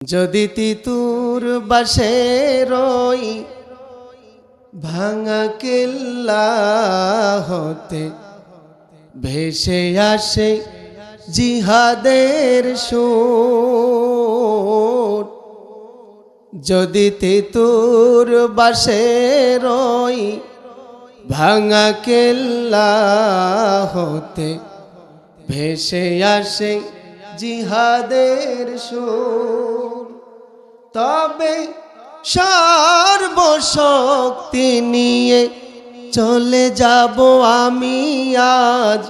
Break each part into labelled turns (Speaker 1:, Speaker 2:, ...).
Speaker 1: যদি তিতুর বাঁশের ওই ভাঙা কেল্লা হতে ভেসে আসে জিহাদের সুর, যদি তিতুর বাঁশের ওই ভাঙা কেল্লা হতে ভেসে আসে জিহাদের সুর, তবে সর্বশক্তি নিয়ে চলে যাব আমি আজ,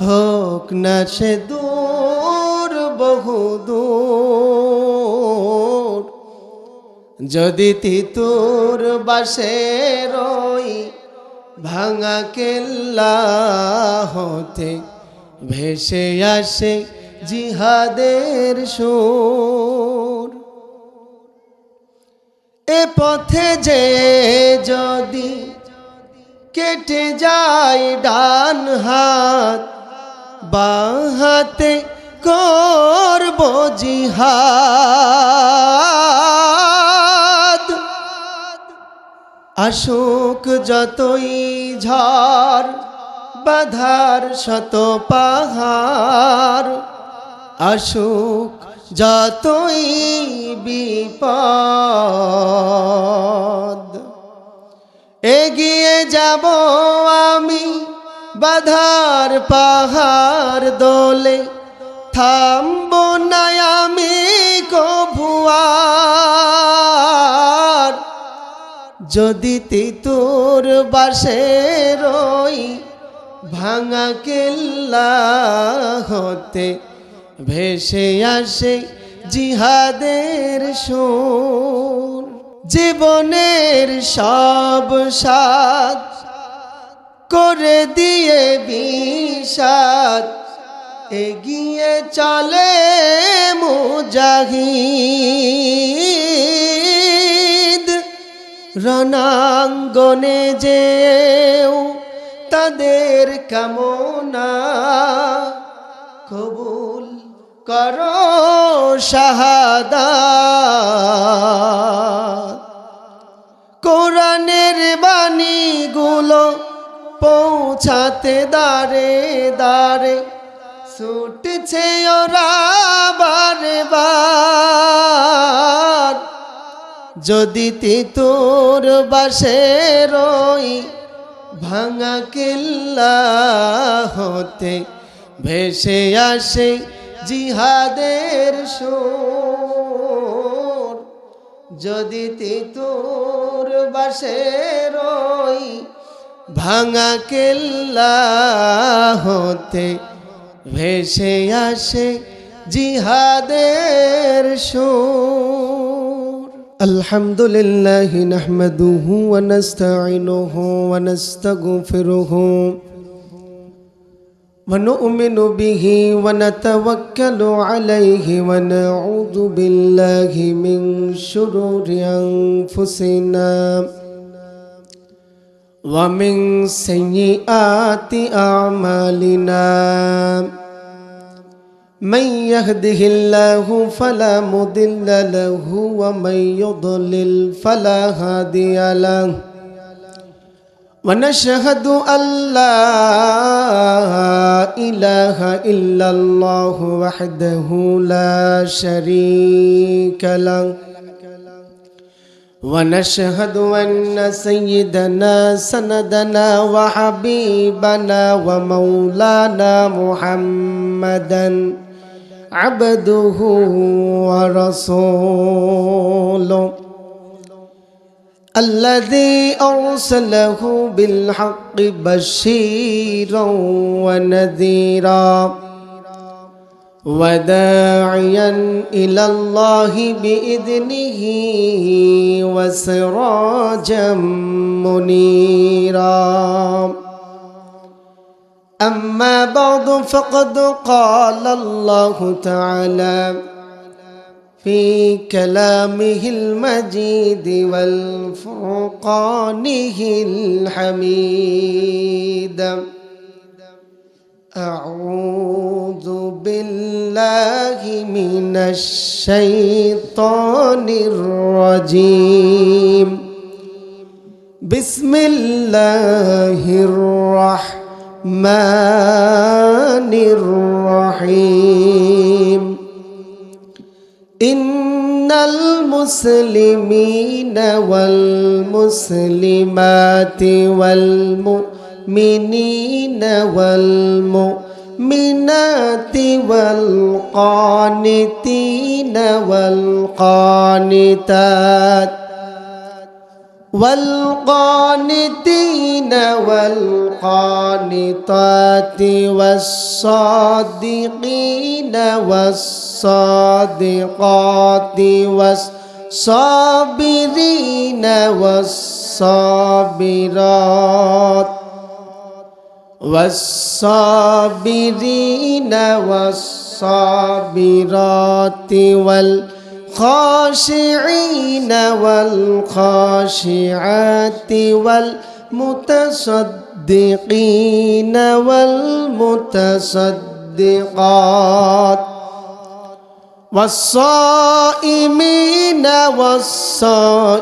Speaker 1: হোক না সে দূর বহু দূর। যদি তিতুর বাঁশের ওই ভাঙা কেল্লা হতে ভেসে আসে জিহাদের সুর, এ পথে যে যদি কেটে যায় ডান হাত, বাঁ হাতে করব জিহাদ। আসুক যতই ঝড় বাধার শত পাহাড়, আসুক যতই বিপদ, এগিয়ে যাব আমি বাধার পাহাড় দোলে, থামব না আমি কভু আর। যদি তিতুর বাঁশের ওই ভাঙা কেল্লা হতে ভেসে আসে জিহাদের সুর, জীবনের সব সাথ করে দিয়ে বিষাদ, এগিয়ে চলে মুজাহিদ। রণাঙ্গনে যেও তাদের কামনা কবুল করো শাহাদাত। কোরআনের বাণীগুলো পৌঁছাতে দারে দারে ছুটছে ওরা বারে বার। যদি তিতুর বাঁশের ওই ভাঙা কেল্লা হতে ভেসে আসে জিহাদের সুর, যদি তিতুর বাঁশের ওই ভাঙা কেল্লা হতে ভেসে আসে জিহাদের সুর। আলহামদুলিল্লাহি নাহমাদুহু ওয়া নাস্তাঈনুহু ওয়া নাস্তাগফিরুহু ওয়া নু'মিনু বিহি ওয়া নাতাওয়াক্কালু আলাইহি ওয়া নাউযু বিল্লাহি মিন শুরুরি আনফুসিনা ওয়া মিন সাইয়্যিআতি আ'মালিনা। من يهده الله فلا مضل له ومن يضلل فلا هادي له، ونشهد أن لا إله إلا الله وحده لا شريك له، ونشهد أن سيدنا سندنا وحبيبنا ومولانا محمدا عبده ورسوله الذي أرسله بالحق بشيرا ونذيرا وداعيا إلى الله بإذنه وسراجا منيرا. أما بعد فقد قال الله تعالى في كلامه المجيد والفرقانه الحميد: أعوذ بالله من الشيطان الرجيم بسم الله الرحمن الرحيم إن المسلمين والمسلمات والمؤمنين والمؤمنات والقانتين والقانتات والقانطات والصادقين والصادقات والصابرين والصابرات والخاشعين والخاشعات والمتصدقين والمتصدقات والصائمين والصائمات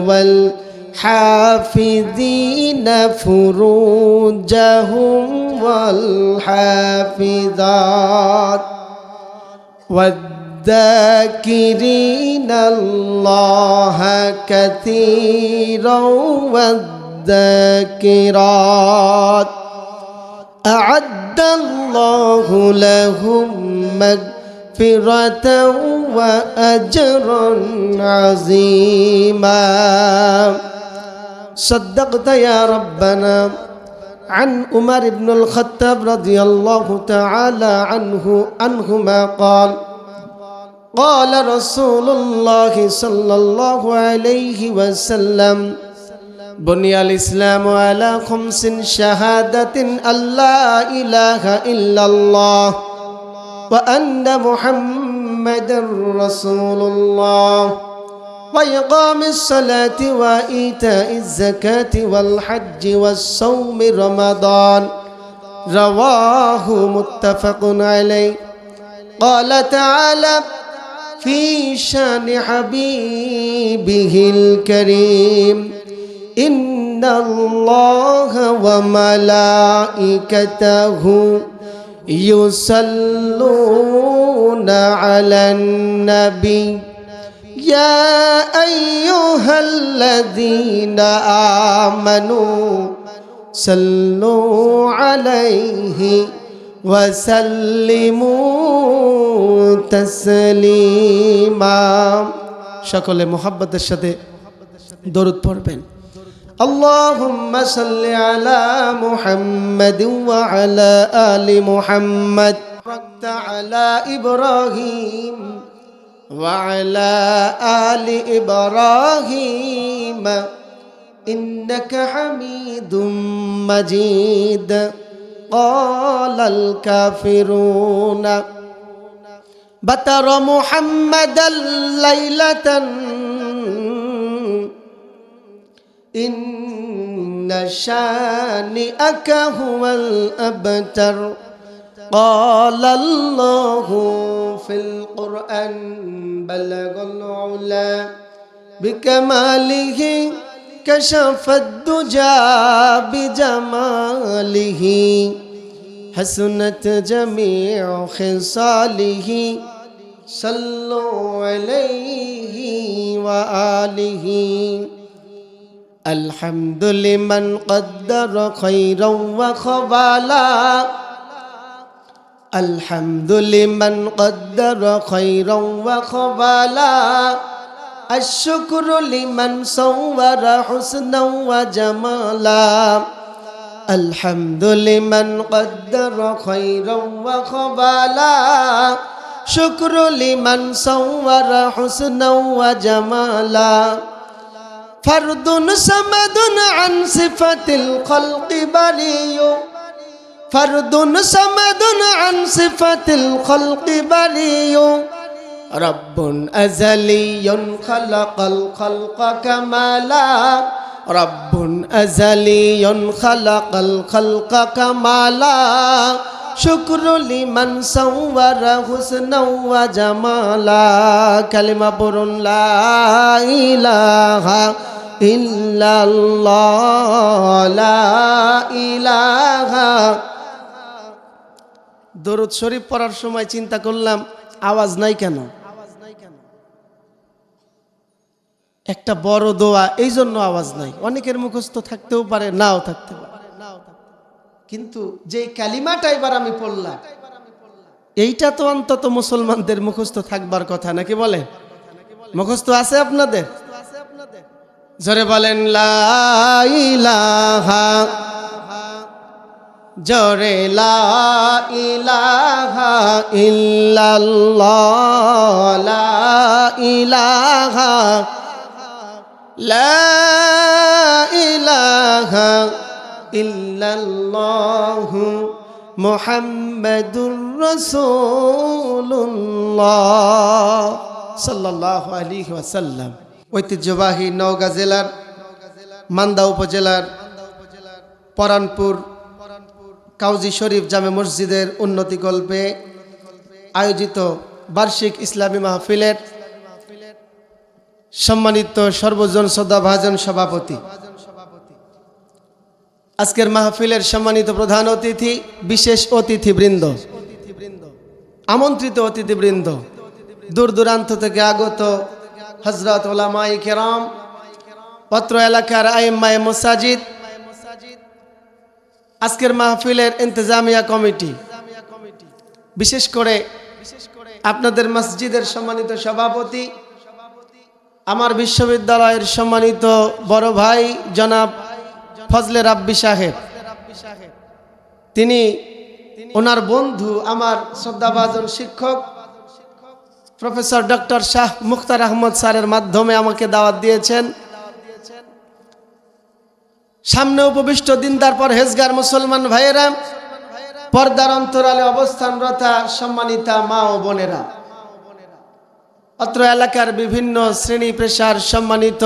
Speaker 1: والحافظين فروجهم والحافظات والذاكرين الله كثيرا والذاكرات أعد الله لهم مغفرة وأجرا عظيما صدقت يا ربنا. عن عمر بن الخطاب رضي الله تعالى عنهما قال قال رسول الله صلى الله عليه وسلم بني الإسلام على خمس شهادة أن لا إله إلا الله وأن محمدا رسول الله وإقام الصلاة وإيتاء الزكاة والحج والصوم رمضان رواه متفق عليه. قال تعالى في شان حبيبه الكريم إن الله وملائكته يصلون على النبي يا أيها الذين آمنوا صلوا عليه وسلموا تسليما. সকলে মুহাব্বতের সাথে দরুদ পড়বেন। اللهم صل على محمد وعلى آل محمد باركت على إبراهيم وعلى آل إبراهيم إنك حميد مجيد. قال الكافرون بتر محمدا ليلة إن شانئك هو الأبتر. قال الله في القرآن بلغ العلا بكماله كشف الدجى بجماله حسنت جميع خصاله صلوا عليه وآله. الحمد لمن قدر خيرا وخبالا الحمد لمن قدر خيرا وخبالا الشكر لمن صور حسنا وجمالا الحمد لمن قدر خيرا وخبالا شكر لمن صور حسنا وجمالا. فرد صمد عن صفة الخلق بريء فرد صمد عن صفة الخلق بريء رب أزلي خلق الخلق كمالا রব্বুন আযালিয়ুন খালাকাল খালকা কামালা শুকরু লিমান সাওয়ারা হুসনাও ওয়া জামালা কালিমা পড়ুন লা ইলাহা ইল্লাল্লাহ লা ইলাহা। দরুদ শরীফ পড়ার সময় চিন্তা করলাম আওয়াজ নাই কেন, একটা বড় দোয়া এই জন্য আওয়াজ নাই। অনেকের মুখস্থ থাকতেও পারে, নাও থাকতে পারে, কিন্তু যে কালিমাটা এবার আমি পড়লাম এইটা তো অন্তত মুসলমানদের মুখস্থ থাকবার কথা নাকি বলে? মুখস্থ আছে আপনাদের? জোরে বলেন লা ইলাহা, জোরে লা ইলাহা ইল্লাল্লাহ লা ইলাহা লা ইলাহা ইল্লাল্লাহু মুহাম্মাদুর রাসূলুল্লাহ সাল্লাল্লাহু আলাইহি ওয়াসাল্লাম। ঐতিহ্যবাহী নওগাঁ জেলার মান্দা উপজেলার পরানপুর কাউজি শরীফ জামে মসজিদের উন্নতিকল্পে আয়োজিত বার্ষিক ইসলামী মাহফিলের সম্মানিত সর্বজন শ্রদ্ধাভাজন সভাপতি, আজকের মাহফিলের সম্মানিত প্রধান অতিথি, বিশেষ অতিথিবৃন্দ, আমন্ত্রিত অতিথিবৃন্দ, দূর দূরান্ত থেকে আগত হযরত উলামায়ে কেরাম, পত্র এলাকার আইম্মায়ে মাসাজিদ, আজকের মাহফিলের ইন্তেজামিয়া কমিটি, বিশেষ করে আপনাদের মসজিদের সম্মানিত সভাপতি, আমার বিশ্ববিদ্যালয়ের সম্মানিত বড় ভাই জনাব ফজলে রাব্বি সাহেব, তিনি ওনার বন্ধু আমার শ্রদ্ধাভাজন শিক্ষক প্রফেসর ডক্টর শাহ মুখতার আহমদ স্যারের মাধ্যমে আমাকে দাওয়াত দিয়েছেন। সামনে উপবিষ্ট দিনদার পরহেজগার মুসলমান ভাইয়েরা, পর্দার অন্তরালে অবস্থানরতা সম্মানিতা মা ও বোনেরা, অত্র এলাকার বিভিন্ন শ্রেণী পেশার সম্মানিত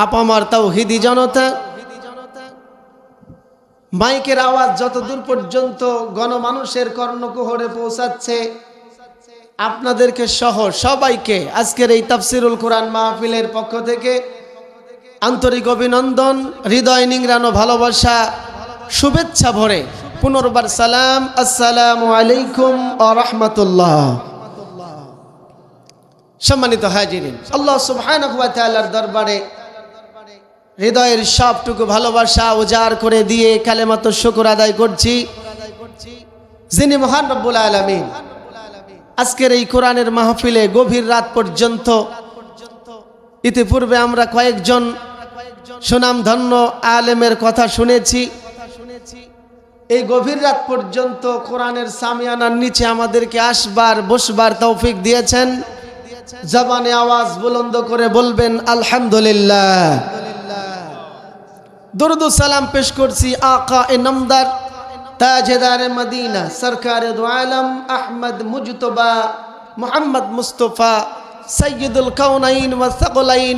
Speaker 1: আপামার তাওহীদি জনতা, মাইকের আওয়াজ যত দূর পর্যন্ত গণমানুষের কর্ণকুহরে পৌঁছাচ্ছে, আপনাদেরকে সহ সবাইকে আজকের এই তাফসিরুল কোরআন মাহফিলের পক্ষ থেকে আন্তরিক অভিনন্দন, হৃদয় নিংড়ানো ভালোবাসা, শুভেচ্ছা ভরে পুনর্বার সালাম, আসসালামু আলাইকুম ওয়া রাহমাতুল্লাহ। সম্মানিত হাজিরিন, আল্লাহ সুবহানাহু ওয়া তাআলার দরবারে হৃদয়ের সবটুকু ভালোবাসা উজাড় করে দিয়ে কালেমাতুশ শুকর আদায় করছি, যিনি মহান রব্বুল আলামিন আজকের এই কোরআনের মাহফিলে গভীর রাত পর্যন্ত, ইতিপূর্বে আমরা কয়েকজন সুনামধন্য আলেমের কথা শুনেছি, এই গভীর রাত পর্যন্ত কোরআনের সামিয়ানার নিচে আমাদেরকে আসবার বসবার তৌফিক দিয়েছেন। জবানে আওয়াজ বুলন্দ করে বলবেন আলহামদুলিল্লাহ। দুরুদ ও সালাম পেশ করছি আকা এ নামদার তাজেদার মদিনা সরকারে দু আলম আহমদ মুজতবা মুহাম্মদ মুস্তফা সৈয়দুল কাউনাইন ওয়া সাকলাইন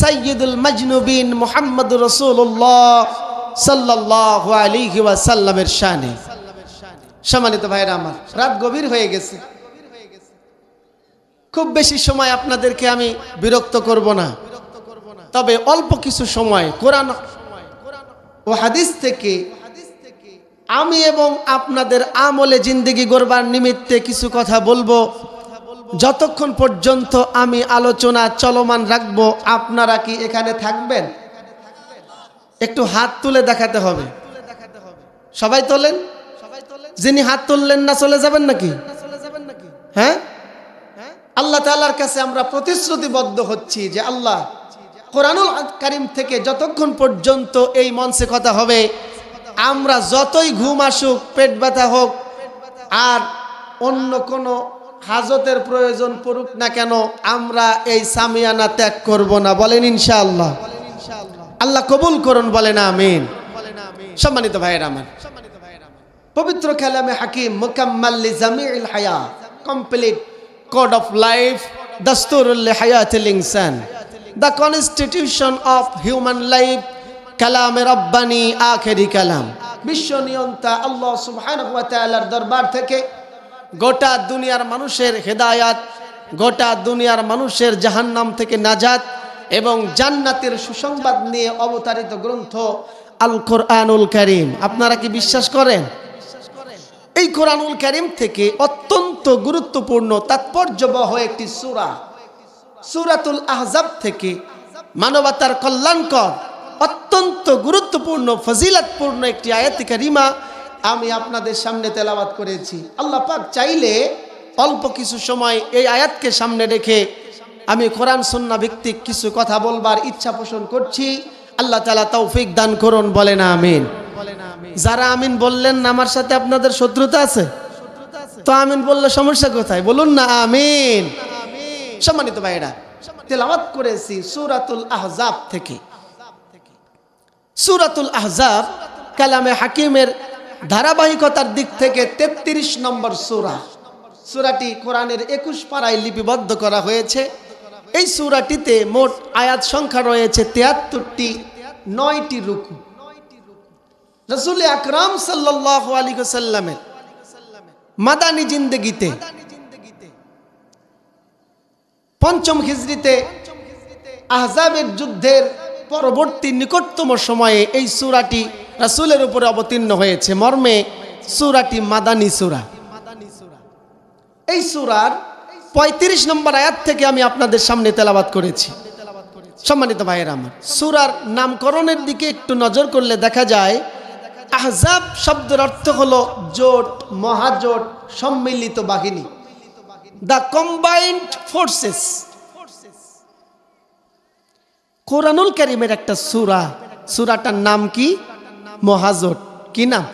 Speaker 1: সৈয়দুল মজনুবিন মুহাম্মদ রাসূলুল্লাহ সাল্লাল্লাহু আলাইহি ওয়াসাল্লামের শানে। সম্মানিত ভাইরা আমার, রাত গভীর হয়ে গেছে, খুব বেশি সময় আপনাদেরকে আমি বিরক্ত করব না, তবে অল্প কিছু সময় কোরআন ও হাদিস থেকে আমি এবং আপনাদের আমলে জিন্দেগি গড়বার নিমিত্তে কিছু কথা বলবো। যতক্ষণ পর্যন্ত আমি আলোচনা চলমান রাখবো, আপনারা কি এখানে থাকবেন? একটু হাত তুলে দেখাতে হবে। সবাই তোলেন, যিনি হাত তুললেন না চলে যাবেন নাকি? হ্যাঁ, আল্লাহ তাআলার কাছে আমরা প্রতিশ্রুতিবদ্ধ হচ্ছি যে আল্লাহ কোরআনুল কারীম থেকে যতক্ষণ পর্যন্ত এই মঞ্চে কথা হবে, আমরা যতই ঘুম আসুক, পেট ব্যথা হোক, আর অন্য কোনো হাজতের প্রয়োজন পড়ুক না কেন, আমরা এই সামিয়ানা ত্যাগ করব না। বলেন ইনশাআল্লাহ। আল্লাহ কবুল করুন, বলেন আমিন। সম্মানিত ভাইয়েরা আমার, পবিত্র কালামে হাকিম মুকাম্মাল লিজামিল হায়াত, কমপ্লিট কোড অফ লাইফ, দাস্তুরুল হায়াতিল ইনসান, the constitution of human life, কালামে রব্বানি, আখেরি কালাম। বিশ্ব নিয়ন্তা আল্লাহ সুবহানাহু ওয়া তাআলার দরবার থেকে গোটা দুনিয়ার মানুষের হেদায়াত, গোটা দুনিয়ার মানুষের জাহান্নাম থেকে নাজাত এবং জান্নাতের সুসংবাদ নিয়ে অবতারিত গ্রন্থ আল কোরআনুল কারীম। আপনারা কি বিশ্বাস করেন? এই কোরআনুল কারীম থেকে অত্যন্ত গুরুত্বপূর্ণ তাৎপর্যবহ একটি সূরা, সূরাতুল আহজাব থেকে মানবতার কল্যাণকর অত্যন্ত গুরুত্বপূর্ণ ফজিলতপূর্ণ একটি আয়াত কারিমা আমি আপনাদের সামনে তেলাওয়াত করেছি। আল্লাহ পাক চাইলে অল্প কিছু সময় এই আয়াতকে সামনে রেখে আমি কোরআন সুন্নাহ ভিত্তিক কিছু কথা বলবার ইচ্ছা পোষণ করছি। আল্লাহ তাআলা তৌফিক দান করুন, বলেন আমিন। যারা আমিন বললেন না, আমার সাথে আপনাদের শত্রুতা আছে? তো আমিন বললে সমস্যা কোথায়? বলুন না আমিন। সম্মানিত ভাইরা, তেলাওয়াত করেছি সূরাতুল আহজাব থেকে। সূরাতুল আহজাব কালামে হাকিমের ধারাবাহিকতার দিক থেকে 33 নম্বর সূরা। সূরাটি কোরআনের 21 পারায় লিপিবদ্ধ করা হয়েছে। এই সূরাটিতে মোট আয়াত সংখ্যা রয়েছে 73টি, 9টি রুকু। রাসূল আকরাম সাল্লাল্লাহু আলাইহি ওয়াসাল্লামের মাদানী জিন্দেগিতে 5ম হিজরিতে আহজাবের যুদ্ধের পরবর্তী নিকটতম সময়ে এই সূরাটি রাসূলের উপরে অবতীর্ণ হয়েছে। মর্মে সূরাটি মাদানী সূরা। এই সূরার 35 নম্বর আয়াত থেকে আমি আপনাদের সামনে তেলাওয়াত করেছি। সম্মানিত ভাইয়েরা আমার, সূরার নামকরণের দিকে একটু নজর করলে দেখা যায় আহজাব শব্দের অর্থ হলো জোট, মহাজোট, সম্মিলিত বাহিনী, দ্য কম্বাইন্ড ফোর্সেস। কোরআনুল কারীমের একটা সূরা, সূরাটার নাম কি? মহাজোট। কি নাম?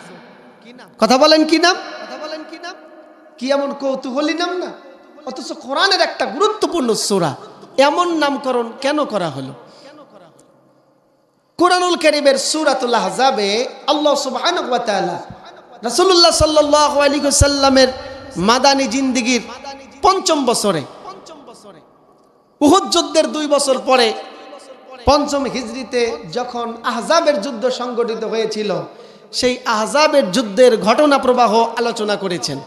Speaker 1: কথা বলেন কি নাম? কি এমন কৌতূহলী নাম না? অথচ কোরআনের একটা গুরুত্বপূর্ণ সূরা, এমন নামকরণ কেন করা হলো? কোরআনুল কারীমের সূরাতুল আহজাবে আল্লাহ সুবহানাহু ওয়া তাআলা রাসূলুল্লাহ সাল্লাল্লাহু আলাইহি ওয়াসাল্লামের মাদানী জিন্দেগীর 5ম বছরে, উহুদ যুদ্ধের 2 বছর পরে 5ম হিজরিতে যখন আহজাবের যুদ্ধ সংগঠিত হয়েছিল, সেই আহজাবের যুদ্ধের ঘটনা প্রবাহ আলোচনা করেছেন।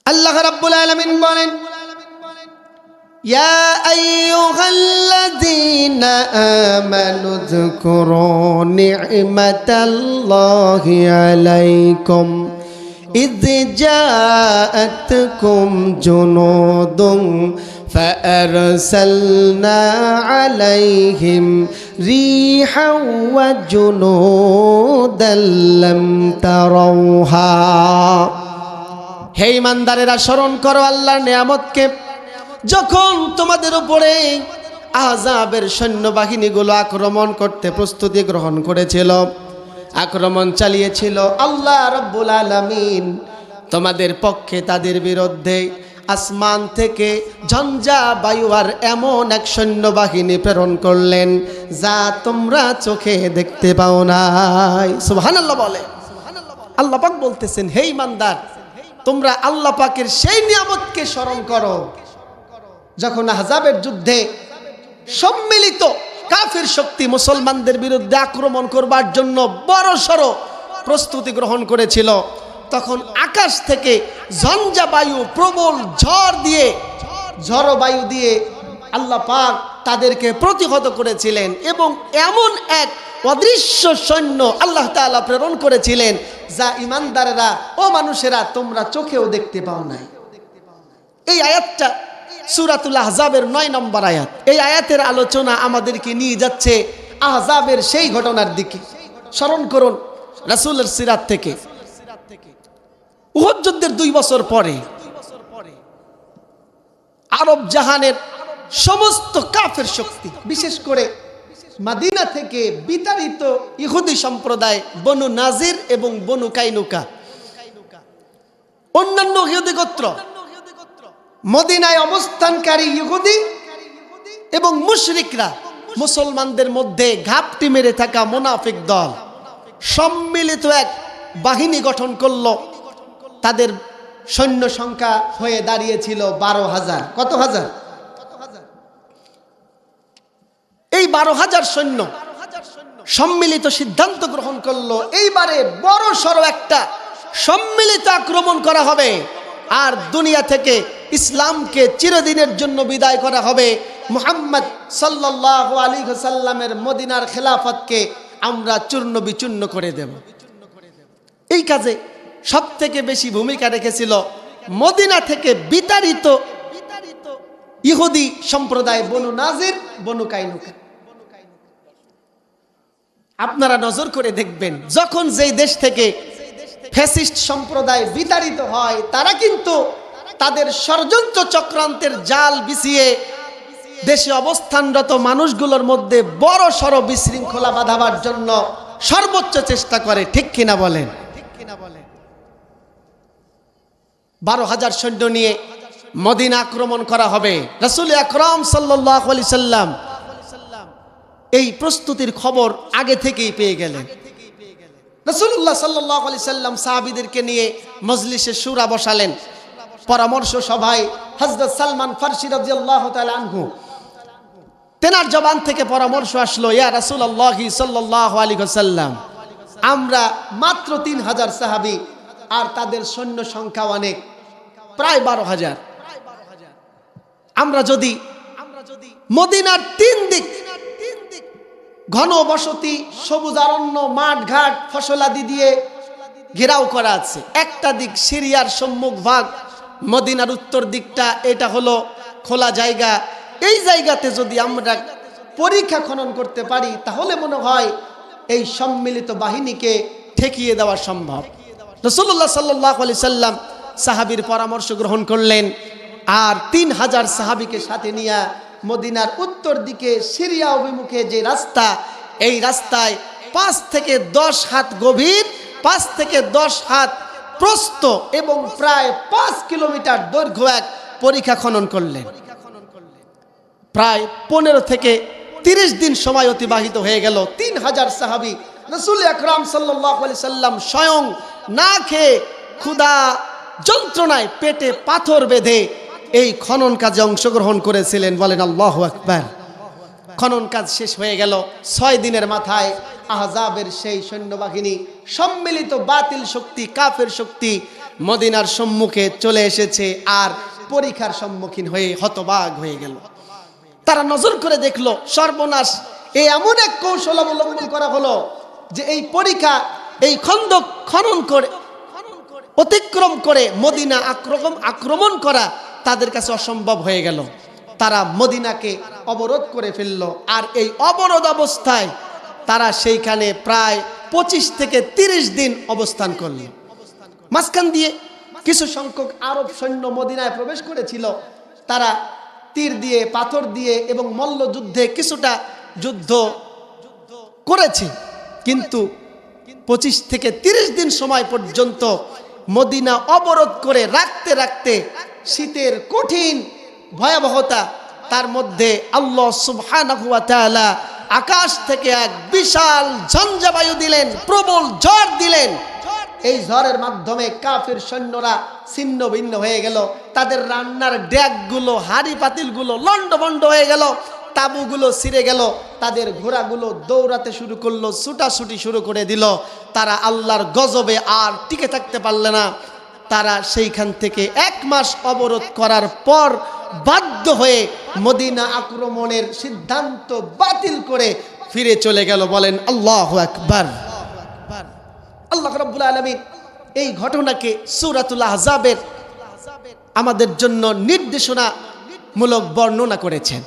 Speaker 1: আল্লাহ রাব্বুল আলামিন বলেন, ইয়া আইয়ুহাল্লাযীনা আমানু যকুরু নি'মাতাল্লাহি আলাইকুম ইয জাআতকুম জুনুদুন فأرسلنا عليهم ريحا وجنودا لم تروها। হে ঈমানদারেরা, স্মরণ করো আল্লাহর নিয়ামতকে, যখন তোমাদের উপরে আহজাবের সৈন্যবাহিনীগুলো আক্রমণ করতে প্রস্তুতি গ্রহণ করেছিল, আক্রমণ চালিয়েছিল। আল্লাহ রাব্বুল আলামিন তোমাদের পক্ষে তাদের বিরুদ্ধে আসমান থেকে ঝঞ্ঝা বায়ু আর এমন এক সৈন্যবাহিনী প্রেরণ করলেন যা তোমরা চোখে দেখতে পাও নাই। সুবহানাল্লাহ বলে। আল্লাহ পাক বলতেছেন, হে ঈমানদার, তোমরা আল্লাহ পাকের সেই নিয়ামতকে স্মরণ করো যখন আহজাবের যুদ্ধে সম্মিলিত কাফির শক্তি মুসলমানদের বিরুদ্ধে আক্রমণ করবার জন্য বড়সড় প্রস্তুতি গ্রহণ করেছিল। তখন আকাশ থেকে ঝঞ্ঝা বায়ু, প্রবল ঝড় বায়ু দিয়ে আল্লাহ পাক তাদেরকে প্রতিহত করেছিলেন এবং এমন এক অদৃশ্য সৈন্য আল্লাহ তাআলা প্রেরণ করেছিলেন যা ঈমানদারেরা ও মানুষেরা তোমরা চোখেও দেখতে পাও নাই। এই আয়াতটা সূরাতুল আহজাবের 9 নম্বর আয়াত। এই আয়াতের আলোচনা আমাদেরকে নিয়ে যাচ্ছে আহজাবের সেই ঘটনার দিকে। স্মরণ করুন রাসূলের সিরাত থেকে উহুদ যুদ্ধের 2 বছর পরে আরব জাহানের সমস্ত কাফের শক্তি, বিশেষ করে মদিনা থেকে বিতাড়িত ইহুদি সম্প্রদায় বনু নাজির এবং বনু কাইনুকা, অন্যান্য ইহুদি গোত্র, মদিনায় অবস্থানকারী ইহুদি এবং মুশরিকরা, মুসলমানদের মধ্যে ঘাপটি মেরে থাকা মুনাফিক দল সম্মিলিত এক বাহিনী গঠন করল। তাদের সৈন্য সংখ্যা হয়ে দাঁড়িয়েছিল 12,000। কত হাজার? এই 12,000 সৈন্য সম্মিলিত সিদ্ধান্ত গ্রহণ করলো, এইবারে বড় সড়ো একটা সম্মিলিত আক্রমণ করা হবে আর দুনিয়া থেকে ইসলামকে চিরদিনের জন্য বিদায় করা হবে। মুহাম্মদ সাল্লাল্লাহু আলাইহি ওয়াসাল্লামের মদিনার খেলাফতকে আমরা চূর্ণ বিচূর্ণ করে দেব। এই কাজে সবথেকে বেশি ভূমিকা রেখেছিল মদিনা থেকে বিতাড়িত ইহুদি সম্প্রদায় বনু নাজির, বনু কাইনুকা। আপনারা নজর করে দেখবেন, যখন যেই দেশ থেকে ফ্যাসিস্ট সম্প্রদায় বিতাড়িত হয়, তারা কিন্তু তাদের ষড়যন্ত্র চক্রান্তের জাল বিছিয়ে দেশে অবস্থানরত মানুষগুলোর মধ্যে বড় সড় বিশৃঙ্খলা বাঁধাবার জন্য সর্বোচ্চ চেষ্টা করে। ঠিক কিনা বলেন? 12,000 সৈন্য নিয়ে মদিনা আক্রমণ করা হবে। রাসূল আকরাম সাল্লাল্লাহু আলাইহি সাল্লাম এই প্রস্তুতির খবর আগে থেকেই পেয়ে গেলেন। রাসূলুল্লাহ সাল্লাল্লাহু আলাইহি সাল্লাম সাহাবীদেরকে নিয়ে মজলিসে শুরা বসালেন। পরামর্শ সভায় হযরত সালমান ফারসি রাদিয়াল্লাহু তাআলা আনহু, তেনার জবান থেকে পরামর্শ আসলো, ইয়া রাসূলুল্লাহ সাল্লাল্লাহু আলাইহি ওয়াসাল্লাম, আমরা মাত্র 3,000 সাহাবী আর তাদের সৈন্য সংখ্যা অনেক, প্রায় 12,000। আমরা যদি মদিনার 3 দিক ঘন বসতি, সবুজ অরণ্য, মাঠ ঘাট, ফসলাদি দিয়ে ঘেরাও করা আছে, একটা দিক সিরিয়ার সম্মুখ ভাগ, মদিনার উত্তর দিকটা এটা হলো খোলা জায়গা, এই জায়গাতে যদি আমরা পরীক্ষা খনন করতে পারি তাহলে মনে হয় এই সম্মিলিত বাহিনীকে ঠেকিয়ে দেওয়া সম্ভব। রাসূলুল্লাহ সাল্লাল্লাহু আলাইহি সাল্লাম সাহাবীর পরামর্শ গ্রহণ করলেন আর 3,000 সাহাবীকে সাথে নিয়ে মদিনার উত্তর দিকে সিরিয়া অভিমুখে যে রাস্তা, এই রাস্তায় 5 থেকে 10 হাত গভীর, 5 থেকে 10 হাত প্রস্থ এবং প্রায় 5 কিলোমিটার দৈর্ঘ্য এক পরীক্ষা খনন করলেন। প্রায় 15 থেকে 30 দিন সময় অতিবাহিত হয়ে গেল। 3,000 সাহাবী রাসূল আকরাম সাল্লাল্লাহু আলাইহি সাল্লাম স্বয়ং না খেয়ে ক্ষুধা যন্ত্রণায় পেটে পাথর বেঁধে এই খনন কাজে অংশগ্রহণ করেছিলেন। বলেন আল্লাহু আকবার। খনন কাজ শেষ হয়ে গেল। 6 দিনের মাথায় আহজাবের সেই সৈন্যবাহিনী, সম্মিলিত বাতিল শক্তি, কাফের শক্তি মদিনার সম্মুখে চলে এসেছে আর পরীক্ষার সম্মুখীন হয়ে হতবাক হয়ে গেল। তারা নজর করে দেখলো, সর্বনাশ, এই এমন এক কৌশল অবলম্বন করা হলো যে এই পরীক্ষা, এই খন্দক খনন করে অতিক্রম করে মদিনা আক্রমণ করা তাদের কাছে অসম্ভব হয়ে গেল। তারা মদিনাকে অবরোধ করে ফেললো আর এই অবরোধ অবস্থায় তারা সেইখানে প্রায় 25 থেকে 30 দিন অবস্থান করল। মাঝখান দিয়ে কিছু সংখ্যক আরব সৈন্য মদিনায় প্রবেশ করেছিল। তারা তীর দিয়ে, পাথর দিয়ে এবং মল্লযুদ্ধে কিছুটা যুদ্ধ করেছে, কিন্তু 25 থেকে 30 দিন সময় পর্যন্ত মদিনা অবরোধ করে রাখতে রাখতে শীতের কঠিন ভয়াবহতা, তার মধ্যে আল্লাহ সুবহানাহু ওয়া তাআলা আকাশ থেকে এক বিশাল ঝঞ্ঝাবায়ু দিলেন, প্রবল ঝড় দিলেন। এই ঝড়ের মাধ্যমে কাফির সৈন্যরা ছিন্ন ভিন্ন হয়ে গেল। তাদের রান্নার ড্যাগগুলো, হাড়ি পাতিলগুলো লন্ডভন্ড হয়ে গেল, তাবুগুলো ছিঁড়ে গেল, তাদের ঘোড়াগুলো দৌড়াতে শুরু করলো, ছুটাছুটি শুরু করে দিল। তারা আল্লাহর গজবে আর টিকে থাকতে পারল না। তারা সেইখান থেকে 1 মাস অবরোধ করার পর বাধ্য হয়ে মদিনা আক্রমণের সিদ্ধান্ত বাতিল করে ফিরে চলে গেল। বলেন আল্লাহু আকবার। আল্লাহ রাব্বুল আলামিন এই ঘটনাকে সূরাতুল আহজাবের আমাদের জন্য নির্দেশনামূলক বর্ণনা করেছেন।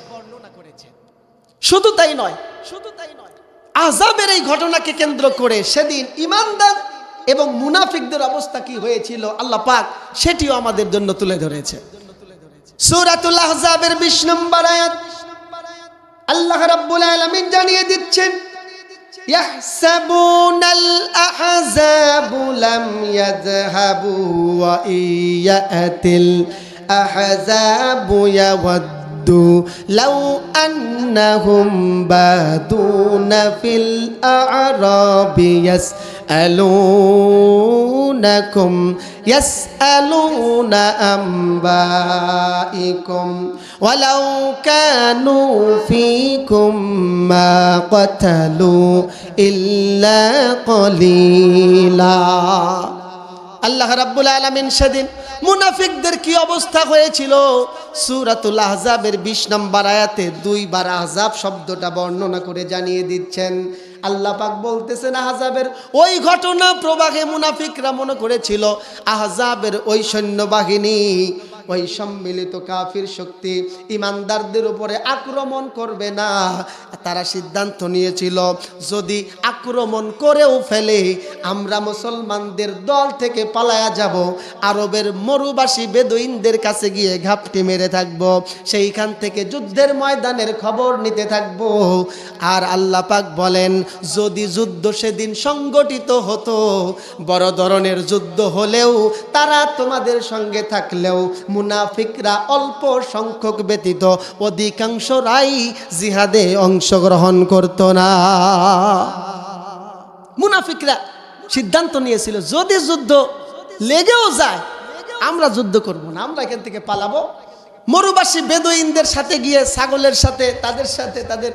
Speaker 1: শুধু তাই নয়, আহজাবের এই ঘটনাকে কেন্দ্র করে সেদিন ঈমানদার এবং মুনাফিকদের অবস্থা কি হয়েছিল আল্লাহ পাক সেটিও আমাদের জন্য তুলে ধরেছে। সূরাতুল আহজাবের 20 নম্বর আয়াত আল্লাহ রাব্বুল আলামিন জানিয়ে দিচ্ছেন, ইয়াহসাবুনাল আহজাবু লাম ইয়াযহাবু ওয়া ইয়াতিল আহজাবু ইয়াওয়াদ্দু লাউ আন্নাহুম বাদুনা ফিল আ'রাবি يسألونكم يسألون أنبائكم ولو كانوا فيكم ما قتلوا إلا قليلا আল্লাহ রাব্বুল আলামিন সেদিন মুনাফিকদের কি অবস্থা হয়েছিল সূরাতুল আহজাবের 20 নম্বর আয়াতে দুইবার আহজাব শব্দটা বর্ণনা করে জানিয়ে দিচ্ছেন। আল্লাহ পাক বলতেছেন আহজাবের ওই ঘটনা প্রবাহে মুনাফিকরা মনে করেছিল আহজাবের ওই সৈন্যবাহিনী ওই সম্মিলিত কাফির শক্তি ইমানদারদের উপরে আক্রমণ করবে না। তারা সিদ্ধান্ত নিয়েছিল যদি আক্রমণ করেও ফেলে আমরা মুসলমানদের দল থেকে পালায়া যাব, আরবের মরুবাসী বেদুইনদের কাছে গিয়ে ঘাপটি মেরে থাকব, সেইখান থেকে যুদ্ধের ময়দানের খবর নিতে থাকব। আর আল্লাহ পাক বলেন যদি যুদ্ধ সেদিন সংগঠিত হতো, বড় ধরনের যুদ্ধ হলেও তারা তোমাদের সঙ্গে থাকলেও মুনাফিকরা অল্প সংখ্যক ব্যতীত অধিকাংশরাই জিহাদে অংশগ্রহণ করত না। মুনাফিকরা সিদ্ধান্ত নিয়েছিল যদি যুদ্ধ লেগেও যায় আমরা যুদ্ধ করব না, আমরা এখান থেকে পালাবো, মরুবাসী বেদুইনদের সাথে গিয়ে ছাগলের সাথে তাদের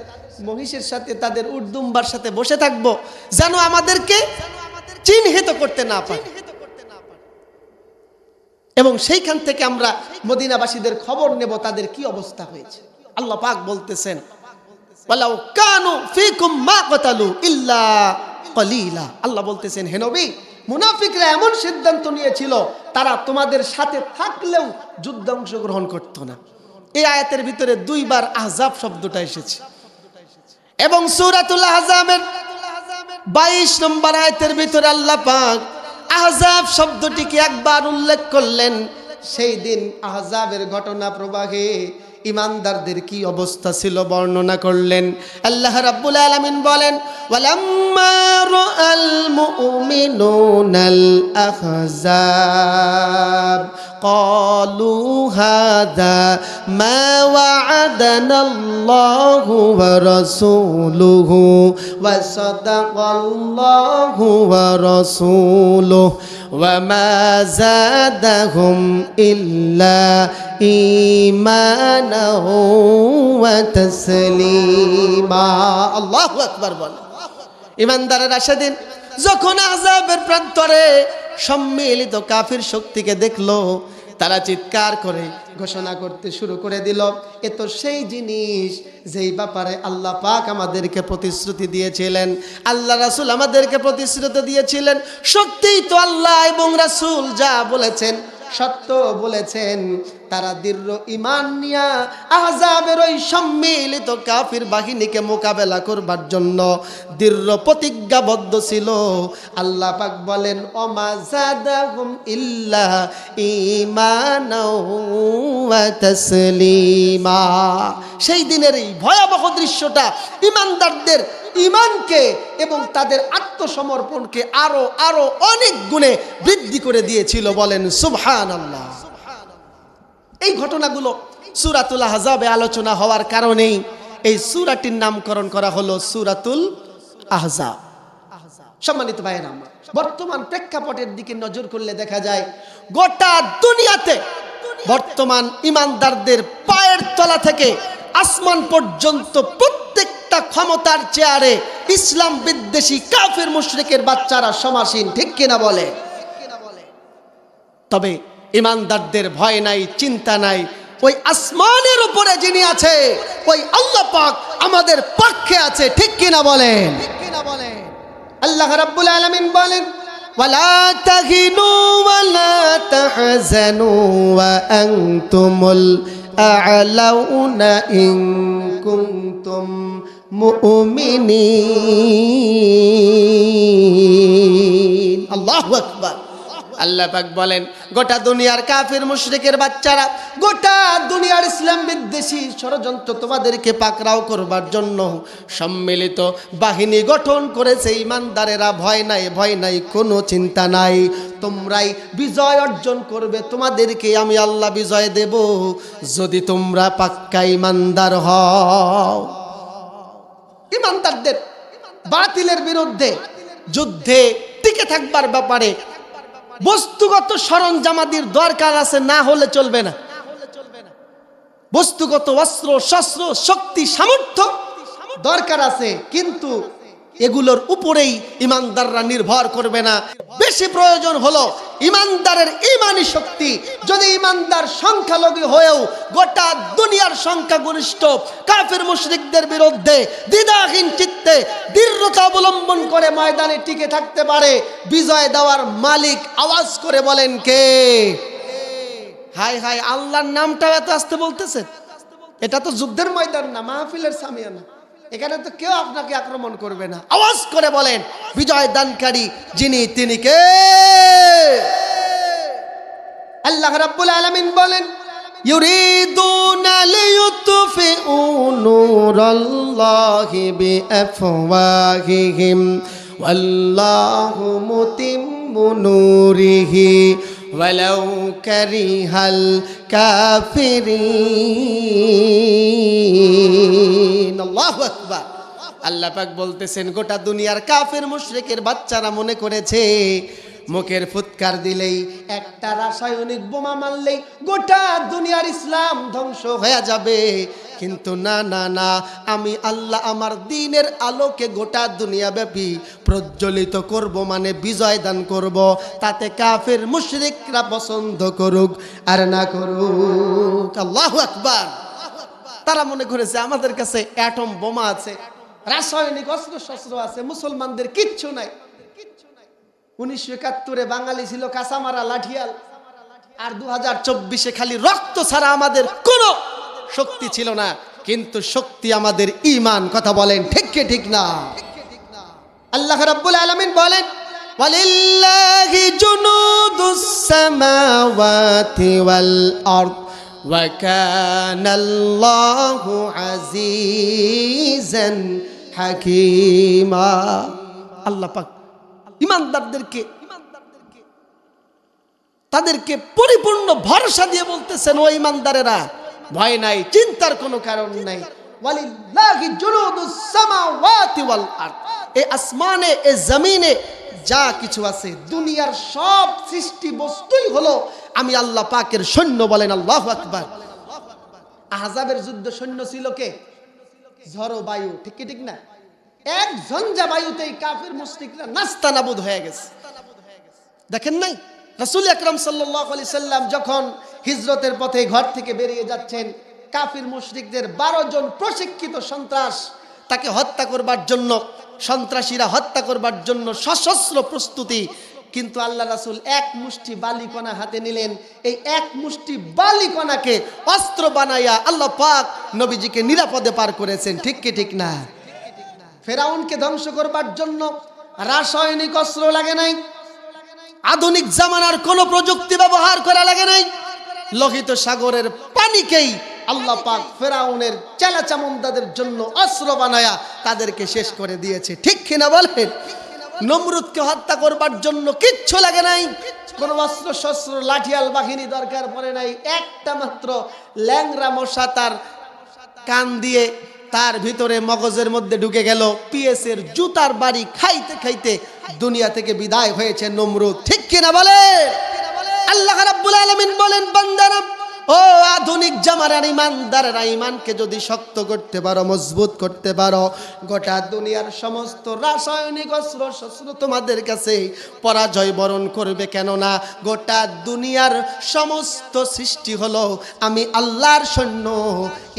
Speaker 1: মহিষের সাথে তাদের উটদুম্বার সাথে বসে থাকবো যেন আমাদেরকে চিহ্নিত করতে না পারে, এবং সেইখান থেকে আমরা মদিনাবাসীদের খবর নেব তাদের কি অবস্থা হয়েছে। আল্লাহ পাক বলতেছেন ওয়ালাউ কানু ফীকুম মা কাতালু ইল্লা কলিলা। আল্লাহ বলতেছেন হে নবী মুনাফিকরা এমন সিদ্ধান্ত নিয়েছিল তারা তোমাদের সাথে থাকলেও যুদ্ধে অংশগ্রহণ করত না। এই আয়াতের ভিতরে দুইবার আহজাব শব্দটা এসেছে এবং সূরাতুল আহজাবের 22 নম্বর আয়াতের ভিতরে আল্লাহ পাক আহজাব শব্দটিকে একবার উল্লেখ করলেন। সেই দিন আহজাবের ঘটনা প্রবাহে ইমানদারদের কি অবস্থা ছিল বর্ণনা করলেন। আল্লাহ রাব্বুল আলামিন বলেন ওয়ালাম্মা রাআল মুমিনুনাল আহজাব ক্বালু হাযা মা ওয়া'আদানাল্লাহু ওয়া রাসূলুহু ওয়া সাদাকাল্লাহু ওয়া রাসূলুহু ওয়া মা যাদাহুম ইল্লা ঈমানাহু ওয়া তাসলীমা। আল্লাহু আকবার বলেন। ইমানদারেরা সেদিন যখন আযাবের প্রান্তরে সম্মিলিত কাফির শক্তিকে দেখলো তারা চিৎকার করে ঘোষণা করতে শুরু করে দিল এ তো সেই জিনিস যেই ব্যাপারে আল্লাহ পাক আমাদেরকে প্রতিশ্রুতি দিয়েছিলেন, আল্লাহ রাসূল আমাদেরকে প্রতিশ্রুতি দিয়েছিলেন। সত্যিই তো আল্লাহ এবং রাসূল যা বলেছেন সত্য বলেছেন। তারা দৃঢ় ঈমান নিয়া আহজাবের ওই সম্মিলিত কাফির বাহিনীকে মোকাবেলা করবার জন্য দৃঢ় প্রতিজ্ঞাবদ্ধ ছিল। আল্লাহ পাক বলেন ওমা যাদাহুম ইল্লা ঈমানাও ওয়া তাসলীমা। সেই দিনের এই ভয়াবহ দৃশ্যটা ইমানদারদের ঈমানকে এবং তাদের আত্মসমর্পণকে আরো আরো অনেক গুণে বৃদ্ধি করে দিয়েছিল। বলেন সুবহানাল্লাহ। এই ঘটনাগুলো সূরাতুল আহজাবে আলোচনা হওয়ার কারণেই এই সূরাটির নামকরণ করা হলো সূরাতুল আহজাব। সম্মানিত ভাইয়েরা আমার, বর্তমান প্রেক্ষাপটের দিকে নজর করলে দেখা যায় গোটা দুনিয়াতে বর্তমান ইমানদারদের পায়ের তলা থেকে আসমান পর্যন্ত প্রত্যেকটা ক্ষমতার চেয়ারে ইসলাম বিদ্বেষী কাফির মুশরিকের বাচ্চারা সমাসীন, ঠিক কিনা বলে? তবে ইমানদারদের ভয় নাই, চিন্তা নাই। ওই আসমানের উপরে যিনি আছে ওই আল্লাহ পাক আমাদের পক্ষে আছে, ঠিক কিনা বলেন? আল্লাহ রাব্বুল আলামিন বলেন ওয়ালা তাহিনু ওয়ালা তাহজানু ওয়া আনতুমুল আ'লাউনা ইন কুনতুম মুমিনিন। আল্লাহু আকবার। আল্লাহ পাক বলেন গোটা দুনিয়ার কাফির মুশরিকের বাচ্চারা, গোটা দুনিয়ার ইসলাম বিদ্বেষী ষড়যন্ত্র তোমাদেরকে পাকড়াও করবার জন্য সম্মিলিত বাহিনী গঠন করেছে। ইমানদারেরা ভয় নাই, ভয় নাই, কোনো চিন্তা নাই। তোমরাই বিজয় অর্জন করবে, তোমাদেরকে আমি আল্লাহ বিজয় দেব যদি তোমরা পাক্কা ইমানদার হও। ইমানদারদের বাতিলের বিরুদ্ধে যুদ্ধে টিকে থাকবার ব্যাপারে বস্তুগত সরঞ্জামাদির দরকার আছে, না হলে চলবে না। বস্তুগত অস্ত্র শস্ত্র শক্তি সামর্থ্য দরকার আছে, কিন্তু এগুলোর উপরেই ইমানদাররা নির্ভর করবে না। বেশি প্রয়োজন হলো ইমানদারের ঈমানি শক্তি। যদি ইমানদার সংখ্যালঘু হয়েও গোটা দুনিয়ার সংখ্যাগরিষ্ঠ কাফির মুশরিকদের বিরুদ্ধে দ্বিধাহীন চিত্তে দৃঢ়তা অবলম্বন করে ময়দানে টিকে থাকতে পারে, বিজয় দেওয়ার মালিক আওয়াজ করে বলেন কে? হাই হাই, আল্লাহর নামটাও এত আসতে বলতেছে। এটা তো যুদ্ধের ময়দান না, মাহফিলের সামিয়ানা। এখানে তো কেউ আপনাকে আক্রমণ করবে না। আওয়াজ করে বলেন বিজয় দানকারী যিনি, তিনি কে? আল্লাহ রাব্বুল আলামিন বলেন ইউরিদুনা লিয়ুতফিউ নূরাল্লাহি বিআফওয়াহিহিম ওয়াল্লাহু মুতিম্মু নূরিহি ওয়ালাউ কারিহাল কাফিরিন। আল্লাহু আকবার। আল্লাহ পাক বলতেছেন গোটা দুনিয়ার কাফের মুশরিকের বাচ্চারা মনে করেছে মুখের ফুৎকার দিলেই, একটা রাসায়নিক বোমা মারলেই গোটা দুনিয়ার ইসলাম ধ্বংস হয়ে যাবে। কিন্তু না না না, আমি আল্লাহ আমার দ্বীনের আলোকে গোটা দুনিয়া ব্যাপী প্রজ্বলিত করব, মানে বিজয় দান করব। তাতে কাফের মুশরিকরা পছন্দ করুক আর না করুক। আল্লাহু আকবার। তারা মনে করেছে আমাদের কাছে অ্যাটম বোমা আছে, রাসায়নিক অস্ত্র শস্ত্র আছে, মুসলমানদের কিচ্ছু নাই। 1971 বাঙালি ছিল কাঁচামারা লাঠিয়াল, আর 2024 খালি রক্ত ছাড়া আমাদের কোনো শক্তি ছিল না। কিন্তু শক্তি আমাদের ঈমান। কথা বলেন ঠিক কি ঠিক না? আল্লাহ রাব্বুল আলামিন বলেন ওয়ালিল্লাহি জুনুদুস সামাওয়াতি ওয়াল আরদ ওয়া কানাল্লাহু আজিজান হাকীমা। আল্লাহ পাক ইমানদারদেরকে তাদেরকে পরিপূর্ণ ভরসা দিয়ে বলতেছেন, ও ইমানদারেরা ভয় নাই, চিন্তার কোনো কারণ নাই। ওয়ালিল্লাহি জুনুদুস সামাওয়াতি ওয়াল আরদ, এই আসমানে এই জমিনে যা কিছু আছে, দুনিয়ার সব সৃষ্টি বস্তুই হলো আমি আল্লাহ পাকের সৈন্য। বলেন আল্লাহু আকবার। আহজাবের যুদ্ধ সৈন্য ছিল কে? ঝড়ো বায়ু, ঠিক কি ঠিক না? এক ঝঞ্ঝা বায়ুতেই কাফির মুশরিকরা নাস্তানাবুদ হয়ে গেছে। দেখেন নাই রাসূল আকরাম সাল্লাল্লাহু আলাইহি সাল্লাম যখন হিজরতের পথে ঘর থেকে বেরিয়ে যাচ্ছেন, কাফির মুশরিকদের 12 জন প্রশিক্ষিত সন্ত্রাস তাকে হত্যা করবার জন্য, সন্ত্রাসীরা হত্যা করবার জন্য সশস্ত্র প্রস্তুতি। কিন্তু আল্লাহ রাসূল এক মুষ্টি বালিকণা হাতে নিলেন। এই এক মুষ্টি বালিকণাকে অস্ত্র বানাইয়া আল্লাহ পাক নবীজিকে নিরাপদে পার করেছেন। ঠিক কি ঠিক না? ফেরাউনকে ধ্বংস করবার জন্য রাসায়নিক অস্ত্র লাগে নাই, আধুনিক জামানার কোন প্রযুক্তি ব্যবহার করা লাগে নাই। লোহিত সাগরের পানিকেই আল্লাহ পাক ফেরাউনের চেলা চামুন্দাদের জন্য অস্ত্র বানায়া তাদেরকে শেষ করে দিয়েছে। ঠিক কিনা বলেন? নমরুদকে হত্যা করবার জন্য কিচ্ছু লাগে নাই, কোন অস্ত্র শস্ত্র লাঠিয়াল বাহিনী দরকার পড়ে নাই। একটা মাত্র ল্যাংরা মশা তার কান দিয়ে তার ভিতরে মগজের মধ্যে ঢুকে গেল। পিএসের জুতার বাড়ি খাইতে খাইতে দুনিয়া থেকে বিদায় হয়েছে নমরুদ। ঠিক কিনা বলে? আল্লাহ রাব্বুল আলামিন বলেন, বান্দারা, ও আধুনিক জামানার ইমানদারেরা, ইমানকে যদি শক্ত করতে পারো, মজবুত করতে পারো, গোটা দুনিয়ার সমস্ত রাসায়নিক অস্ত্র শস্ত্র তোমাদের কাছে পরাজয় বরণ করবে। কেননা গোটা দুনিয়ার সমস্ত সৃষ্টি হলো আমি আল্লাহর সৈন্য।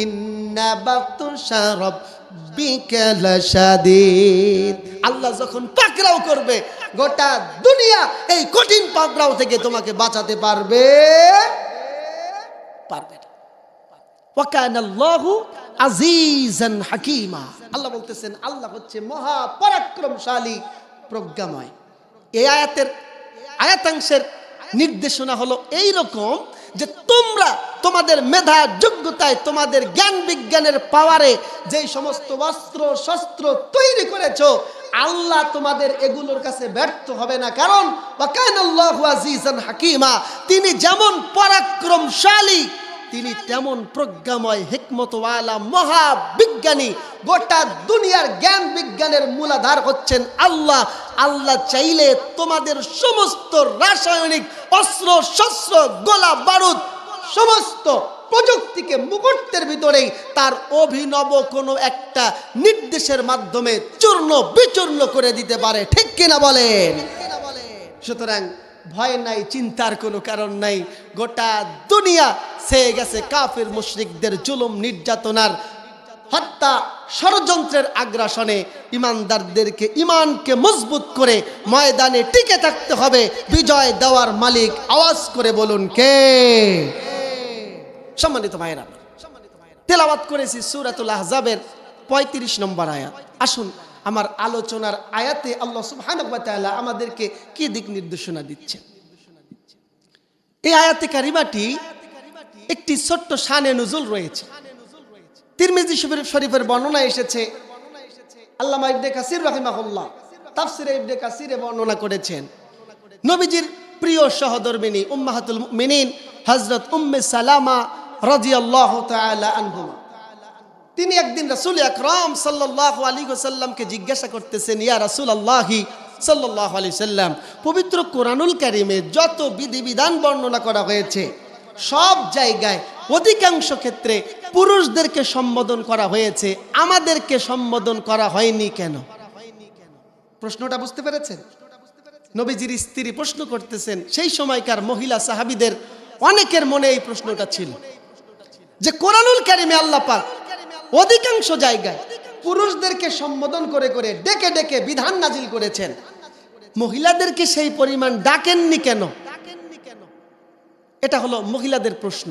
Speaker 1: ইন্না বাতুশা রাব্বিকা লাশাদীদ। আল্লাহ যখন পাকড়াও করবে, গোটা দুনিয়া এই কঠিন পাকড়াও থেকে তোমাকে বাঁচাতে পারবে পারবে না। ওয়া কানাল্লাহু আজিজান হাকীমা। আল্লাহ বলতেছেন আল্লাহ হচ্ছে মহা পরাক্রমশালী, প্রজ্ঞাময়। এই আয়াতাংশের নির্দেশনা হলো এই রকম যে তোমরা তোমাদের মেধা যোগ্যতায়, তোমাদের জ্ঞান বিজ্ঞানের পাওয়ারে যেই সমস্ত অস্ত্র শস্ত্র তৈরি করেছো, আল্লাহ তোমাদের এগুলোর কাছে ব্যর্থ হবে না। কারণ ওয়া কানাল্লাহু আজিজান হাকীমা, তিনি যেমন পরাক্রমশালী, তিনি তেমন প্রজ্ঞাময়, হিকমতওয়ালা, মহাবিজ্ঞানী। গোটা দুনিয়ার জ্ঞান বিজ্ঞানের মূলাধার হচ্ছেন আল্লাহ। আল্লাহ চাইলে তোমাদের সমস্ত রাসায়নিক অস্ত্র শস্ত্র গোলা বারুদ সমস্ত প্রযুক্তিকে মুহূর্তের ভিতরেই তার অভিনব কোনো একটা নির্দেশের মাধ্যমে চূর্ণ বিচূর্ণ করে দিতে পারে, ঠিক কিনা বলেন? সুতরাং ভয় নাই, চিন্তার কোনো কারণ নাই। গোটা দুনিয়া ছেয়ে গেছে কাফির মুশরিকদের জুলুম নির্যাতনার হত্যা ষড়যন্ত্রের আগ্রাসনে। ইমানদারদেরকে ইমানকে মজবুত করে ময়দানে টিকে থাকতে হবে। বিজয় দেওয়ার মালিক আওয়াজ করে বলুন কে? সম্মানিত ভাইরা, তেলাওয়াত করেছি সূরাতুল আহজাবের ৩৫ নম্বর আয়াত। আসুন আমার আলোচনার আয়াতে আল্লাহ সুবহানাহু ওয়া তাআলা আমাদেরকে কি দিক নির্দেশনা দিচ্ছেন। এই আয়াতে কারিমাটি একটি ছোট্ট শানে নুজুল রয়েছে। তিরমিজি শরীফের বর্ণনা এসেছে, আল্লামা ইবনে কাসির রাহিমাহুল্লাহ তাফসিরে ইবনে কাসিরে বর্ণনা করেছেন, নবীজির প্রিয় সহধর্মিণী উম্মাহাতুল মুমিনিন হযরত উম্মে সালামা রাদিয়াল্লাহু তাআলা আনহুমা, তিনি একদিন রাসূল আকরাম সাল্লাল্লাহু আলাইহি ওয়াসাল্লামকে জিজ্ঞাসা করতেছেন, ইয়া রাসূলুল্লাহি সাল্লাল্লাহু আলাইহি সাল্লাম, পবিত্র কোরআনুল কারীমে যত বিধিবিধান বর্ণনা করা হয়েছে সব জায়গায় অধিকাংশ ক্ষেত্রে পুরুষদেরকে সম্বোধন করা হয়েছে, আমাদেরকে সম্বোধন করা হয়নি কেন? প্রশ্নটা বুঝতে পেরেছেন? নবীজির স্ত্রী প্রশ্ন করতেছেন। সেই সময়কার মহিলা সাহাবীদের অনেকের মনে এই প্রশ্নটা ছিল যে কোরআনুল কারীমে আল্লাহ পাক অধিকাংশ জায়গায় পুরুষদেরকে সম্বোধন করে করে ডেকে ডেকে বিধান নাজিল করেছেন, মহিলাদেরকে সেই পরিমাণ ডাকেননি কেন? এটা হলো মহিলাদের প্রশ্ন।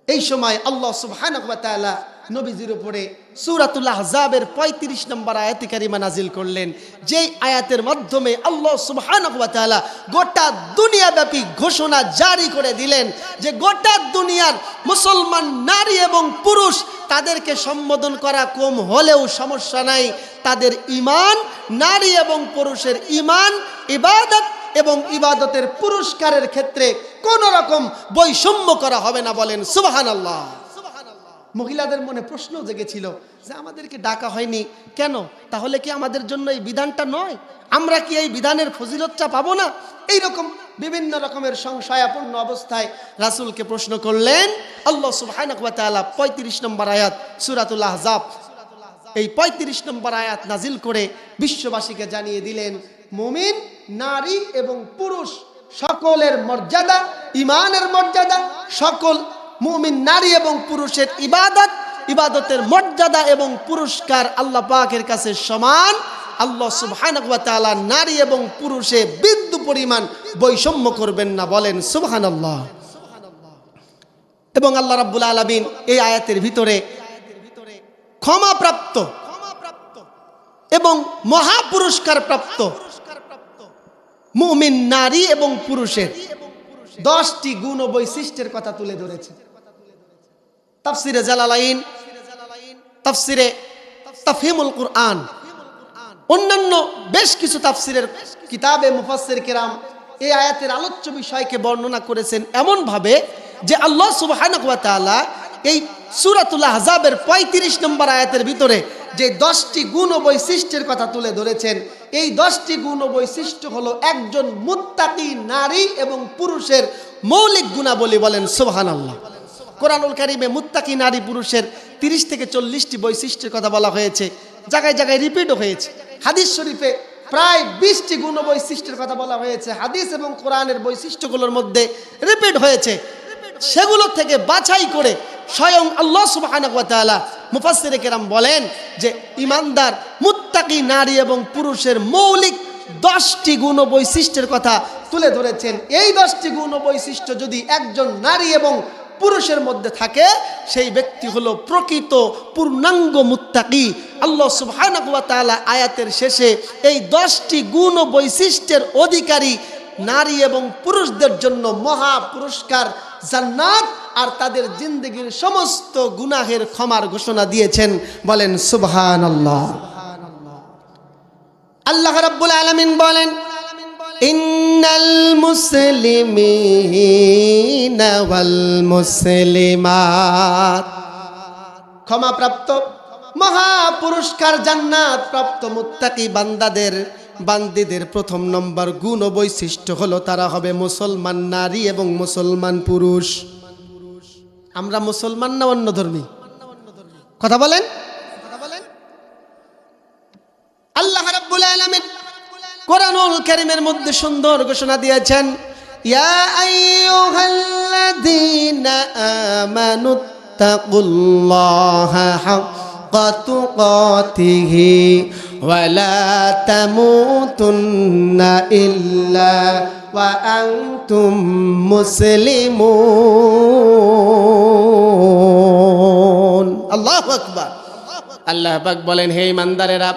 Speaker 1: এই সময় আল্লাহ সুবহানাহু ওয়া তাআলা নবীজির উপরে সূরাতুল আহজাবের ৩৫ নম্বর আয়াতে কারিমা নাজিল করলেন, যেই আয়াতের মাধ্যমে আল্লাহ সুবহানাহু ওয়া তাআলা গোটা দুনিয়াব্যাপী ঘোষণা জারি করে দিলেন যে গোটা দুনিয়ার মুসলমান নারী এবং পুরুষ তাদেরকে সম্বোধন করা কম হলেও সমস্যা নাই, তাদের ঈমান, নারী এবং পুরুষের ঈমান, ইবাদত এবং ইবাদতের পুরস্কারের ক্ষেত্রে কোন রকম বৈষম্য করা হবে না, বলেন সুবহানাল্লাহ। মহিলাদের মনে প্রশ্ন জেগেছিল যে আমাদেরকে ডাকা হয়নি কেন? তাহলে কি আমাদের জন্য এই বিধানটা নয়? আমরা কি এই বিধানের ফজিলতটা পাবো না? এইরকম বিভিন্ন রকমের সংশয়াপন্ন অবস্থায় রাসূলকে প্রশ্ন করলেন। আল্লাহ সুবহানাহু ওয়া তাআলা ৩৫ নম্বর আয়াত সূরাতুল আহজাব, এই ৩৫ নম্বর আয়াত নাজিল করে বিশ্ববাসীকে জানিয়ে দিলেন, মুমিন নারী এবং পুরুষ সকলের মর্যাদা, ঈমানের মর্যাদা, সকল মুমিন নারী এবং পুরুষের ইবাদতের মর্যাদা এবং পুরস্কার আল্লাহ পাকের কাছে সমান। আল্লাহ সুবহানাহু ওয়া তাআলা নারী এবং পুরুষে বিন্দু পরিমাণ বৈষম্য করবেন না, বলেন সুবহানাল্লাহ। এবং আল্লাহ রাব্বুল আলামিন এই আয়াতের ভিতরে ক্ষমাপ্রাপ্ত এবং মহা পুরস্কার প্রাপ্ত মুমিন নারী এবং পুরুষের 10টি গুণ ও বৈশিষ্ট্যের কথা তুলে ধরেছে। তাফসিরে জালালাইন, তাফসিরে তাফহিমুল কুরআন, অন্যান্য বেশ কিছু তাফসিরের কিতাবে মুফাসসির কিরাম এই আয়াতের আলোচ্য বিষয়কে বর্ণনা করেছেন এমন ভাবে যে আল্লাহ সুবহানাহু ওয়া তাআলা এই সূরাতুল আহজাবের ৩৫ নম্বর আয়াতের ভিতরে যে 10টি গুণ ও বৈশিষ্ট্যের কথা তুলে ধরেছেন, এই 10টি গুণ ও বৈশিষ্ট্য হলো একজন মুত্তাকি নারী এবং পুরুষের মৌলিক গুণাবলী, বলেন সুবহানাল্লাহ। কোরআনুল কারীমে মুত্তাকি নারী পুরুষের 30 থেকে 40টি বৈশিষ্ট্যের কথা বলা হয়েছে, জায়গায় জায়গায় রিপিটও হয়েছে। হাদিস শরীফে প্রায় 20টি গুণ ও বৈশিষ্ট্যের কথা বলা হয়েছে, হাদিস এবং কোরআনের বৈশিষ্ট্যগুলোর মধ্যে রিপিট হয়েছে। সেগুলো থেকে বাছাই করে স্বয়ং আল্লাহ সুবহানাহু ওয়া তাআলা মুফাসসিরে কেরাম বলেন যে ইমানদার মুত্তাকি নারী এবং পুরুষের মৌলিক 10টি গুণ ও বৈশিষ্ট্যের কথা তুলে ধরেছেন। এই 10টি গুণ ও বৈশিষ্ট্য যদি একজন নারী এবং পুরুষের মধ্যে থাকে, সেই ব্যক্তি হলো প্রকৃত পূর্ণাঙ্গ মুত্তাকি। আল্লাহ সুবহানাহু ওয়া তাআলা আয়াতের শেষে এই 10টি গুণ ও বৈশিষ্ট্যের অধিকারী নারী এবং পুরুষদের জন্য মহা পুরস্কার জান্নাত আর তাদের জিন্দেগীর সমস্ত গুনাহের ক্ষমার ঘোষণা দিয়েছেন, বলেন সুবহানাল্লাহ। আল্লাহ রাব্বুল আলামিন বলেন, ইন্নাল মুসলিমিনা ওয়াল মুসলিমাত, ক্ষমাপ্রাপ্ত মহা পুরস্কার জান্নাত প্রাপ্ত মুত্তাকি বান্দাদের বান্দীদের প্রথম নম্বর গুণ ও বৈশিষ্ট্য হলো তারা হবে মুসলমান নারী এবং মুসলমান পুরুষ। আমরা মুসলমান না অন্য ধর্মী? কথা বলেন। আল্লাহ রাব্বুল আলামিন কোরআনুল কারীমের মধ্যে সুন্দর ঘোষণা দিয়েছেন, ইয়া আইয়ুহাল্লাযীনা আমানুত্তাকুল্লাহা হাক্কা তুকাতিহি ওয়া লা তামুতুন্না ইল্লা ওয়া আনতুম মুসলিমুন। আল্লাহু আকবার। আল্লাহ পাক বলেন, হে ঈমানদারেরা,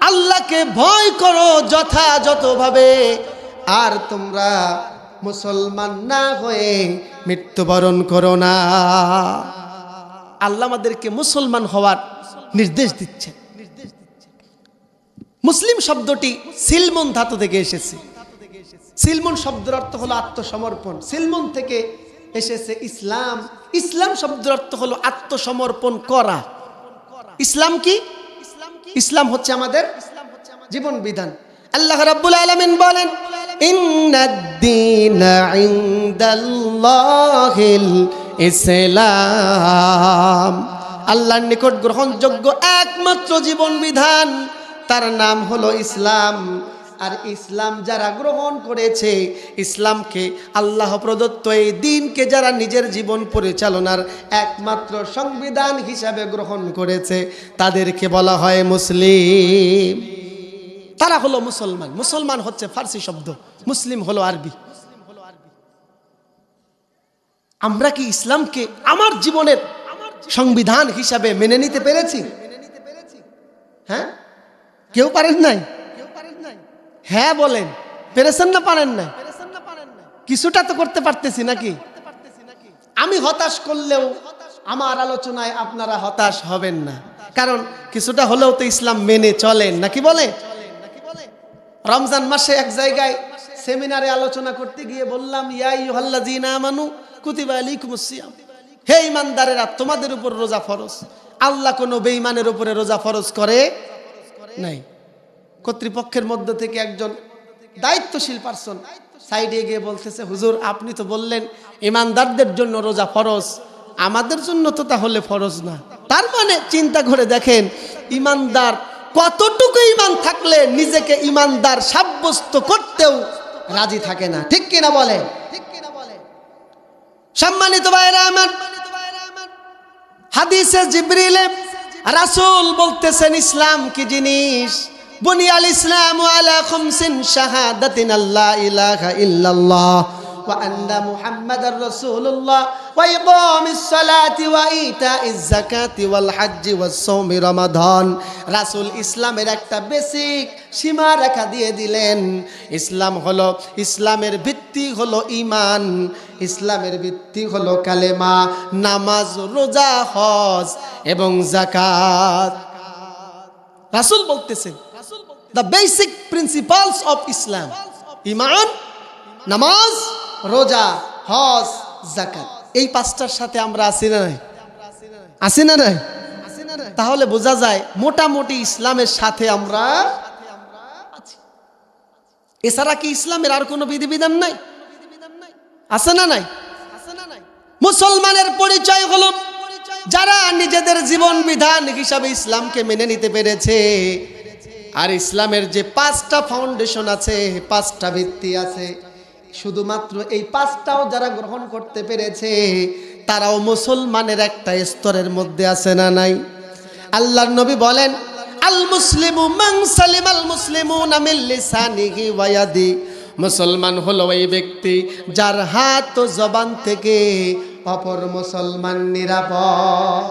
Speaker 1: আল্লাহকে ভয় করো যথাযথভাবে, আর তোমরা মুসলমান না হয়ে মৃত্যুবরণ করো না। আল্লাহ আমাদেরকে মুসলমান হওয়ার নির্দেশ দিচ্ছেন। মুসলিম শব্দটি সিলমুন ধাতু থেকে এসেছে। সিলমুন শব্দের অর্থ হলো আত্মসমর্পণ। সিলমুন থেকে এসেছে ইসলাম। ইসলাম শব্দের অর্থ হলো আত্মসমর্পণ করা। ইসলাম কি? ইসলাম হচ্ছে আমাদের জীবন বিধান। আল্লাহ রাব্বুল আলামিন বলেন, ইন্নাদ-দীনা ইনদাল্লাহিল ইসলাম। আল্লাহর নিকট গ্রহণযোগ্য একমাত্র জীবন বিধান, তার নাম হলো ইসলাম। আর ইসলাম যারা গ্রহণ করেছে, ইসলামকে আল্লাহ প্রদত্ত এই দিনকে যারা নিজের জীবন পরিচালনার একমাত্র সংবিধান হিসাবে গ্রহণ করেছে, তাদেরকে বলা হয় মুসলিম। তারা হলো মুসলমান। মুসলমান হচ্ছে ফার্সি শব্দ, মুসলিম হলো আরবি। আমরা কি ইসলামকে আমার জীবনের সংবিধান হিসাবে মেনে নিতে পেরেছি? হ্যাঁ, কেউ পারেন নাই? হ্যাঁ বলেন, পেরেছেন না পারেন না? কিছুটা তো করতে পারতেছি নাকি? আমি হতাশ করলেও আমার আলোচনায় আপনারা হতাশ হবেন না, কারণ কিছুটা হলেও তো ইসলাম মেনে চলেন নাকি বলে। রমজান মাসে এক জায়গায় সেমিনারে আলোচনা করতে গিয়ে বললাম, ইয়া আইয়ুহাল্লাযীনা আমানু কুতিবা আলাইকুমুস সিয়াম। হে ঈমানদারেরা, তোমাদের উপর রোজা ফরজ। আল্লাহ কোনো বেঈমানের উপরে রোজা ফরজ করে নাই। কর্তৃপক্ষের মধ্য থেকে একজন দায়িত্বশীল পারসন সাইডে গিয়ে বলতেছে, হুজুর আপনি তো বললেন ঈমানদারদের জন্য রোজা ফরজ, আমাদের জন্য তো তাহলে ফরজ না। তার মানে চিন্তা করে দেখেন, ঈমানদার কতটুকু ঈমান থাকলে নিজেকে ঈমানদার সাব্যস্ত করতেও রাজি থাকে না, ঠিক কিনা বলে? সম্মানিত ভাইরা আমার, হাদিসে জিবরিলে রাসূল বলতেছেন ইসলাম কি জিনিস। বুনিয়াল ইসলামু আলা খামসিন শাহাদাতিন আল্লা ইলাহা ইল্লাল্লাহ ওয়া আন্না মুহাম্মাদার রাসূলুল্লাহ ওয়া ইকামিস সালাতি ওয়া ইতাইজ যাকাতি ওয়াল হজ্জি ওয়াস সাওমি রমাদান। রাসূল ইসলামের একটা বেসিক সীমারেখা দিয়ে দিলেন। ইসলাম হলো, ইসলামের ভিত্তি হলো ঈমান, ইসলামের ভিত্তি হলো কালেমা, নামাজ, রোজা, হজ এবং যাকাত। রাসূল বলতেছেন the basic principles of Islam, ঈমান, নামাজ, রোজা, হজ, যাকাত। এই পাঁচটার সাথে আমরা আছি না নাই? আছি না নাই? তাহলে বোঝা যায় মোটামুটি ইসলামের সাথে আমরা আছি। এছাড়া কি ইসলামের আর কোনো বিধিবিধান নাই? আছে না নাই? মুসলমানের পরিচয় হলো যারা নিজেদের জীবন বিধান হিসাবে ইসলামকে মেনে নিতে পেরেছে। আর ইসলামের যে পাঁচটা ফাউন্ডেশন আছে, পাঁচটা ভিত্তি আছে, শুধুমাত্র এই পাঁচটাও যারা গ্রহণ করতে পেরেছে, তারাও মুসলমানের একটা স্তরের মধ্যে আছে না নাই? আল্লাহর নবী বলেন, আল মুসলিমু মান সালিমাল মুসলিমুনা মিন লিসানিহি ওয়া ইয়াদি। মুসলমান হলো ওই ব্যক্তি যার হাত ও জবান থেকে অপর মুসলমান নিরাপদ।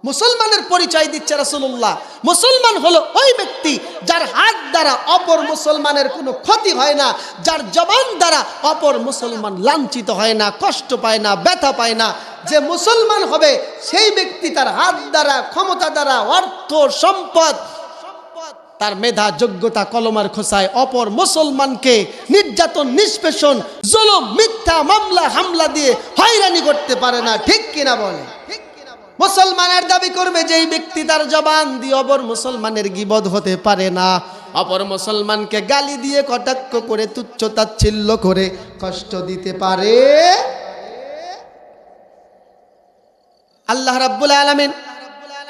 Speaker 1: মুসলমানের পরিচয় দিচ্ছে রাসূলুল্লাহ। মুসলমান হলো ওই ব্যক্তি যার হাত দ্বারা অপর মুসলমানের কোনো ক্ষতি হয় না, যার জবান দ্বারা অপর মুসলমান লাঞ্ছিত হয় না, কষ্ট পায় না, ব্যথা পায় না। যে মুসলমান হবে সেই ব্যক্তি তার হাত দ্বারা, ক্ষমতা দ্বারা, অর্থ সম্পদ, তার মেধা, যোগ্যতা, কলমার খোঁচায় অপর মুসলমানকে নির্যাতন, নিষ্পেষণ, জুলুম, মিথ্যা মামলা হামলা দিয়ে হয়রানি করতে পারে না, ঠিক কিনা বলে? মুসলমানের দাবি করবে যেই ব্যক্তি তার জবান দিয়ে অপর মুসলমানের গীবত হতে পারে না, অপর মুসলমানকে গালি দিয়ে কটাক্ষ করে তুচ্ছ তাচ্ছিল্য করে কষ্ট দিতে পারে? আল্লাহ রাব্বুল আলামিন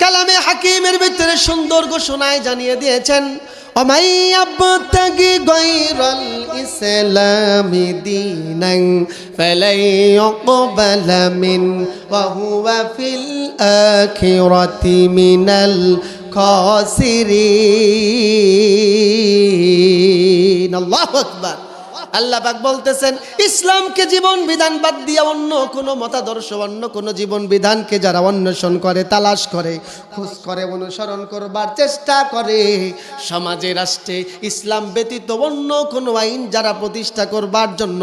Speaker 1: কালামে হাকিমের ভিতরে সুন্দর ঘোষণায় জানিয়ে দিয়েছেন, ওমাই ইয়াবতাগি গায়রাল ইসলামি দীনান ফালাই ইউকবালা মিন ওয়া হুয়া ফিল আখিরাতি মিনাল খাসিরিন। আল্লাহু আকবার। আল্লাহ পাক বলতেছেন, ইসলামকে জীবন বিধান বাদ দিয়ে অন্য কোনো মতাদর্শ, অন্য কোনো জীবন বিধানকে যারা অন্বেষণ করে, তালাশ করে, খোঁজ করে, অনুসরণ করবার চেষ্টা করে, সমাজে রাষ্ট্রে ইসলাম ব্যতীত অন্য কোনো আইন যারা প্রতিষ্ঠা করবার জন্য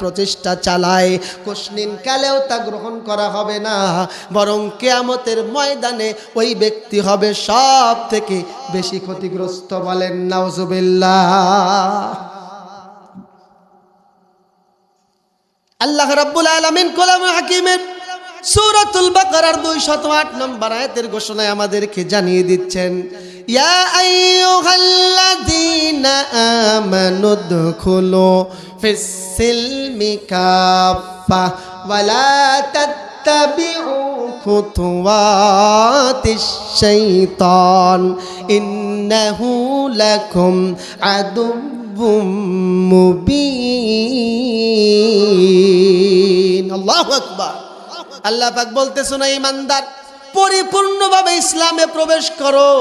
Speaker 1: প্রচেষ্টা চালায়, কোশনিন কালেও তা গ্রহণ করা হবে না, বরং কিয়ামতের ময়দানে ওই ব্যক্তি হবে সব থেকে বেশি ক্ষতিগ্রস্ত। বলেন নাউজুবিল্লাহ। আল্লাহ রাব্বুল আলামিন কালামে হাকিমের সূরাতুল বাকারার 208 নম্বর আয়াতের ঘোষণায় আমাদেরকে জানিয়ে দিচ্ছেন, ইয়া আইয়ুহাল্লাযীনা আমানু দুখুলু ফিস সিলমি কাফা ওয়া লা তাত্তাবিউ খুতুওয়াতিশ শাইতান ইন্নাহু লাকুম আদুব্বুম মুবিন। আল্লাহু আকবার। আল্লাহ পাক বলতেছেন, ঈমানদার পরিপূর্ণভাবে ইসলামে প্রবেশ করো,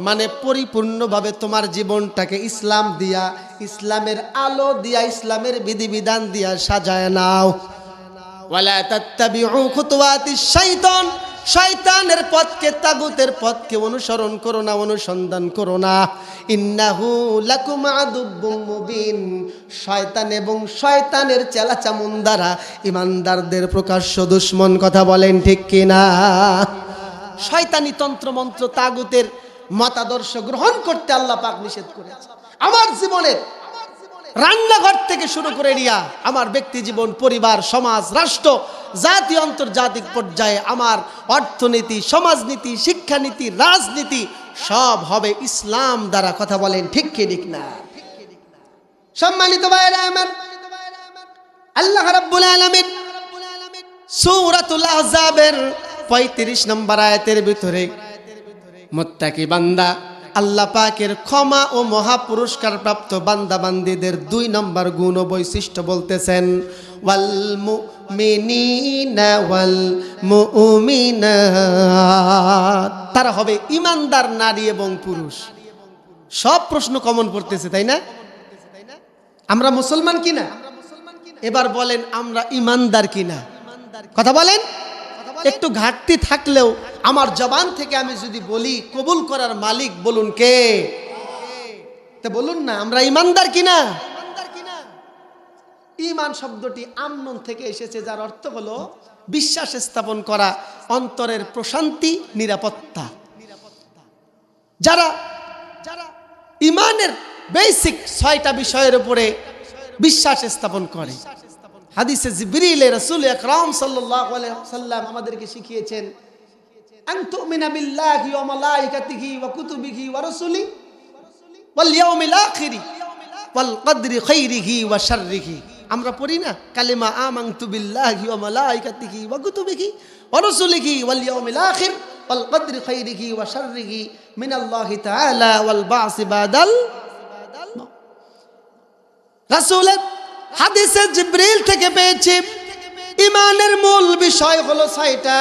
Speaker 1: মানে পরিপূর্ণভাবে তোমার জীবনটাকে ইসলাম দিয়া, ইসলামের আলো দিয়া, ইসলামের বিধিবিধান দিয়া সাজায় নাও। ওয়ালা তাত্তাবিউ খুতুওয়াতিশ শাইতান, শয়তানের পথকে, তাগুতের পথকে অনুসরণ করো না, অনুসন্ধান করো না। ইন্নাহু লাকুম আদুব্বুম মুবিন, শয়তান এবং শয়তানের চেলাচামুন্দারা ইমানদারদের প্রকাশ্য দুশমন। কথা বলেন ঠিক কিনা? শয়তানি তন্ত্রমন্ত্র, তাগুতের মতাদর্শ গ্রহণ করতে আল্লাহ পাক নিষেধ করেছে। আমার জীবনের রান্নাঘর থেকে শুরু করে নিয়া আমার ব্যক্তি জীবন, পরিবার, সমাজ, রাষ্ট্র, জাতীয় আন্তর্জাতিক পর্যায়ে আমার অর্থনীতি, সমাজনীতি, শিক্ষানীতি, রাজনীতি সব হবে ইসলাম দ্বারা। কথা বলেন ঠিক কি ঠিক না? সম্মানিত ভাইরা আমার, আল্লাহ রাব্বুল আলামিন সূরাতুল আহজাবের 35 নম্বর আয়াতের ভিতরে মুত্তাকি বান্দা, আল্লাহ পাকের ক্ষমা ও মহা পুরস্কার প্রাপ্ত বান্দা বান্দীদের 2 নম্বর গুণ ও বৈশিষ্ট্য বলতেছেন, ওয়াল মুমিনিনা ওয়াল মুমিনাত, তারা হবে ইমানদার নারী এবং পুরুষ। সব প্রশ্ন কমন পড়তেছে, তাই না? আমরা মুসলমান কিনা? এবার বলেন আমরা ইমানদার কিনা? কথা বলেন। একটু ঘাটতি থাকলেও আমার জবান থেকে আমি যদি বলি, কবুল করার মালিক বলুন কে? তো বলুন না, আমরা ইমানদার কিনা? ঈমান শব্দটি আমনুন থেকে এসেছে, যার অর্থ হলো বিশ্বাস স্থাপন করা, অন্তরের প্রশান্তি, নিরাপত্তা। যারা ঈমানের বেসিক 6টা বিষয়ের উপরে বিশ্বাস স্থাপন করে, হাদিসে জিবরিল রাসূল আকরাম সাল্লাল্লাহু আলাইহি ওয়াসাল্লাম আমাদেরকে শিখিয়েছেন, আন তুমিনা বিল্লাহি ওয়া মালাইকাতিহি ওয়া কুতুবিহি ওয়া রাসূলিহি ওয়াল ইয়াউমিল আখির ওয়াল কদরি খাইরিহি ওয়া শাররিহি। আমরা পড়ি না কালিমা আমানতু বিল্লাহি ওয়া মালাইকাতিহি ওয়া কুতুবিহি ওয়া রাসূলিহি ওয়াল ইয়াউমিল আখির ওয়াল কদরি খাইরিহি ওয়া শাররিহি মিনাল্লাহি তাআলা ওয়াল বা'সি বাদাল। রাসূলের হাদিসে জিবরিল থেকে পেয়েছি, ঈমানের মূল বিষয় হলো 6টা।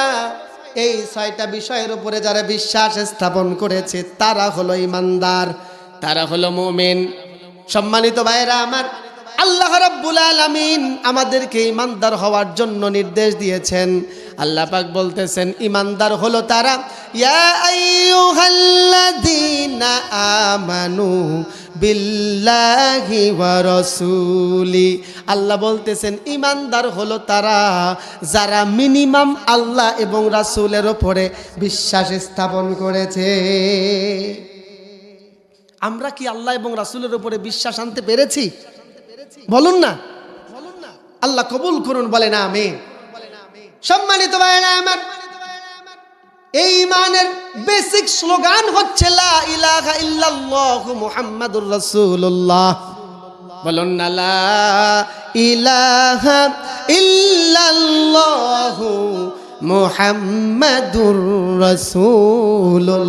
Speaker 1: এই 6টা বিষয়ের উপরে যারা বিশ্বাস স্থাপন করেছে তারা হলো ঈমানদার, তারা হলো মুমিন। সম্মানিত ভাইরা আমার, আল্লাহ রাব্বুল আলামিন আমাদেরকে ঈমানদার হওয়ার জন্য নির্দেশ দিয়েছেন। আল্লাহ পাক বলতেছেন, ঈমানদার হলো তারা, ইয়া আইয়ুহাল্লাযীনা আমানু বিল্লাহি ওয়া রাসূলি। আল্লাহ বলতেছেন ঈমানদার হলো তারা যারা মিনিমাম আল্লাহ এবং রাসূলের উপরে বিশ্বাস স্থাপন করেছে। আমরা কি আল্লাহ এবং রাসূলের উপরে বিশ্বাস আনতে পেরেছি? বলুন না। আল্লাহ কবুল করুন, বলেন আমিন। সম্মানিত ভাইরা আমার, এই ঈমানের বেসিক স্লোগান হচ্ছে লা ইলাহা ইল্লাল্লাহু মুহাম্মাদুর রাসূলুল্লাহ। বলুন না লা ইলাহা ইল্লাল্লাহু মুহাম্মাদুর রাসূলুল্লাহ।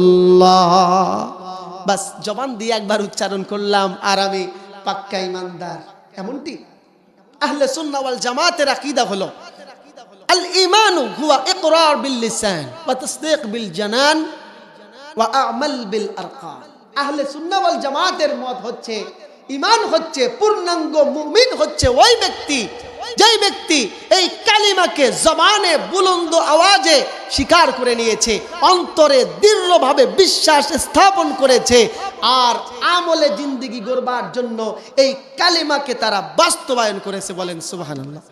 Speaker 1: বাস জবান দিয়ে একবার উচ্চারণ করলাম আর আমি পাক্কা ঈমানদার। এমনটি আহলে সুন্নাহ ওয়াল জামাতের আকীদা হলো আল ঈমানু হুয়া ইকরার বিল লিসান ওয়া তাসদীক বিল জানান ওয়া আমাল বিল আরকান। আহলে সুন্নাহ ওয়াল জামাতের মত হচ্ছে ঈমান হচ্ছে পূর্ণাঙ্গ মুমিন হচ্ছে ওই ব্যক্তি যেই ব্যক্তি এই কালিমাকে জবানে বুলন্দ আওয়াজে স্বীকার করে নিয়েছে, অন্তরে দৃঢ়ভাবে বিশ্বাস স্থাপন করেছে আর আমলে জিন্দেগি গড়বার জন্য এই কালিমাকে তারা বাস্তবায়ন করেছে। বলেন সুবহানাল্লাহ।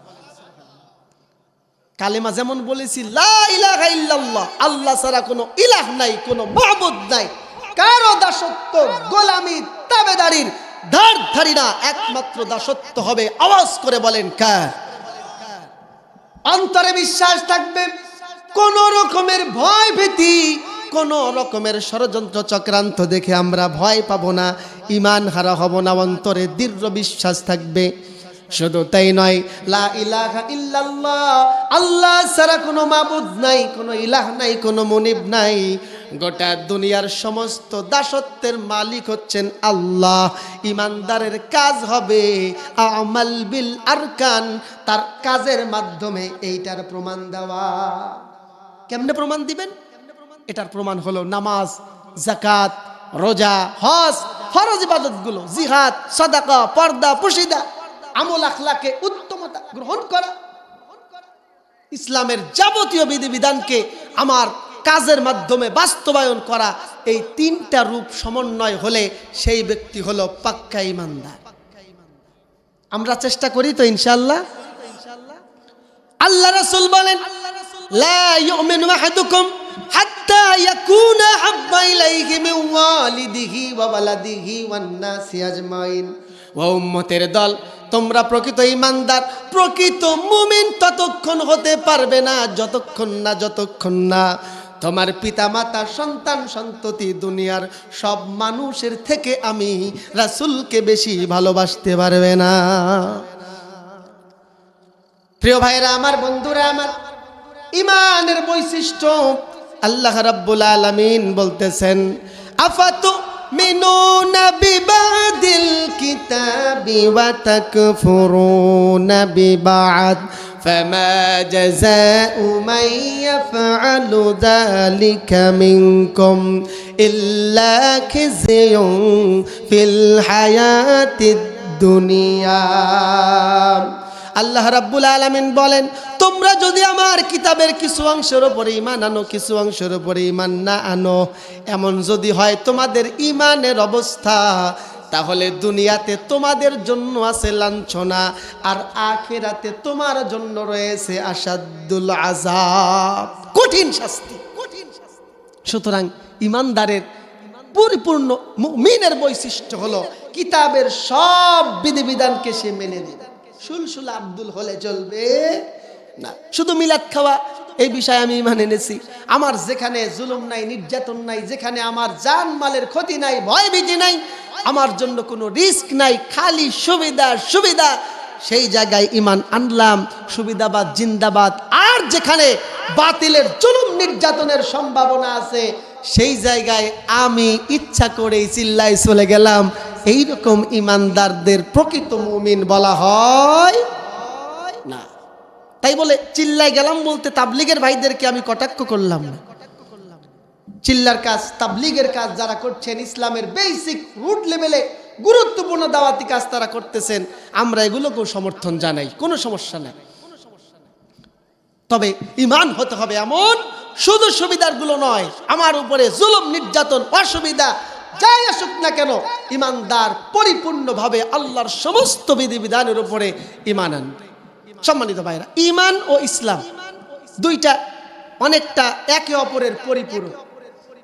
Speaker 1: কালেমা যেমন বলেছি লা ইলাহা ইল্লাল্লাহ, আল্লাহ ছাড়া কোনো ইলাহ নাই, কোনো মাবুদ নাই, কারো দাসত্ব গোলামি তাবেদারির ধার ধারি না, একমাত্র দাসত্ব হবে আওয়াজ করে বলেন কার। অন্তরে বিশ্বাস থাকবে, কোন রকমের ভয় ভীতি, কোন রকমের ষড়যন্ত্র চক্রান্ত দেখে আমরা ভয় পাবো না, ঈমান হারা হব না, অন্তরে দৃঢ় বিশ্বাস থাকবে। শুধু তাই নয়, লা ইলাহা ইল্লাল্লাহ, আল্লাহ ছাড়া কোনো মাবুদ নাই, কোনো ইলাহ নাই, কোনো মুনিব নাই, গোটা দুনিয়ার সমস্ত দাসত্বের মালিক হচ্ছেন আল্লাহ। ইমানদারের কাজ হবে আমাল বিল আরকান, তার কাজের মাধ্যমে এইটার প্রমাণ দেওয়া। কেমনে প্রমাণ দিবেন? এটার প্রমাণ হলো নামাজ, যাকাত, রোজা, হজ, ফরজ ইবাদতগুলো, জিহাদ, সাদাকা, পর্দা, পুশিদা, আমল আখলাকে উত্তমতা গ্রহণ করা, ইসলামের যাবতীয় বিধিবিধানকে আমার কাজের মাধ্যমে বাস্তবায়ন করা। এই তিনটা রূপ সমন্বয় হলে সেই ব্যক্তি হলো পাক্কা ঈমানদার। আমরা চেষ্টা করি তো ইনশাআল্লাহ। আল্লাহ রাসূল বলেন লা ইউমিনু আহাদুকুম হাত্তা ইয়াকুনা হাব্বা ইলাইহি মিন ওয়ালিদিহি ওয়া ওয়ালাদিহি ওয়ান নাসি আজমাইন। ও উম্মতের দল, তোমরা প্রকৃত ঈমানদার, প্রকৃত মুমিন ততক্ষণ হতে পারবে না যতক্ষণ না তোমার পিতামাতা, সন্তান সন্ততি, দুনিয়ার সব মানুষের থেকে আমি রাসূলকে বেশি ভালোবাসতে পারবে না। প্রিয় ভাইরা আমার, বন্ধুরা আমার, ঈমানের বৈশিষ্ট্য আল্লাহ রাব্বুল আলামিন বলতেছেন আফাতু মিনুনা বিবাদিল কিতাবি ওয়া তাকফুরুনা বিবাদ ফামা জাযাউ মান ইয়াফআলু যালিকা মিনকুম ইল্লা খিzyun ফিল হায়াতিদ দুনিয়া। আল্লাহ রাব্বুল আলামিন বলেন, তোমরা যদি আমার কিতাবের কিছু অংশের উপরে ঈমান আনো, কিছু অংশের উপরে ঈমান না আনো, এমন যদি হয় তোমাদের ঈমানের অবস্থা, তাহলে দুনিয়াতে তোমাদের জন্য আছে লাঞ্ছনা আর আখিরাতে তোমার জন্য রয়েছে আসাদুল আযাব, কঠিন শাস্তি। সুতরাং ঈমানদারের পরিপূর্ণ মুমিনের বৈশিষ্ট্য হলো কিতাবের সব বিধিবিধানকে সে মেনে নেবে। সুলসুল আব্দুল হলে চলবে না। শুধু মিলাদ খাওয়া এই বিষয়ে আমি ঈমান এনেছি, আমার যেখানে জুলুম নাই, নির্যাতন নাই, যেখানে আমার জান মালের ক্ষতি নাই, ভয় ভীতি নাই, আমার জন্য কোনো রিস্ক নাই, খালি সুবিধা, সেই জায়গায় ঈমান আনলাম, সুবিধাবাদ জিন্দাবাদ। আর যেখানে বাতিলের জুলুম নির্যাতনের সম্ভাবনা আছে, সেই জায়গায় আমি ইচ্ছা করেই চিল্লাই চলে গেলাম। এইরকম ঈমানদারদের প্রকৃত মুমিন বলা হয় না। তাই বলে চিল্লাই গেলাম বলতে তাবলীগের ভাইদেরকে আমি কটাক্ষ করলাম না। চিল্লার কাজ, তাবলীগের কাজ যারা করছেন, ইসলামের বেসিক রুট লেভেলে গুরুত্বপূর্ণ দাওয়াতি কাজ তারা করতেছেন, আমরা এগুলোকেও সমর্থন জানাই, কোনো সমস্যা নাই। তবে ঈমান হতে হবে এমন, শুধু সুবিধাগুলো নয়, আমার উপরে জুলুম নির্যাতন অসুবিধা যাই আসুক না কেন, ঈমানদার পরিপূর্ণভাবে আল্লাহর সমস্ত বিধিবিধানের উপরে ঈমান আনবে। সম্মানিত ভাইরা, ঈমান ও ইসলাম দুইটা অনেকটা একে অপরের পরিপূরক।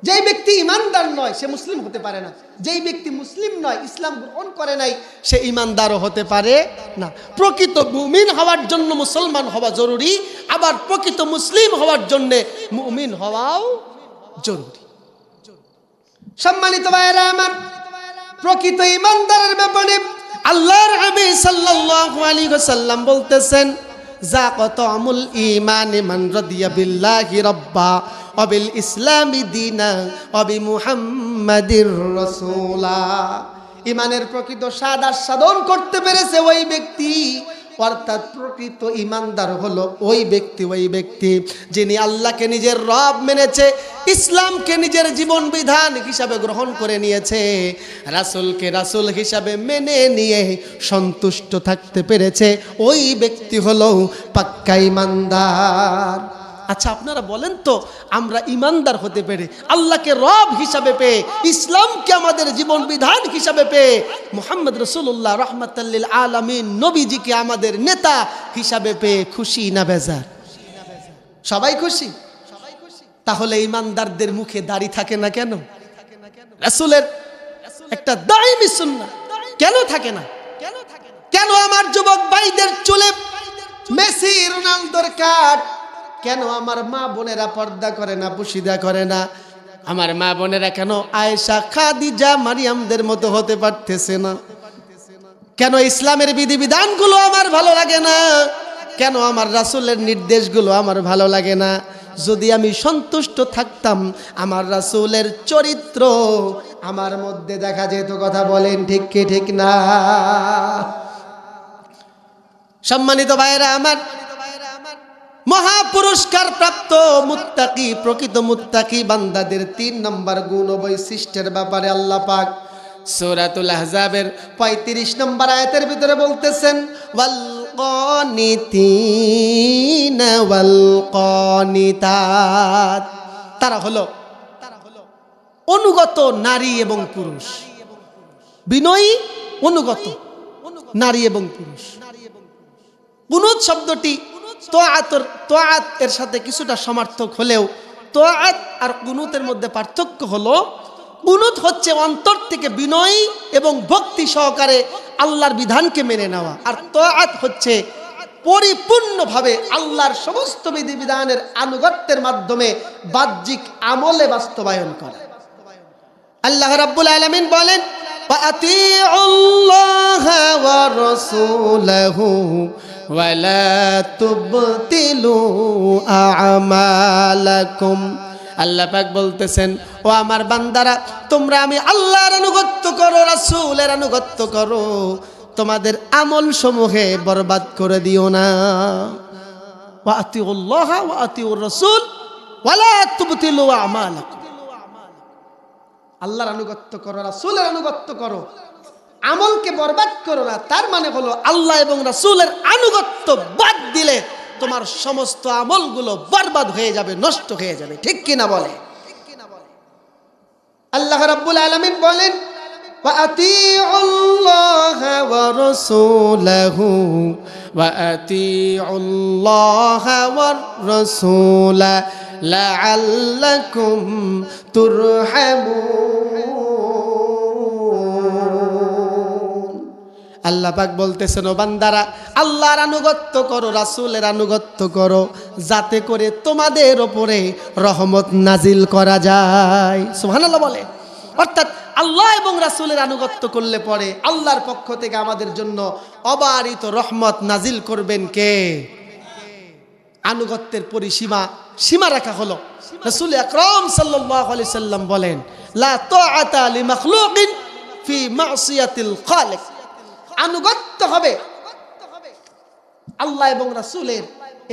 Speaker 1: যেই ব্যক্তি ঈমানদার নয় সে মুসলিম হতে পারে না, যেই ব্যক্তি মুসলিম নয়, ইসলাম গ্রহণ করে নাই, সে ঈমানদারও হতে পারে না। প্রকৃত মুমিন হওয়ার জন্য মুসলমান হওয়া জরুরি, আবার প্রকৃত মুসলিম হওয়ার জন্য মুমিন হওয়াও জরুরি। সম্মানিত ভাইয়েরা আমার, প্রকৃত ঈমানদারের ব্যাপারে আল্লাহর হাবিব সাল্লাল্লাহু আলাইহি ওয়াসাল্লাম বলতেছেন, যাকাতুমুল ঈমানি মান রাদিয়া বিল্লাহি রাব্বা ওয়া বিল ইসলামি দীনা ওয়া বি মুহাম্মাদির রাসূলা। ঈমানের প্রকৃত স্বাদ আস্বাদন করতে পেরেছে ওই ব্যক্তি, অর্থাৎ প্রকৃত ঈমানদার হলো ওই ব্যক্তি যিনি আল্লাহকে নিজের রব মেনেছে, ইসলামকে নিজের জীবন বিধান হিসাবে গ্রহণ করে নিয়েছে, রাসূলকে রাসূল হিসাবে মেনে নিয়ে সন্তুষ্ট থাকতে পেরেছে, ওই ব্যক্তি হলো পাক্কা ঈমানদার। আচ্ছা আপনারা বলেন তো, আমরা ঈমানদার হতে পেরে, আল্লাহকে রব হিসাবে পেয়ে, ইসলামকে আমাদের জীবন বিধান হিসাবে পেয়ে, মুহাম্মদ রাসূলুল্লাহ রাহমাতাল লিল আলামিন নবীজিকে আমাদের নেতা হিসাবে পেয়ে খুশি না বেজার? সবাই খুশি। তাহলে ঈমানদারদের মুখে দাড়ি থাকে না কেন? রাসূলের একটা দাইমি সুন্নাহ কেন থাকে না? কেন আমার যুবক ভাইদের চুলে মেসি রোনালদোর কাট? কেন আমার মা বোনেরা পর্দা করে না, পুশিদা করে না? আমার মা বোনেরা কেন আয়েশা, খাদিজা, মারিয়ামদের মতো হতে পারতেছে না? কেন ইসলামের বিধিবিধানগুলো আমার ভালো লাগে না? কেন আমার রাসূলের নির্দেশগুলো আমার ভালো লাগে না? যদি আমি সন্তুষ্ট থাকতাম, আমার রাসূলের চরিত্র আমার মধ্যে দেখা যেত। কথা বলেন ঠিক কি ঠিক না? সম্মানিত ভাইয়েরা আমার, মহা পুরস্কার প্রাপ্ত মুত্তাকি, প্রকৃত মুত্তাকি বান্দাদের ৩ নম্বর গুণ ও বৈশিষ্ট্যের ব্যাপারে আল্লাহ পাক সূরাতুল আহজাবের ৩৫ নম্বর আয়াতের ভিতরে বলতেছেন, ওয়াল কানিতিনা ওয়াল কানিতাত। তারা হলো অনুগত নারী এবং পুরুষ, বিনয়ী অনুগত নারী এবং পুরুষ। কুনুত শব্দটি তোয়াত এর সাথে কিছুটা সমার্থক হলেও তোয়াত আর কুনুতের মধ্যে পার্থক্য হলো, কুনুত হচ্ছে অন্তর থেকে বিনয়ী এবং ভক্তি সহকারে আল্লাহর বিধানকে মেনে নেওয়া, আর তোয়াত হচ্ছে পরিপূর্ণভাবে আল্লাহর সমস্ত বিধিবিধানের আনুগত্যের মাধ্যমে বাহ্যিক আমলে বাস্তবায়ন করা। আল্লাহ রাব্বুল আলামিন বলেন, আতিউল্লাহা ওয়া রাসূলাহু ওয়ালা তুবতিলু আমালাকুম। আল্লাহ পাক বলতেছেন, ও আমার বান্দারা, তোমরা আমি আল্লাহর আনুগত্য করো, রাসূলের আনুগত্য করো, তোমাদের আমল সমূহে বরবাদ করে দিও না। ওয়া আতিউল্লাহা ওয়া আতিউর রাসূল ওয়ালা তুবতিলু আমালাকুম। আল্লাহর আনুগত্য করো, রাসূলের আনুগত্য করো, আমলকে বরবাদ করো না। তার মানে হলো আল্লাহ এবং রাসূলের আনুগত্য বাদ দিলে তোমার সমস্ত আমলগুলো বরবাদ হয়ে যাবে, নষ্ট হয়ে যাবে। ঠিক কি না বলে? আল্লাহ রাব্বুল আলামিন বলেন, ওয়া আতিউল্লাহা ওয়া রাসূলাহু ওয়া আতিউল্লাহা ওয়ার রাসূলা লাআল্লাকুম তুরহামুন। আল্লাহ পাক বলতেছেন, ও বান্দারা, আল্লাহর আনুগত্য করো, রাসূলের আনুগত্য করো, যাতে করে তোমাদের ওপরে রহমত নাজিল করা যায়। সুবহানাল্লাহ বলে। অর্থাৎ আল্লাহ এবং রাসূলের আনুগত্য করলে পরে আল্লাহর পক্ষ থেকে আমাদের জন্য অবারিত রহমত নাজিল করবেন কে? আনুগত্যের সীমা রাখা হলো। রাসূল আকরাম সাল্লাল্লাহু আলাইহি সাল্লাম বলেন, লা তাআতা লিমাখলুকিন ফি মাসিয়াতিল খালিক। আনুগত্য হবে আল্লাহ এবং রাসূলের,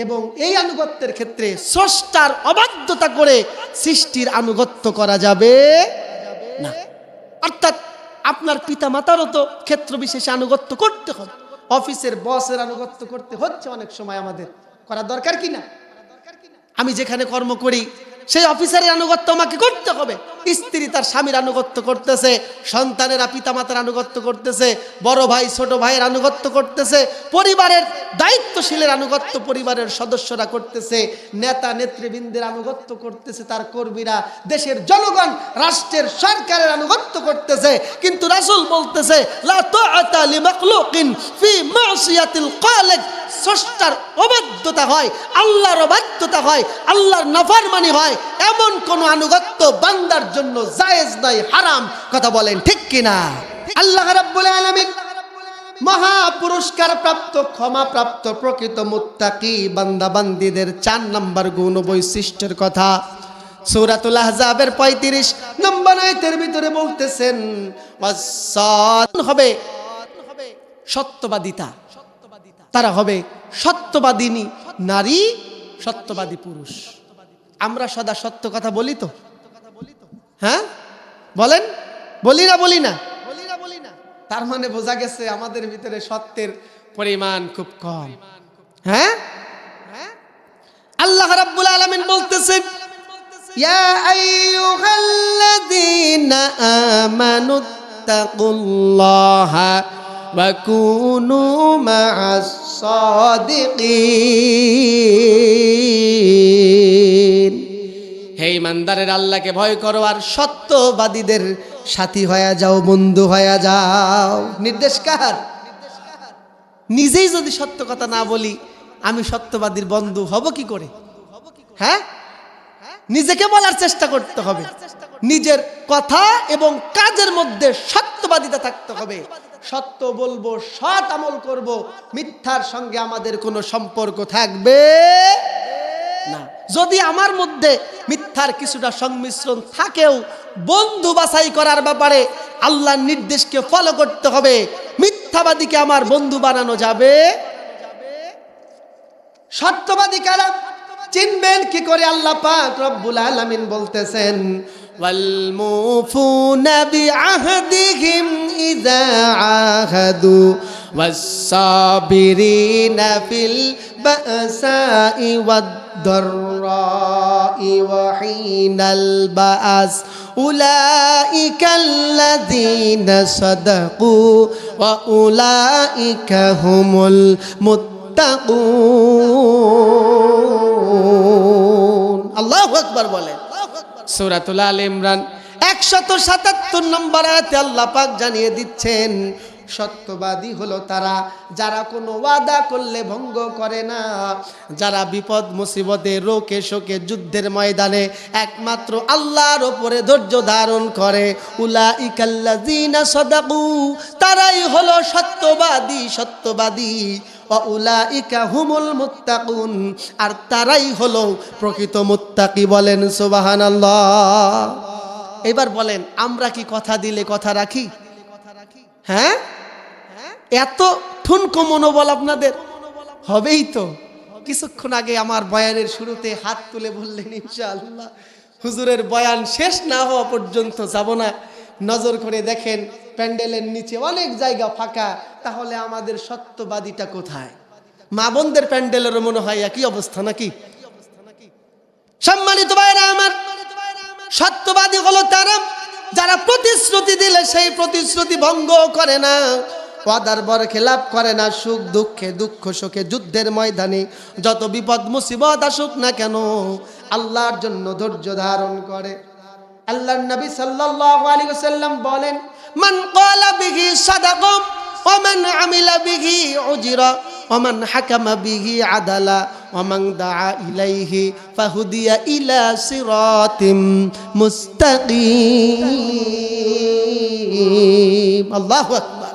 Speaker 1: এবং এই আনুগত্যের ক্ষেত্রে স্রষ্টার অবাধ্যতা করে সৃষ্টির আনুগত্য করা যাবে না। অর্থাৎ আপনার পিতামাতারও তো ক্ষেত্র বিশেষে আনুগত্য করতে হবে। অফিসের বসের আনুগত্য করতে হচ্ছে অনেক সময়, আমাদের করা দরকার কি না? আমি যেখানে কর্ম করি সেই অফিসারের আনুগত্য আমাকে করতে হবে। স্ত্রী তার স্বামীর আনুগত্য করতেছে, সন্তানেরা পিতামাতার আনুগত্য করতেছে, বড় ভাই ছোট ভাইয়ের আনুগত্য করতেছে, পরিবারের দায়িত্বশীলের আনুগত্য পরিবারের সদস্যরা করতেছে, নেতা নেতৃবৃন্দের আনুগত্য করতেছে তার কর্মীরা, দেশের জনগণ রাষ্ট্রের সরকারের আনুগত্য করতেছে। কিন্তু রাসূল বলতেছে, লা তাআতা লিমাখলুকিন ফি মাসিয়াতিল খালিক। স্রষ্টার অবাধ্যতা হয়, আল্লাহর অবাধ্যতা হয়, আল্লাহর নাফরমানি হয়, এমন কোন আনুগত্য বান্দার জন্য জায়েজ নাই, হারাম। কথা বলেন ঠিক কিনা? আল্লাহ রাব্বুল আলামিন মহা পুরস্কার প্রাপ্ত, ক্ষমা প্রাপ্ত প্রকৃত মুত্তাকি বান্দা বান্দীদের 4 নম্বর গুণ বৈশিষ্ট্যের কথা সূরাতুল আহজাবের 35 নম্বর আয়াতের ভিতরে বলতেছেন, হবে সত্যবাদিতা, তারা হবে সত্যবাদিনী নারী, সত্যবাদী পুরুষ। আমরা সদা সত্য কথা বলি তো? হ্যাঁ বলেন, বলি না? তার মানে বোঝা গেছে আমাদের ভিতরে সত্যের পরিমাণ খুব কম। হ্যাঁ, আল্লাহ রাব্বুল আলামিন বলতেছেন, ইয়া আইয়ুহাল্লাযীনা আমানুত্তাকুল্লাহা ওয়া কুনু মা'আস সাদিকিন। হে ইমানদারের, আল্লাহকে ভয় করো আর সত্যবাদীদের সাথী হয়ে যাও, বন্ধু হয়ে যাও। নির্দেশ কার? নিজেই যদি সত্য কথা না বলি, আমি সত্যবাদীর বন্ধু হব কি করে? হ্যাঁ, নিজেকে বলার চেষ্টা করতে হবে, নিজের কথা এবং কাজের মধ্যে সত্যবাদিতা থাকতে হবে। সত্য বলবো, সৎ আমল করব, মিথ্যার সঙ্গে আমাদের কোনো সম্পর্ক থাকবে না। যদি আমার মধ্যে মিথ্যার কিছুটা সংমিশ্রণ থাকেও, বন্ধু বাছাই করার ব্যাপারে আল্লাহর নির্দেশকে ফলো করতে হবে। মিথ্যাবাদীকে আমার বন্ধু বানানো যাবে। সত্যবাদী কারা চিনবেন কি করে? আল্লাহ পাক রব্বুল আলামিন বলতেছেন, ওয়াল মুফুনা বিআহদিহিম ইযা আহাদু ওয়াস সাবিরিনা ফিল বাসাই ওয়াদ দাররাই ওয়া হিনাল বাস উলাইকাল্লাযীনা সাদাকু ওয়া উলাইকা হুমুল মুত্তাকুন। আল্লাহু আকবার বলেন। সূরাতুল আল ইমরান 177 নম্বর আয়াতে আল্লাহ পাক জানিয়ে দিচ্ছেন, সত্যবাদী হলো তারা যারা কোনো ওয়াদা করলে ভঙ্গ করে না, যারা বিপদ মুসিবতে, রোকে শোকে, যুদ্ধের ময়দানে একমাত্র আল্লাহর উপরে ধৈর্য ধারণ করে। উলাইকাল্লাযীনা সাদাকু, তারাই হলো সত্যবাদী। উলাইকা হুমুল মুত্তাকুন, আর তারাই হলো প্রকৃত মুত্তাকি। বলেন সুবহানাল্লাহ। এবার বলেন, আমরা কি কথা দিলে কথা রাখি? হ্যাঁ, এত ঠুনকো মনোবল আপনাদের হবেই তো। কিছুক্ষণ আগে আমার বয়ানের শুরুতে হাত তুলে বললেন, ইনশাআল্লাহ হুজুরের বয়ান শেষ না হওয়া পর্যন্ত যাব না। নজর করে দেখেন, প্যান্ডেলের নিচে অনেক জায়গা ফাঁকা। তাহলে আমাদের সত্যবাদীটা কোথায়? মা বোনদের প্যান্ডেলেরও মনে হয় একই অবস্থা নাকি? সম্মানিত ভাইরা আমার, সত্যবাদী হলো তারা যারা প্রতিশ্রুতি দিলে সেই প্রতিশ্রুতি ভঙ্গ করে না, ওয়াদার বরখেলাপ করে না। সুখ দুঃখে, দুঃখ সুখে, যুদ্ধের ময়দানে যত বিপদ মুসিবত আসুক না কেন, আল্লাহর জন্য ধৈর্য ধারণ করে। আল্লাহর নবী সাল্লাল্লাহু আলাইহি ওয়াসাল্লাম বলেন, মান ক্বালা বিহি সাদাকা ওয়া মান আমিলা বিহি উজরা ওয়া মান হাকামা বিহি আদালা ওয়া মান দাআ ইলাইহি ফাহুদিয়া ইলা সিরাতিম মুস্তাকিম। আল্লাহু আকবার।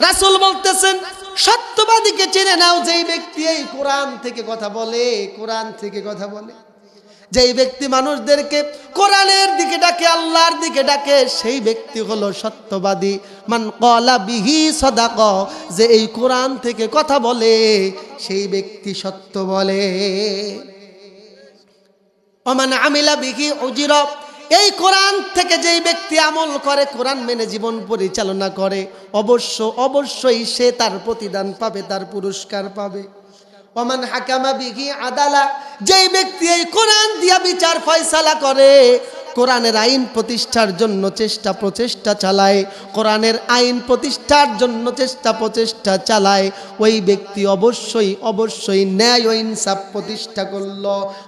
Speaker 1: রাসূল বলতেছেন, সত্যবাদীকে চিনে নাও যেই ব্যক্তি এই কোরআন থেকে কথা বলে, যেই ব্যক্তি মানুষদেরকে কোরআনের দিকে ডাকে, আল্লাহর দিকে ডাকে, সেই ব্যক্তি হলো সত্যবাদী। মান ক্বালা বিহি সাদাকা, যে এই কোরআন থেকে কথা বলে সেই ব্যক্তি সত্য বলে। ওয়া মান আমিলা বিহি উজরা, এই কোরআন থেকে যেই ব্যক্তি আমল করে, কোরআন মেনে জীবন পরিচালনা করে, অবশ্যই সে তার প্রতিদান পাবে, তার পুরস্কার পাবে। ওমান হাকামা বিহি আদালা, যেই ব্যক্তি এই কোরআন দিয়া বিচার ফয়সালা করে, কোরআনের আইন প্রতিষ্ঠার জন্য প্রচেষ্টা চালায়, কোরআনের আইন প্রতিষ্ঠার জন্য প্রচেষ্টা চালায়, ওই ব্যক্তি অবশ্যই ন্যায় ও ইনসাফ প্রতিষ্ঠা করল।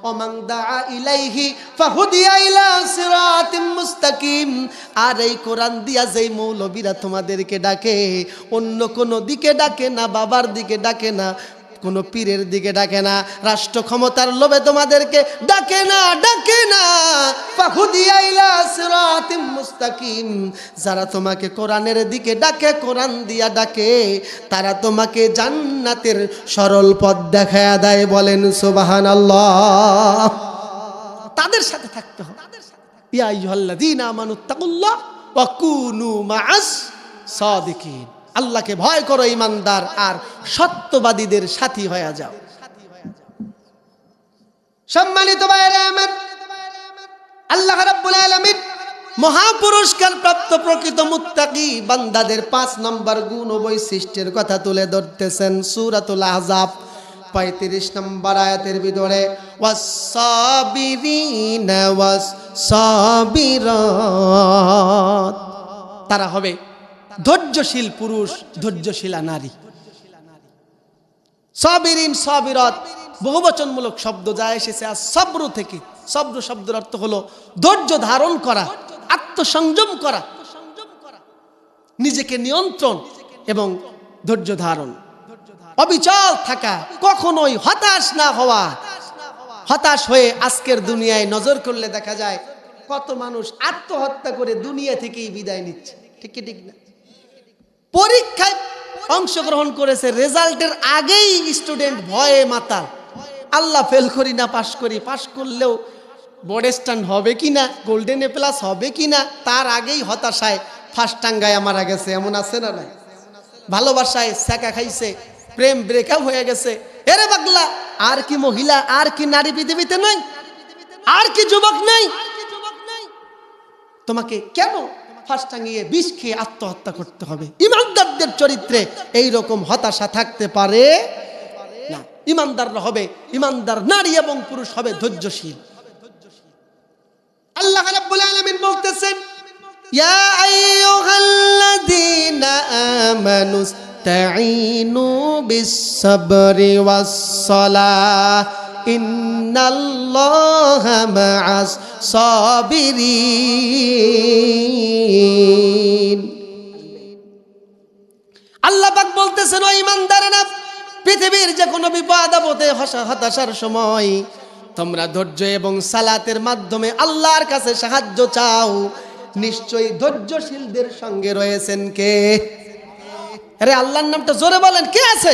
Speaker 1: ওমান দাআ ইলাইহি ফাহুদিয়া ইলা সিরাতিম মুস্তাকিম, আর এই কোরআন দিয়া যেই মৌলবীরা তোমাদেরকে ডাকে, অন্য কোনো দিকে ডাকে না, বাবার দিকে ডাকে না, কোনো পীরের দিকে ডাকে না, রাষ্ট্র ক্ষমতার লোভে তোমাদেরকে ডাকে না, ডাকে না। ফাহুদিয়া ইলা সিরাতিম মুস্তাকিম, যারা তোমাকে কোরআনের দিকে ডাকে, কোরআন দিয়া ডাকে, তারা তোমাকে জান্নাতের সরল পথ দেখায়া দেয়। বলেন সুবহানাল্লাহ। তাদের সাথে থাকতে হবে। ইয়া আইয়ুহাল্লাযীনা আমানুত্তাকুল্লাহ ওয়া কুনু মাআস সাদিকিন, আল্লাহকে ভয় করো ঈমানদার, আর সত্যবাদীদের সাথী হয়ে যাও। সম্মানিত ভাইরা আমার, আল্লাহ রাব্বুল আলামিন মহাপুরস্কার প্রাপ্ত প্রকৃত মুত্তাকি বান্দাদের 5 নম্বর গুণ ও বৈশিষ্ট্যের কথা তুলে ধরতেছেন সূরাতুল আহজাব 35 নম্বর আয়াতের ভিতরে। ওয়াস-সাবিরিনা ওয়াস-সাবিরাত, তারা হবে ধৈর্যশীল পুরুষ, ধৈর্যশীলা নারী। সাবিরিন সাবিরাত বহুবচনমূলক শব্দ যা এসেছে সবর থেকে। সবর শব্দের অর্থ হলো ধৈর্য ধারণ করা, আত্মসংযম করা, নিজেকে নিয়ন্ত্রণ এবং ধৈর্য ধারণ, অবিচল থাকা, কখনোই হতাশ না হওয়া। হতাশ হয়ে আজকের দুনিয়ায় নজর করলে দেখা যায় কত মানুষ আত্মহত্যা করে দুনিয়া থেকেই বিদায় নিচ্ছে। ঠিক কি ঠিক না? পরীক্ষায় অংশগ্রহণ করেছে, রেজাল্টের আগেই স্টুডেন্ট ভয়ে মাতাল, আল্লাহ ফেল করি না পাশ করি, পাশ করলেও বোর্ড স্ট্যান্ড হবে কিনা, গোল্ডেন এ প্লাস হবে কিনা, তার আগেই হতাশায় ফার্স্ট টাঙ্গায় মারা গেছে। এমন আছে না নাই? ভালোবাসায় ছ্যাঁকা খাইছে, প্রেম ব্রেকআপ হয়ে গেছে। এরে পাগলা, আর কি মহিলা, আর কি নারী পৃথিবীতে নাই? আর কি যুবক নাই? তোমাকে কেন ফাঁস টাঙিয়ে বিষ খেয়ে আত্মহত্যা করতে হবে? ইমানদারদের চরিত্রে এই রকম হতাশা থাকতে পারে না। ইমানদাররা হবে, ইমানদার নারী এবং পুরুষ হবে ধৈর্যশীল। আল্লাহ রাব্বুল আলামিন বলতেছেন, ইয়া আইয়ুহাল্লাযীনা আমানু ইসতাঈনু বিস-সাবরি ওয়াস-সালাহ ইন্নাল্লাহা মা'আস সাবিরিন। আল্লাহ পাক বলতেছেন, ও ঈমানদারেরা, পৃথিবীর যে কোনো বিপদ আপদে হতাশার সময় তোমরা ধৈর্য এবং সালাতের মাধ্যমে আল্লাহর কাছে সাহায্য চাও। নিশ্চয়ই ধৈর্যশীলদের সঙ্গে রয়েছেন কে? আরে আল্লাহর নামটা জোরে বলেন, কে আছে?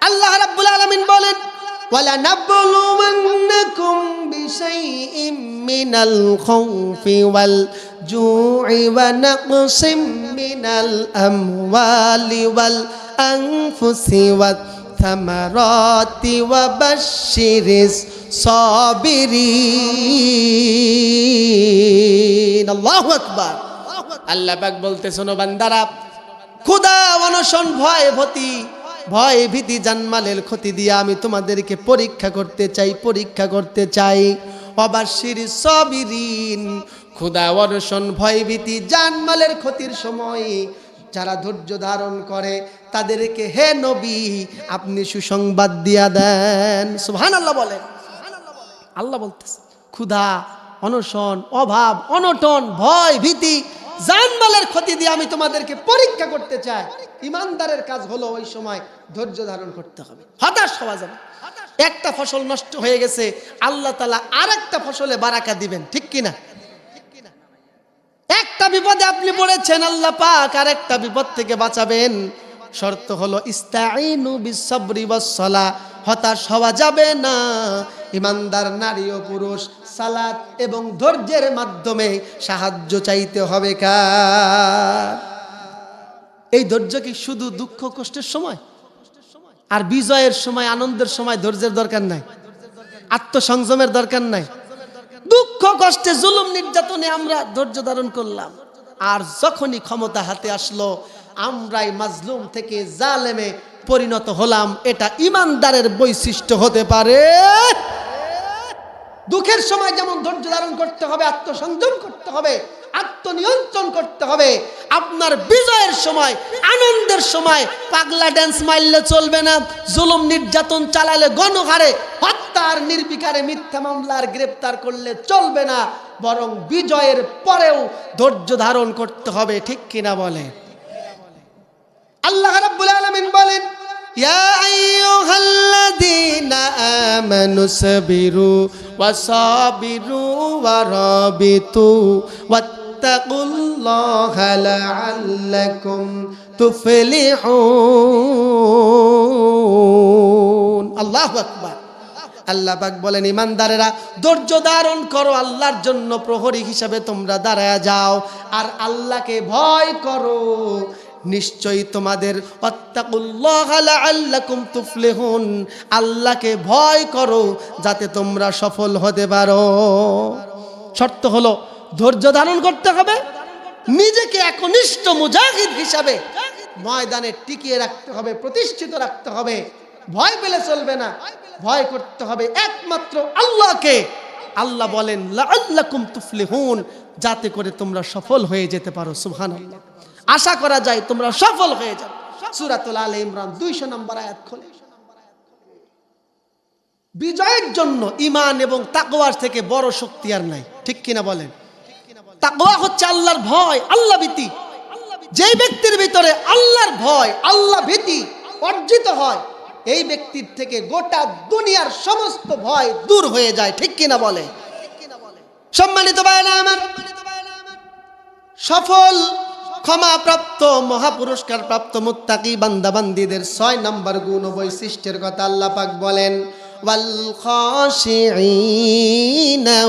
Speaker 1: আল্লাহ রাব্বুল আলামিন বলেন, ওয়ালা নাবলুওয়ান্নাকুম বিশাইইম মিনাল খাউফি ওয়াল জু'i ওয়া নাকসিম মিনাল আমওয়ালি ওয়াল আনফুসি ওয়াত থামারাতি ওয়া বাশশিরিস সাবিরিন। আল্লাহু আকবার। আল্লাহ পাক বলতেছেন, ও বান্দারা, ক্ষুধা, অনশন, ভয় ভীতি, জানমালের ক্ষতি দিয়ে আমি তোমাদেরকে পরীক্ষা করতে চাই। ওয়াবাশশিরিস সাবিরিন, ক্ষুধা, অনশন, ভয় ভীতি, জানমালের ক্ষতির সময় যারা ধৈর্য ধারণ করে তাদেরকে হে নবী আপনি সুসংবাদ দিয়া দেন। সুবহানাল্লাহ বলেন। আল্লাহ বলতেছে, ক্ষুধা, অনশন, অভাব, অনটন, ভয় ভীতি, জানমালের ক্ষতি দিয়ে আমি তোমাদেরকে পরীক্ষা করতে চাই। ইমানদারের কাজ হলো ওই সময় ধৈর্য ধারণ করতে হবে, হতাশ হওয়া যাবে। একটা ফসল নষ্ট হয়ে গেছে, আল্লাহ তাআলা আরেকটা ফসলে বারাকা দিবেন, ঠিক কিনা? একটা বিপদে আপনি পড়েছেন, আল্লাহ পাক আরেকটা বিপদ থেকে বাঁচাবেন। শর্ত হলো ইস্তাঈনু বিস-সাবরি ওয়াস-সালাহ, হতাশ হওয়া যাবে না। ইমানদার নারী ও পুরুষ সালাত এবং ধৈর্যের মাধ্যমে সাহায্য চাইতে হবে কার? এই ধৈর্য কি শুধু দুঃখ কষ্টের সময় আর বিজয়ের সময়, আনন্দের সময় ধৈর্যের দরকার নাই? আত্মসংযমের দরকার নাই? দুঃখ কষ্টে, জুলুম নির্যাতনে আমরা ধৈর্য ধারণ করলাম, আর যখনই ক্ষমতা হাতে আসলো আমরাই মাজলুম থেকে জালেমে পরিণত হলাম। এটা ইমানদারের বৈশিষ্ট্য হতে পারে। দুঃখের সময় যেমন ধৈর্য ধারণ করতে হবে, আত্মসংযম করতে হবে, আত্মনিয়ন্ত্রণ করতে হবে, আপনার বিজয়ের সময়, আনন্দের সময় পাগলা ড্যান্স মারলে চলবে না, জুলুম নির্যাতন চালালে, গণহারে হত্যার নির্বিকারে মিথ্যা মামলার গ্রেফতার করলে চলবে না, বরং বিজয়ের পরেও ধৈর্য ধারণ করতে হবে। ঠিক কিনা বলে? আল্লাহ রাব্বুল আলামিন বলেন, ইয়া আইয়ুহাল্লাযীনা আমানু সাবিরু ওয়াসাবিরু ওয়ারাবিতু ওয়াত্তাকুল্লাহা লাআল্লাকুম তুফলিহুন। আল্লাহু আকবার। আল্লাহ পাক বলেন, ইমানদারেরা ধৈর্য ধারণ করো, আল্লাহর জন্য প্রহরী হিসাবে তোমরা দাঁড়ায়া যাও আর আল্লাহকে ভয় করো, নিশ্চয়ই তোমাদের ওয়াত্তাকুল্লাহা লাআল্লাকুম তুফলিহুন, আল্লাহকে ভয় করো যাতে তোমরা সফল হতে পারো। শর্ত হলো ধৈর্য ধারণ করতে হবে, নিজেকে একনিষ্ঠ মুজাহিদ হিসাবে ময়দানে টিকিয়ে রাখতে হবে, প্রতিষ্ঠিত রাখতে হবে। ভয় পেলে চলবে না, ভয় করতে হবে একমাত্র আল্লাহকে। আল্লাহ বলেন লাআল্লাকুম তুফলিহুন, যাতে করে তোমরা সফল হয়ে যেতে পারো। সুবহানাল্লাহ। আশা করা যায় তোমরা সফল হয়ে যাবে। সূরাতুল আলে ইমরান 200 নম্বর আয়াত খোলে। বিজয়ের জন্য ঈমান এবং তাকওয়ার থেকে বড় শক্তি আর নাই, ঠিক কিনা বলেন? তাকওয়া হচ্ছে আল্লাহর ভয়, আল্লাহ ভীতি। যেই ব্যক্তির ভিতরে আল্লাহর ভয়, আল্লাহ ভীতি অর্জিত হয়, এই ব্যক্তির থেকে গোটা দুনিয়ার সমস্ত ভয় দূর হয়ে যায়, ঠিক কিনা বলে? সম্মানিত ভাইরা আমার, সফল ক্ষমাপ্রাপ্ত মহাপুরস্কার প্রাপ্ত মুত্তাকি বান্দাবান্দীদের 6 নম্বর গুণ ও বৈশিষ্ট্যের কথা আল্লাহ পাক বলেন, ওয়াল খাশিঈনা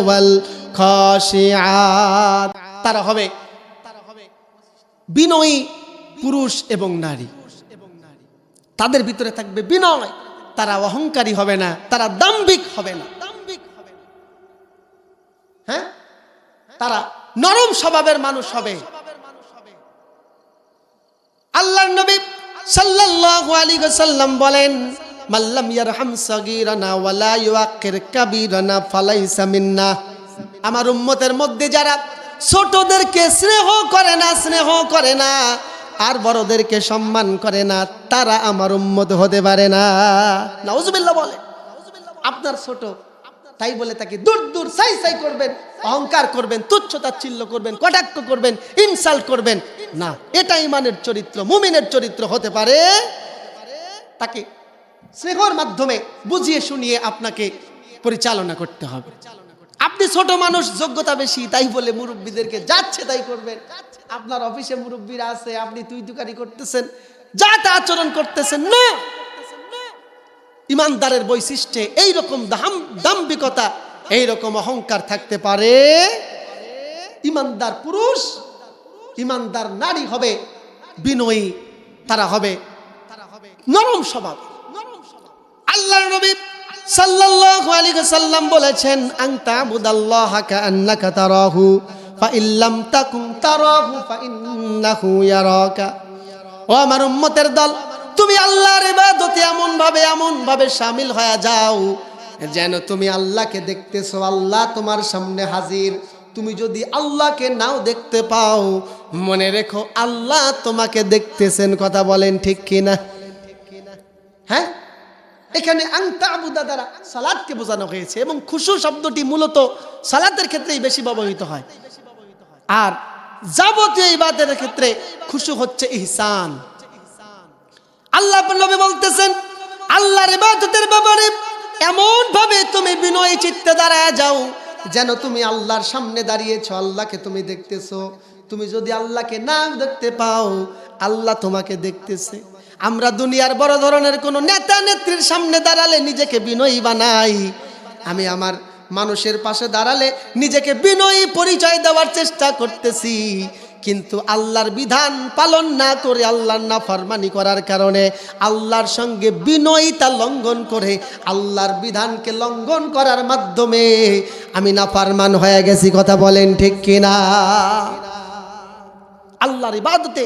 Speaker 1: ওয়াল খাশিআত। তারা হবে বিনয়ী পুরুষ এবং নারী। তাদের ভিতরে থাকবে বিনয়, তারা অহংকারী হবে না, তারা দাম্ভিক হবে না। হ্যাঁ, তারা নরম স্বভাবের মানুষ হবে। আল্লাহর নবী সাল্লাল্লাহু আলাইহি ওয়াসাল্লাম বলেন, মাল্লাম ইয়ারহাম সাগীরানা ওয়ালা ইউআক্কির কাবীরানা ফালাইসা মিন্না। আমার উম্মতের মধ্যে যারা ছোটদেরকে স্নেহ করে না আর বড়দেরকে সম্মান করে না, তারা আমার উম্মত হতে পারে না। নাউজুবিল্লাহ বলে। আপনার ছোট, তাই বলে তাকে দূর দূর সাই করবেন, অহংকার করবেন, তুচ্ছ তাচ্ছিল্য করবেন, কটাক্ষ করবেন, ইনসাল্ট করবেন না। এটা ঈমানের চরিত্র, মুমিনের চরিত্র হতে পারে। তাকে স্নেহর মাধ্যমে বুঝিয়ে শুনিয়ে আপনাকে পরিচালনা করতে হবে। আপনি ছোট মানুষ, যোগ্যতা বেশি, তাই বলে মুরব্বীদেরকে যাচ্ছে তাই করবেন। আপনার অফিসে মুরব্বীরা আছে, আপনি তুই তুকারি করতেছেন, যা তা আচরণ করতেছেন না। ইমানদারের বৈশিষ্ট্যে এইরকম দাম্ভিকতা, এইরকম অহংকার থাকতে পারে। ইমানদার পুরুষ, ইমানদার নারী হবে বিনয়ী, তারা হবে নরম স্বভাব। আল্লাহর নবী সাল্লাল্লাহু আলাইহি ওয়াসাল্লাম বলেছেন, আনতা বুদাল্লাহা কাআন্নাকা তারাহু ফাইল্লাম তাকুন তারাহু ফাইন্নাহু ইয়ারাকা। ও আমার উম্মতের দল, তুমি আল্লাহর ইবাদতে এমন ভাবে শামিল হয়ে যাও যেন তুমি আল্লাহকে দেখতেছো, আল্লাহ তোমার সামনে হাজির। তুমি যদি আল্লাহকে নাও দেখতে পাও, মনে রেখো আল্লাহ তোমাকে দেখতেছেন। কথা বলেন ঠিক কিনা? হ্যাঁ, এখানে আনতা আবুদা দ্বারা সালাতকে বোঝানো হয়েছে এবং খুশু শব্দটি মূলত সালাতের ক্ষেত্রেই বেশি ব্যবহৃত হয়, আর যাবতীয় ইবাদতের ক্ষেত্রে খুশু হচ্ছে ইহসান। আল্লাহ নবী বলতেছেন, আল্লাহর ইবাদতের ব্যাপারে এমন ভাবে তুমি বিনয়ী চিত্তে দাঁড়ায় যাও যেন তুমি আল্লাহর সামনে দাঁড়িয়েছো, আল্লাহকে তুমি দেখতেছো। তুমি যদি আল্লাহকে না দেখতে পাও, আল্লাহ তোমাকে দেখতেছে। আমরা দুনিয়ার বড় ধরনের কোনো নেতা নেত্রীর সামনে দাঁড়ালে নিজেকে বিনয়ী বানাই। আমি আমার মানুষের পাশে দাঁড়ালে নিজেকে বিনয়ী পরিচয় দেওয়ার চেষ্টা করতেছি, কিন্তু আল্লাহর বিধান পালন না করে, আল্লাহর নাফরমানি করার কারণে, আল্লাহর সঙ্গে বিনয়িতা লঙ্ঘন করে, আল্লাহর বিধানকে লঙ্ঘন করার মাধ্যমে আমি নাফরমান হয়ে গেছি। কথা বলেন ঠিক কিনা? আল্লাহর ইবাদতে,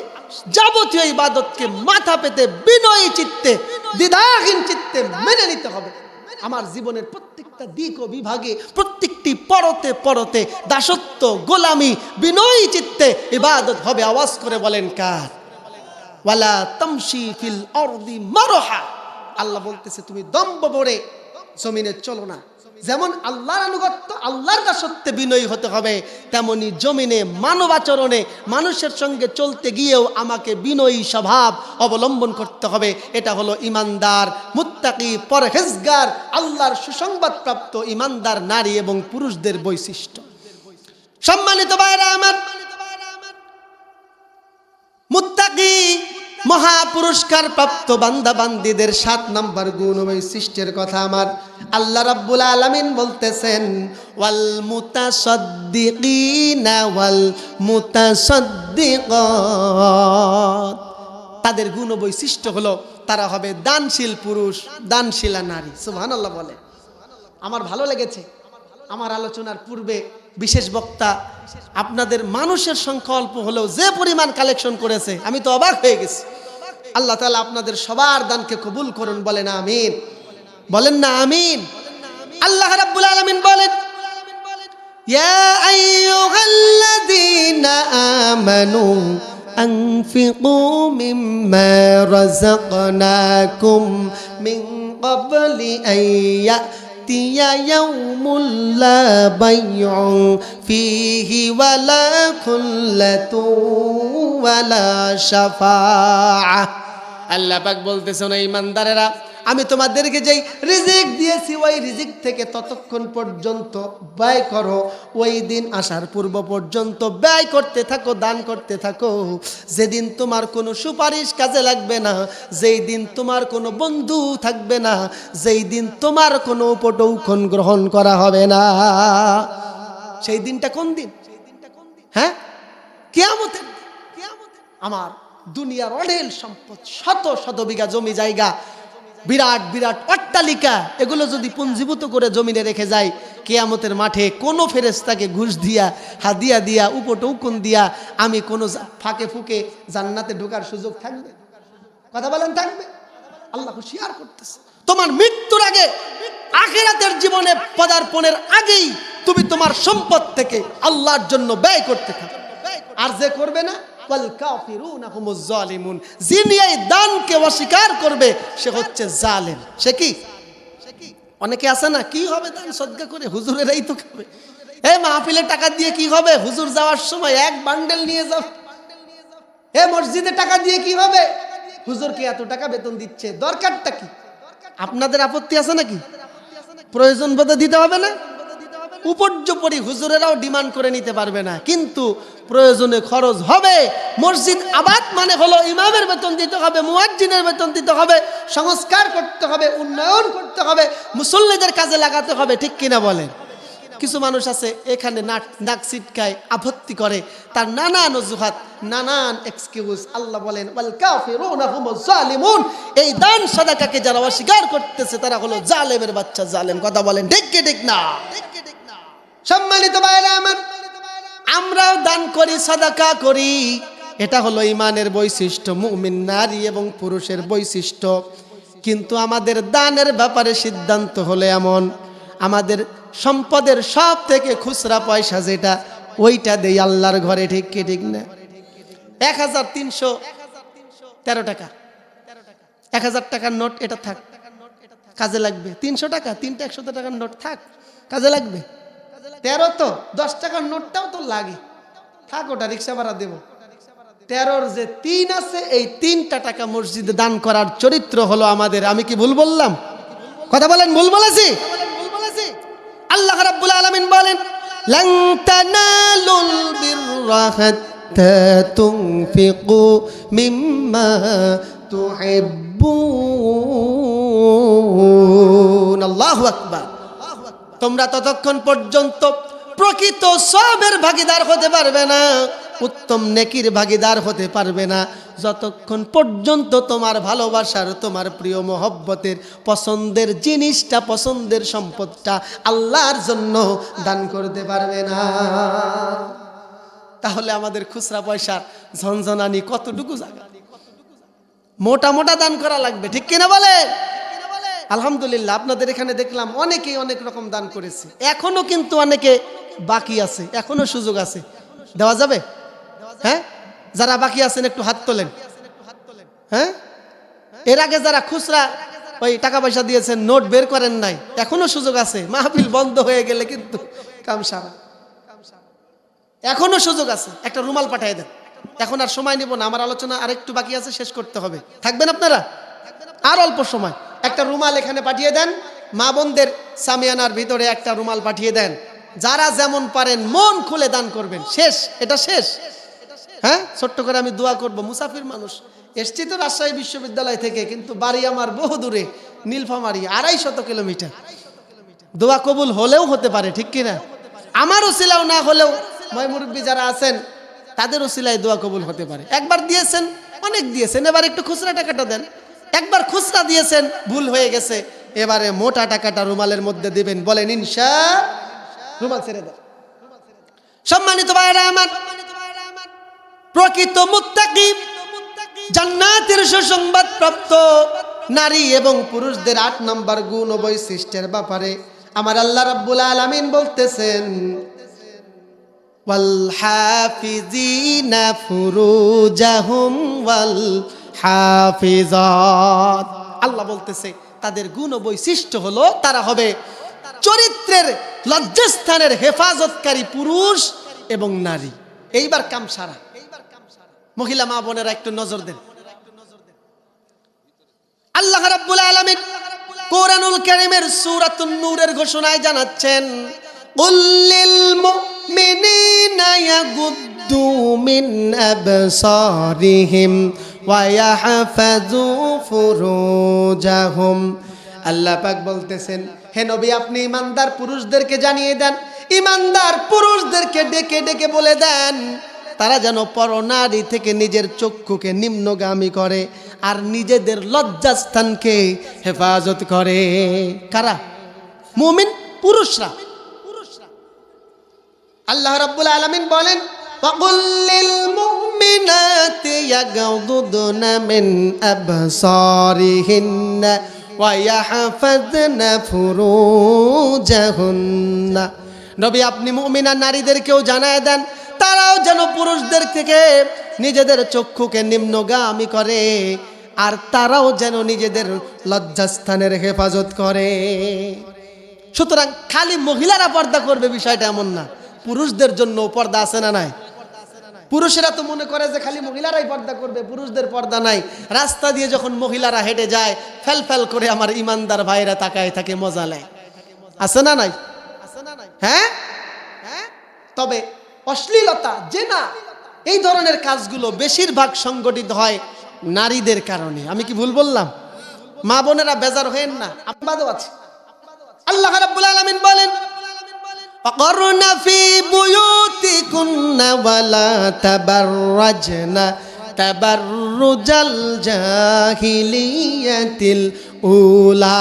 Speaker 1: যাবতীয় ইবাদতকে মাথা পেতে বিনয়ী চিত্তে, দ্বিধাহীন চিত্তে মেনে নিতে হবে। আমার জীবনের প্রত্যেকটা দিক ও বিভাগে, প্রত্যেকটি পরতে দাসত্ব, গোলামি, বিনয়ী চিত্তে ইবাদত হবে। আওয়াজ করে বলেন কার? ওয়ালা তামশি ফিল আরদি মারহা। আল্লাহ বলতেছে, তুমি দম্ভ ভরে জমিনে চলো না, যেমন আল্লাহর আনুগত্য, আল্লাহর দাসত্বে বিনয়ী হতে হবে, তেমনি জমিনে মানবাচরণে মানুষের সঙ্গে চলতে গিয়েও আমাকে বিনয়ী স্বভাব অবলম্বন করতে হবে। এটা হলো ইমানদার, মুত্তাকি, পরহেজগার, আল্লাহর সুসংবাদপ্রাপ্ত ইমানদার নারী এবং পুরুষদের বৈশিষ্ট্য। সম্মানিত ভাইরা আমার, মুত্তাকি মহা পুরস্কার প্রাপ্ত বান্দা বান্দীদের 7 নম্বর গুণ বৈশিষ্ট্যের কথা আমার আল্লাহ রাব্বুল আলামিন বলতেছেন, ওয়াল মুতাসাদ্দিকিনা ওয়াল মুতাসাদ্দিকাত। তাদের গুণ বৈশিষ্ট্য হলো তারা হবে দানশীল পুরুষ, দানশীলা নারী। সুবহানাল্লাহ বলে। আমার ভালো লেগেছে, আমার আলোচনার পূর্বে বিশেষ বক্তা আপনাদের মানুষের সংখ্যা অল্প হলেও যে পরিমাণ কালেকশন করেছে, আমি তো অবাক হয়ে গেছি। আল্লাহ তাআলা আপনাদের সবার দানকে কবুল করুন, বলেন আমিন, বলেন না আমিন। আল্লাহ রাব্বুল আলামিন বলেন, ইয়া আইয়ুহাল্লাযীনা আমানু আনফিকু মিম্মা রাযাকনাকুম মিন ক্বাবলি আইয়া ইয়াউমুল লা বাইউন ফীহি ওয়ালা খুল্লাতু ওয়ালা শাফাআহ। আল্লাহ পাক বলতেছেন, ঈমানদারেরা, আমি তোমাদেরকে যেই রিজিক দিয়েছি ওই রিজিক থেকে ততক্ষণ পর্যন্ত ব্যয় করো, ওই দিন আসার পূর্ব পর্যন্ত ব্যয় করতে থাকো, দান করতে থাকো। যেদিন তোমার কোনো সুপারিশ কাজে লাগবে না, যেই দিন তোমার কোনো বন্ধু থাকবে না, যেই দিন তোমার কোনো উপটৌকন গ্রহণ করা হবে না। সেই দিনটা কোন দিন? হ্যাঁ, কিয়ামতের। আমার দুনিয়ার অঢেল সম্পদ, শত শত বিঘা জমি জায়গা, বিরাট বিরাট অট্টালিকা, এগুলো যদি পুঞ্জীভূত করে জমিনে রেখে যায়, কিয়ামতের মাঠে কোনো ফেরেশতাকে ঘুষ দিয়া, হাদিয়া দিয়া, উপটৌকন দিয়া আমি কোনো ফাঁকে ফুকে জান্নাতে ঢোকার সুযোগ থাকবে? কথা বলেন, থাকবে? আল্লাহ হুঁশিয়ার করতেছে, তোমার মৃত্যুর আগে, আখিরাতের জীবনে পদার্পণের আগেই তুমি তোমার সম্পদ থেকে আল্লাহর জন্য ব্যয় করতে থাকো। আর যে করবে না, যিনি এই দানকে অস্বীকার করবে সে হচ্ছে জালেম। সে কি? অনেকে আছে না, কি হবে দান সদকা করে, হুজুরেরাই তো খাবে। এই মাহফিলে টাকা দিয়ে কি হবে? হুজুর যাওয়ার সময় এক বান্ডেল নিয়ে যাও। এ মসজিদে টাকা দিয়ে কি হবে? হুজুরকে এত টাকা বেতন দিচ্ছে, দরকারটা কি? আপনাদের আপত্তি আছে নাকি? প্রয়োজন বোধে দিতে হবে না? উপর্যুপরি হুজুরেরাও ডিমান্ড করে নিতে পারবে না, কিন্তু প্রয়োজনে খরচ হবে। মসজিদ আবাদ মানে হলো ইমামের বেতন দিতে হবে, মুয়াজ্জিনের বেতন দিতে হবে, সংস্কার করতে হবে, উন্নয়ন করতে হবে, মুসল্লিদের কাজে লাগাতে হবে। ঠিক কিনা বলেন? কিছু মানুষ আছে এখানে নাক ছিটকায়, আপত্তি করে, তার নানান অজুহাত, নানান এক্সকিউজ। আল্লাহ বলেন, ওয়াল কাফিরুনা হুমুজ জালিমুন। এই দান সাদাকাকে যারা অস্বীকার করতেছে তারা হলো জালেমের বাচ্চা, জালেম। কথা বলেন ঠিক কি ঠিক না? সম্মানিত ভাইরা আমার, আমরাও দান করি, সাদাকা করি, এটা হলো ঈমানের বৈশিষ্ট্য, মুমিন নারী এবং পুরুষের বৈশিষ্ট্য। কিন্তু আমাদের দানের ব্যাপারে সিদ্ধান্ত হলো এমন, আমাদের সম্পদের সব থেকে খুচরা পয়সা যেটা, ওইটা দেই আল্লাহর ঘরে। ঠিক কি ঠিক না? 1313 টাকা, 1000 টাকার নোট, এটা থাক, কাজে লাগবে। 300 টাকা, 3টা 100 টাকার নোট থাক, কাজে লাগবে। 13 তো 10 টাকার নোটটাও তো লাগে, থাক, ওটা রিক্সা ভাড়া দেব। 13-র যে 3 আছে, এই 3টা টাকা মসজিদে দান করার চরিত্র হলো আমাদের। আমি কি ভুল বললাম? কথা বলেন, ভুল বলেছি? আল্লাহ রাব্বুল আলামিন বলেন, লান তানালুল বিররা হাত্তা তুনফিকু মিম্মা তুহিব্বুন। আল্লাহু আকবার। তোমরা ততক্ষণ পর্যন্ত প্রকৃত সওয়াবের ভাগীদার হতে পারবে না, উত্তম নেকির ভাগীদার হতে পারবে না, যতক্ষণ পর্যন্ত তোমার ভালোবাসার, তোমার প্রিয় মহব্বতের, পছন্দের জিনিসটা, পছন্দের সম্পদটা আল্লাহর জন্য দান করতে পারবে না। তাহলে আমাদের খুচরা পয়সার ঝনঝনানি কতটুকু জায়গা? মোটা মোটা দান করা লাগবে। ঠিক কিনা বলে? আলহামদুলিল্লাহ, আপনাদের এখানে দেখলাম অনেকেই অনেক রকম দান করেছে, এখনো কিন্তু অনেকে বাকি আছে, এখনো সুযোগ আছে, দেওয়া যাবে। হ্যাঁ, যারা বাকি আছেন একটু হাত তোলেন। হ্যাঁ, এর আগে যারা খুচরা ওই টাকা পয়সা দিয়েছেন, নোট বের করেন নাই, এখনো সুযোগ আছে। মাহফিল বন্ধ হয়ে গেলে কিন্তু কাম সারা, এখনো সুযোগ আছে। একটা রুমাল পাঠিয়ে দেন। এখন আর সময় নিব না, আমার আলোচনা আরেকটু বাকি আছে, শেষ করতে হবে। থাকবেন আপনারা আর অল্প সময়। একটা রুমাল এখানে পাঠিয়ে দেন, মা বোনদের সামিয়ানার ভিতরে একটা রুমাল পাঠিয়ে দেন। যারা যেমন পারেন মন খুলে দান করবেন। শেষ, এটা শেষ। হ্যাঁ, ছোট্ট করে আমি দোয়া করব। মুসাফির মানুষ, এসছি তো রাজশাহী বিশ্ববিদ্যালয় থেকে, কিন্তু বাড়ি আমার বহু দূরে, নীলফামারী, 250 কিলোমিটার। দোয়া কবুল হলেও হতে পারে, ঠিক কিনা? আমার উসিলাও না হলেও ময় মুরব্বী যারা আছেন তাদের উসিলায় দোয়া কবুল হতে পারে। একবার দিয়েছেন, অনেক দিয়েছেন, এবার একটু খুচরা টাকাটা দেন। একবার খুচরা দিয়েছেন, ভুল হয়ে গেছে, এবারে মোটা টাকাটা রুমালের মধ্যে দিবেন। বলেন ইনশাআল্লাহ। রুমাল ছেড়ে দেন। সম্মানিত ভাইরা আমার, প্রকৃত মুত্তাকি, জান্নাতের সুসংবাদ প্রাপ্ত নারী এবং পুরুষদের 8 নম্বর গুণ ও বৈশিষ্ট্যের ব্যাপারে আমার আল্লাহ রাব্বুল আলামিন বলতেছেন, ওয়াল হাফিজিনা ফুরুজাহুম ওয়াল হাফিজাত। আল্লাহ বলতেছে তাদের গুণ ও বৈশিষ্ট্য হলো তারা হবে চরিত্রের লজ্জাস্থানের হেফাজতকারী পুরুষ এবং নারী। এইবার কাম সারা। মহিলা মা বোনেরা একটু নজর দেন। আল্লাহ রাব্বুল আলামিন কোরআনুল কারীমের সূরাতুন নূরের ঘোষণায় জানাচ্ছেন, কুল্লিল মুমিনিনা ইয়াগুদ্দু মিন আবসারিহিম ওয়া ইয়াহফাযু ফুরুজাহুম। আল্লাহ পাক বলতেছেন, হে নবী আপনি ইমানদার পুরুষদেরকে জানিয়ে দেন, ইমানদার পুরুষদেরকে ডেকে ডেকে বলে দেন তারা যেন পরনারী থেকে নিজের চক্ষুকে নিম্নগামী করে আর নিজেদের লজ্জাস্থানকে হেফাজত করে। কারা? মুমিন পুরুষরা। আল্লাহ রাব্বুল আলামিন বলেন, ওয়াকুল্লিল মুমিনাতি ইয়াগুদুনা মিন আবসারিহিন্না ওয়া ইয়াহফাযনা ফুরুজাহুন্না। নবী আপনি মুমিনা নারীদেরকেও জানায় দেন তারাও যেন পুরুষদের থেকে নিজেদের চক্ষুকে নিম্নগামী করে আর তারাও যেন নিজেদের লজ্জাস্থানের হেফাজত করে। সুতরাং খালি মহিলারা পর্দা করবে বিষয়টা এমন না, পুরুষদের জন্য পর্দা আছে না নাই? পুরুষেরা তো মনে করে যে খালি মহিলারাই পর্দা করবে, পুরুষদের পর্দা নাই। রাস্তা দিয়ে যখন মহিলারা হেঁটে যায় ফেল ফেল করে আমার ইমানদার ভাইরা তাকায় থাকে, মজা নেয়। আছে না নাই? হ্যাঁ, তবে অশ্লীলতা, জেনা, এই ধরনের কাজগুলো বেশিরভাগ সংগঠিত হয় নারীদের কারণে। আমি কি ভুল বললাম? মা বোনেরা বেজার হয়েন না, আব্বাদও আছে। আল্লাহ রাব্বুল আলামিন বলেন, ওয়াকরনা ফি বুয়ুতিকুন্না ওয়ালা তাবাররাজনা তাবাররুজাল জাহিলিয়াতিল উলা।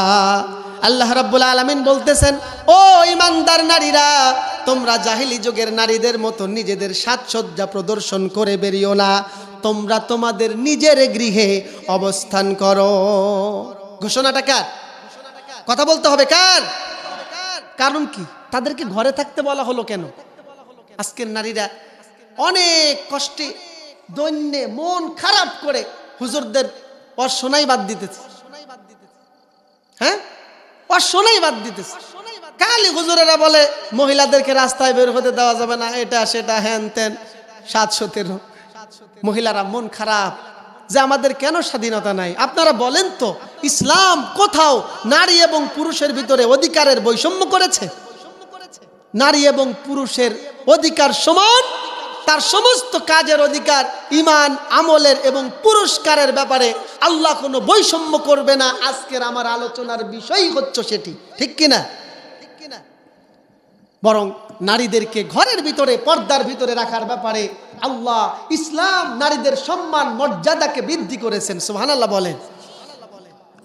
Speaker 1: আল্লাহ রাব্বুল আলামিন বলতেছেন, ও ঈমানদার নারীরা, তোমরা জাহিলি যুগের নারীদের মতো নিজেদের সাজসজ্জা প্রদর্শন করে বেরিও না, তোমরা তোমাদের নিজের গৃহে অবস্থান করো। ঘোষণাটা কার? কথা বলতে হবে কার? কারণ কি? তাদেরকে ঘরে থাকতে বলা হলো কেন? আজকের নারীরা অনেক কষ্টে দৈন্যে মন খারাপ করে হুজুরদের অশোনাই বাদ দিতেছে। হ্যাঁ, অশোনাই বাদ দিতেছে। খালি হুজুরেরা বলে মহিলাদেরকে রাস্তায় বের হতে দেওয়া যাবে না, এটা সেটা হ্যান ত্যান, 713। মহিলারা মন খারাপ যে আমাদের কেন স্বাধীনতা নাই। আপনারা বলেন তো, ইসলাম কোথাও নারী এবং পুরুষের ভিতরে অধিকারের বৈষম্য করেছে? নারী এবং পুরুষের অধিকার সমান, তার সমস্ত কাজের অধিকার, ঈমান, আমলের এবং পুরস্কারের ব্যাপারে আল্লাহ কোনো বৈষম্য করবে না। আজকের আমার আলোচনার বিষয় হচ্ছে সেটি, ঠিক কিনা? বরং নারীদেরকে ঘরের ভিতরে পর্দার ভিতরে রাখার ব্যাপারে আল্লাহ, ইসলাম নারীদের সম্মান মর্যাদাকে বৃদ্ধি করেছেন। সুবহানাল্লাহ বলেন।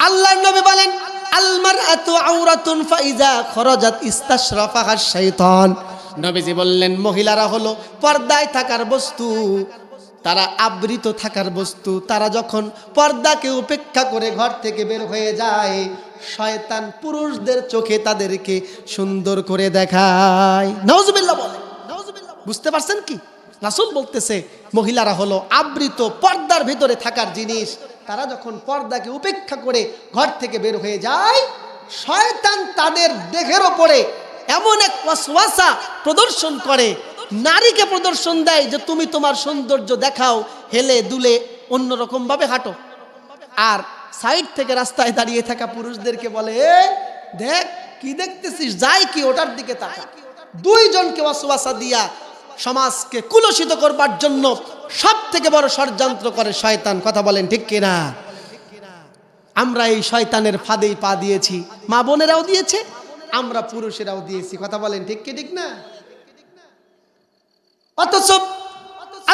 Speaker 1: আল্লাহর নবী বলেন, আল মারআতু আওরাতুন ফাইজা খরাজাত ইস্তাশরাফাহা শাইতান। নবীজি বললেন, মহিলারা হলো পর্দায় থাকার বস্তু, তারা আবৃত থাকার বস্তু। তারা যখন পর্দাকে উপেক্ষা করে ঘর থেকে বের হয়ে যায়, শয়তান পুরুষদের চোখে তাদেরকে সুন্দর করে দেখায়। নাউজুবিল্লাহ বলে। বুঝতে পারছেন কি? রাসূল বলতেছে মহিলারা হলো আবৃত পর্দার ভিতরে থাকার জিনিস। তারা যখন পর্দাকে উপেক্ষা করে ঘর থেকে বের হয়ে যায়, শয়তান তাদের দেহের ওপরে এমন এক ওয়াসওয়াসা প্রদর্শন করে, নারীকে প্রদর্শন দেয় যে তুমি তোমার সৌন্দর্য দেখাও, হেলে দুলে অন্যরকম ভাবে হাঁটো। আর সাইড থেকে রাস্তায় দাঁড়িয়ে থাকা পুরুষদেরকে বলে, দেখ কি দেখতেছিস, যাই কি ওটার দিকে তাকা। দুইজনকে ওয়াসওয়াসা দিয়া সমাজকে কুলসিত করবার জন্য সব থেকে বড় ষড়যন্ত্র করে শয়তান। কথা বলেন ঠিক কিনা? আমরা এই শয়তানের ফাঁদেই পা দিয়েছি, মা বোনেরাও দিয়েছে, আমরা পুরুষেরাও দিয়েছি। কথা বলেন ঠিক কি ঠিক না? অথচ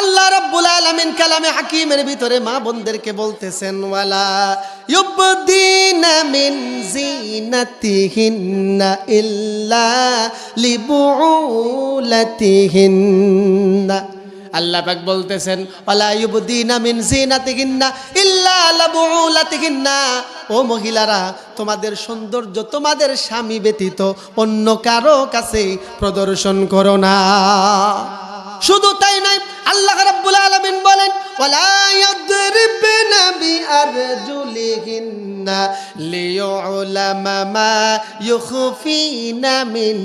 Speaker 1: আল্লাহ রাব্বুল আলামিন কালামে হাকিমের ভিতরে মা বোনদেরকে বলতেছেন, ওয়ালা ইউবদিনা মিন জিনাতিহিন্না ইল্লা লিবুলাতিহিন্না। আল্লাহ পাক বলতেছেন, ওয়ালা ইউবদিনা মিন জিনাতিহিন্না ইল্লা লিবুলাতিহিন্না। ও মহিলারা, তোমাদের সৌন্দর্য তোমাদের স্বামী ব্যতীত অন্য কারো কাছে প্রদর্শন করো না। শুধু তাই নয়, আল্লাহ রাব্বুল আলামিন বলেন, ওয়ালা ইয়াদরিবনা বিআরজুলিহিন্না লিয়ুলামা মা ইউখফিনা মিন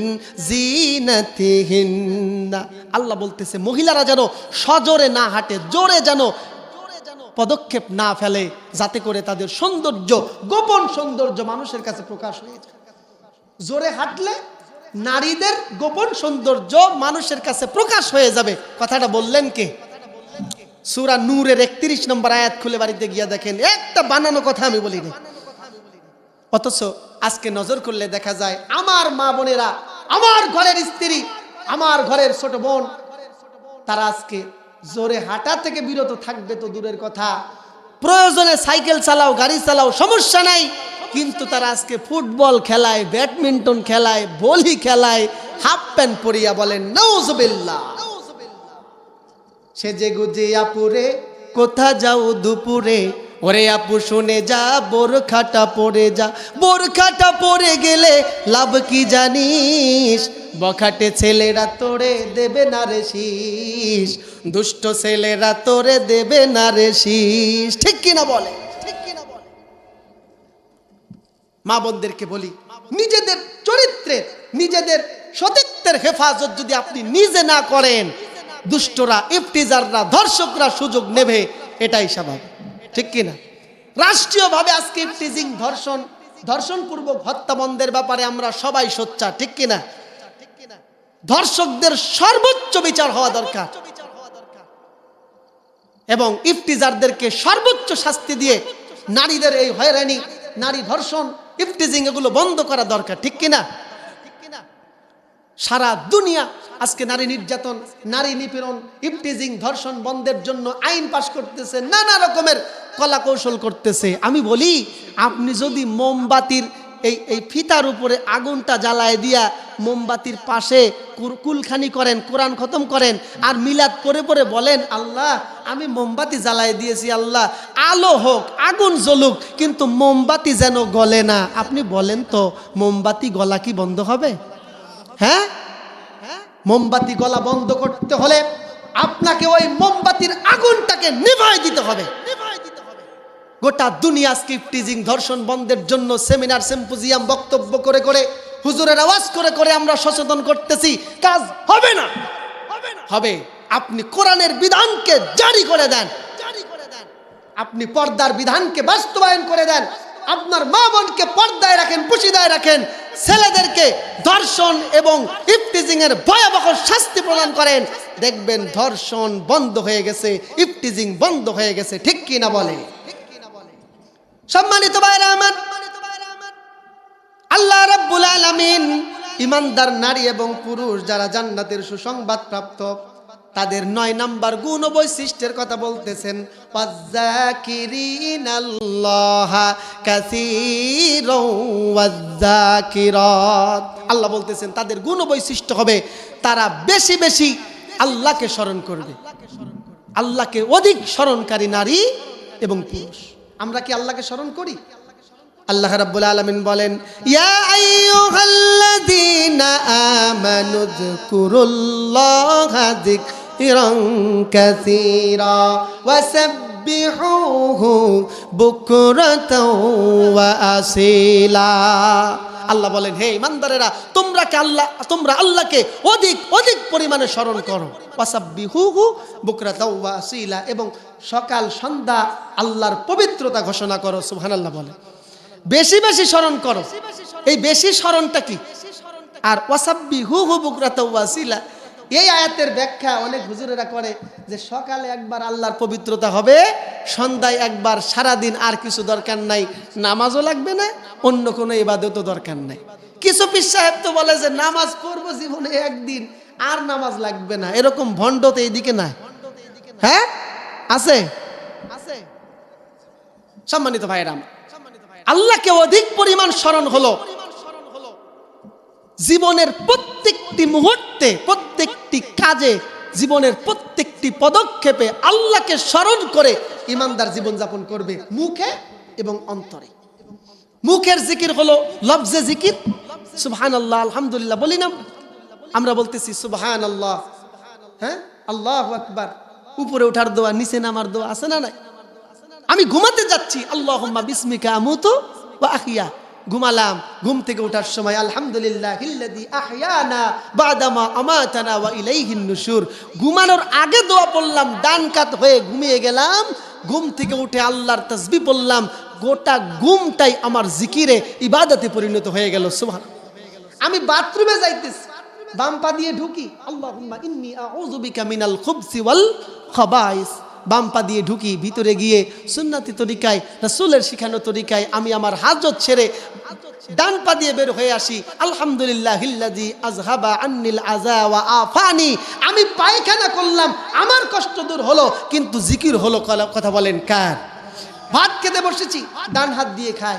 Speaker 1: জিনাতিহিন্না। আল্লাহ বলতেছে মহিলারা যেন সজোরে না হাঁটে, জোরে যেন পদক্ষেপ না ফেলে, যাতে করে তাদের সৌন্দর্য, গোপন সৌন্দর্য মানুষের কাছে প্রকাশ হয়ে যায়। জোরে হাঁটলে নারীদের গোপন সৌন্দর্য মানুষের কাছে প্রকাশ হয়ে যাবে। কথাটা বললেন কে? সূরা নূরের 31 নম্বর আয়াত খুলে বাড়িতে গিয়া দেখেন, একটা বানানো কথা আমি বলিনি। অথচ আজকে নজর করলে দেখা যায় আমার মা বোনেরা, আমার ঘরের স্ত্রী, আমার ঘরের ছোট বোন, তারা আজকে জোরে হাঁটা থেকে বিরত থাকবে তো দূরের কথা, প্রয়োজনে সাইকেল চালাও, গাড়ি চালাও, সমস্যা নাই, কিন্তু তারা আজকে ফুটবল খেলায়, ব্যাডমিন্টন খেলায়, ভলি খেলায় হাফ প্যান্ট পরিয়া। বলেন নাউজুবিল্লাহ। সেজে গুজে আপুরে কোথা যাও দুপুরে, ওরে আপু শুনে যা বোরখাটা পরে যা, বোরখাটা পরে গেলে লাভ কি জানিস, বখাটে ছেলেরা তোরে দেবে না রে শীষ, দুষ্ট ছেলেরা তোরে দেবে না রে শীষ। ঠিক কিনা বলে? মা বোনদেরকে বলি, নিজেদের চরিত্রের, নিজেদের সতীত্বের হেফাজত যদি আপনি নিজে না করেন, দুষ্টরা, ইফতিজাররা, ধর্ষকরা সুযোগ নেবে, এটাই স্বাভাবিক। ঠিক কিনা? রাষ্ট্রীয়ভাবে আজকে ইফতিজিং, ধর্ষণ, ধর্ষণপূর্বক হত্যা বন্ধের ব্যাপারে আমরা সবাই সোচ্চার। ঠিক কিনা? ধর্ষকদের সর্বোচ্চ বিচার হওয়া দরকার এবং ইফতিজারদেরকে সর্বোচ্চ শাস্তি দিয়ে নারীদের এই হয়রানি, নারী ধর্ষণ, ইফতিজিং এগুলো বন্ধ করা দরকার। ঠিক কিনা? সারা দুনিয়া আজকে নারী নির্যাতন, নারী নিপীড়ন, ইফতিজিং, ধর্ষণ বন্ধের জন্য আইন পাশ করতেছে, নানা রকমের কলা কৌশল করতেছে। আমি বলি, আপনি যদি মোমবাতির এই ফিতার উপরে আগুনটা জ্বালায় দিয়া মোমবাতির পাশে কুলখানি করেন, কোরআন খতম করেন, আর মিলাদ পরে পরে বলেন, আল্লাহ আমি মোমবাতি জ্বালায় দিয়েছি, আল্লাহ আলো হোক, আগুন জ্বলুক, কিন্তু মোমবাতি যেন গলে না। আপনি বলেন তো, মোমবাতি গলা কি বন্ধ হবে? হ্যাঁ, মোমবাতি গলা বন্ধ করতে হলে আপনাকে ওই মোমবাতির আগুনটাকে নিভাই দিতে হবে। গোটা দুনিয়া আজকে ইফতিজিং, ধর্ষণ বন্ধের জন্য সেমিনার, সিম্পোজিয়াম, বক্তব্য করে করে, হুজুরের আওয়াজ করে করে আমরা সচেতন করতেছি, কাজ হবে না। হবে, আপনি কোরআনের বিধানকে জারি করে দেন, আপনি পর্দার বিধানকে বাস্তবায়ন করে দেন, আপনার মা বোনকে পর্দায় রাখেন, পুশিদায় রাখেন, ছেলেদেরকে ধর্ষণ এবং ইফতিজিং এর ভয়াবহ শাস্তি প্রদান করেন, দেখবেন ধর্ষণ বন্ধ হয়ে গেছে, ইফতিজিং বন্ধ হয়ে গেছে। ঠিক কি না বলে? সম্মানিত ভাইরা আমার, আল্লাহ রাব্বুল আলামিন ইমানদার নারী এবং পুরুষ যারা জান্নাতের সুসংবাদ প্রাপ্ত, তাদের ৯ নাম্বার গুণ ও বৈশিষ্ট্যের কথা বলতেছেন, ওয়াযাকিরিনাল্লাহা কাসীরাও ওয়াযাকিরাত। আল্লাহ বলতেছেন তাদের গুণ ও বৈশিষ্ট্য হবে তারা বেশি বেশি আল্লাহকে স্মরণ করবে। আল্লাহকে অধিক স্মরণকারী নারী এবং পুরুষ। আমরা কি আল্লাহকে স্মরণ করি? আল্লাহ রাব্বুল আলামিন বলেন, ইয়া আইয়ুহাল্লাযীনা আমানু যকুরুল্লাহা কাসীরা ওয়াসাব্বিহুহু বুকরাতাও ওয়া আসীলা। আল্লাহ বলেন, হে ইমানদারেরা, তোমরা আল্লাহকে অধিক অধিক পরিমাণে স্মরণ করো। ওয়াসাব্বিহুহু বুকরাতাও ওয়া আসীলা, এবং সকাল সন্ধ্যা আল্লাহর পবিত্রতা ঘোষণা করো। সুবহানাল্লাহ বলে, বেশি বেশি স্মরণ করো। এই বেশি স্মরণটা কি? আর ওয়াসাব্বিহুহু বুকরাতাও ওয়া আসীলা, এই আয়াতের ব্যাখ্যা অনেক হুজুরেরা করে যে সকালে একবার আল্লাহর পবিত্রতা হবে, সন্ধ্যায় একবার, সারাদিন আর কিছু দরকার নাই, নামাজও লাগবে না, অন্য কোনো ইবাদতও দরকার নাই। কিছু পীর সাহেব তো বলে যে নামাজ পড়বো জীবনে একদিন, আর নামাজ লাগবে না। এরকম ভণ্ড তো এইদিকে নাই, হ্যাঁ আছে। সম্মানিত ভাইরা, আল্লাহকে অধিক পরিমাণ স্মরণ হলো জীবনের প্রত্যেকটি মুহূর্তে, প্রত্যেকটি কাজে, জীবনের প্রত্যেকটি পদক্ষেপে আল্লাহকে স্মরণ করে ইমানদার জীবনযাপন করবে, মুখে এবং অন্তরে। মুখের জিকির হলো লফজে জিকির, সুবহানাল্লাহ, আলহামদুলিল্লাহ বলি না আমরা, বলতেছি সুবহানাল্লাহ, হ্যাঁ, আল্লাহু আকবার, উপরে ওঠার দোয়া, নিচে নামার দোয়া আছে না নাই? আমি ঘুমাতে যাচ্ছি, আল্লাহুম্মা বিসমিকা আমুতু ওয়া আহইয়া, ঘুমালাম, ঘুম থেকে ওঠার সময় আলহামদুলিল্লাহিল্লাযী আহইয়ানা বাদামা আমাতানা ওয়া ইলাইহিন নুশুর। ঘুমানোর আগে দোয়া পড়লাম, ডান কাত হয়ে ঘুমিয়ে গেলাম, ঘুম থেকে উঠে আল্লাহর তাসবিহ পড়লাম, গোটা ঘুমটাই আমার জিকিরে, ইবাদতে পরিণত হয়ে গেল। সুবহান। আমি বাথরুমে যাইতেছি, বাম পা দিয়ে ঢুকি, আল্লাহুম্মা ইন্নী আউযু বিকা মিনাল খুবসি ওয়াল খাবাইস, বাম পা দিয়ে ঢুকি, ভিতরে গিয়ে সুন্নতি তরিকায়, রাসূলের শিখানো তরিকায় আমি আমার হাজত ছেড়ে ডান পা দিয়ে বের হয়ে আসি, আলহামদুলিল্লাহিল্লাযী আযহাবা আন্নিল আযা ওয়া আফানি। আমি পায়খানা করলাম, আমার কষ্ট দূর হলো, কিন্তু জিকির হলো। কথা বলেন কার? ভাত খেতে বসেছি, ডান হাত দিয়ে খাই,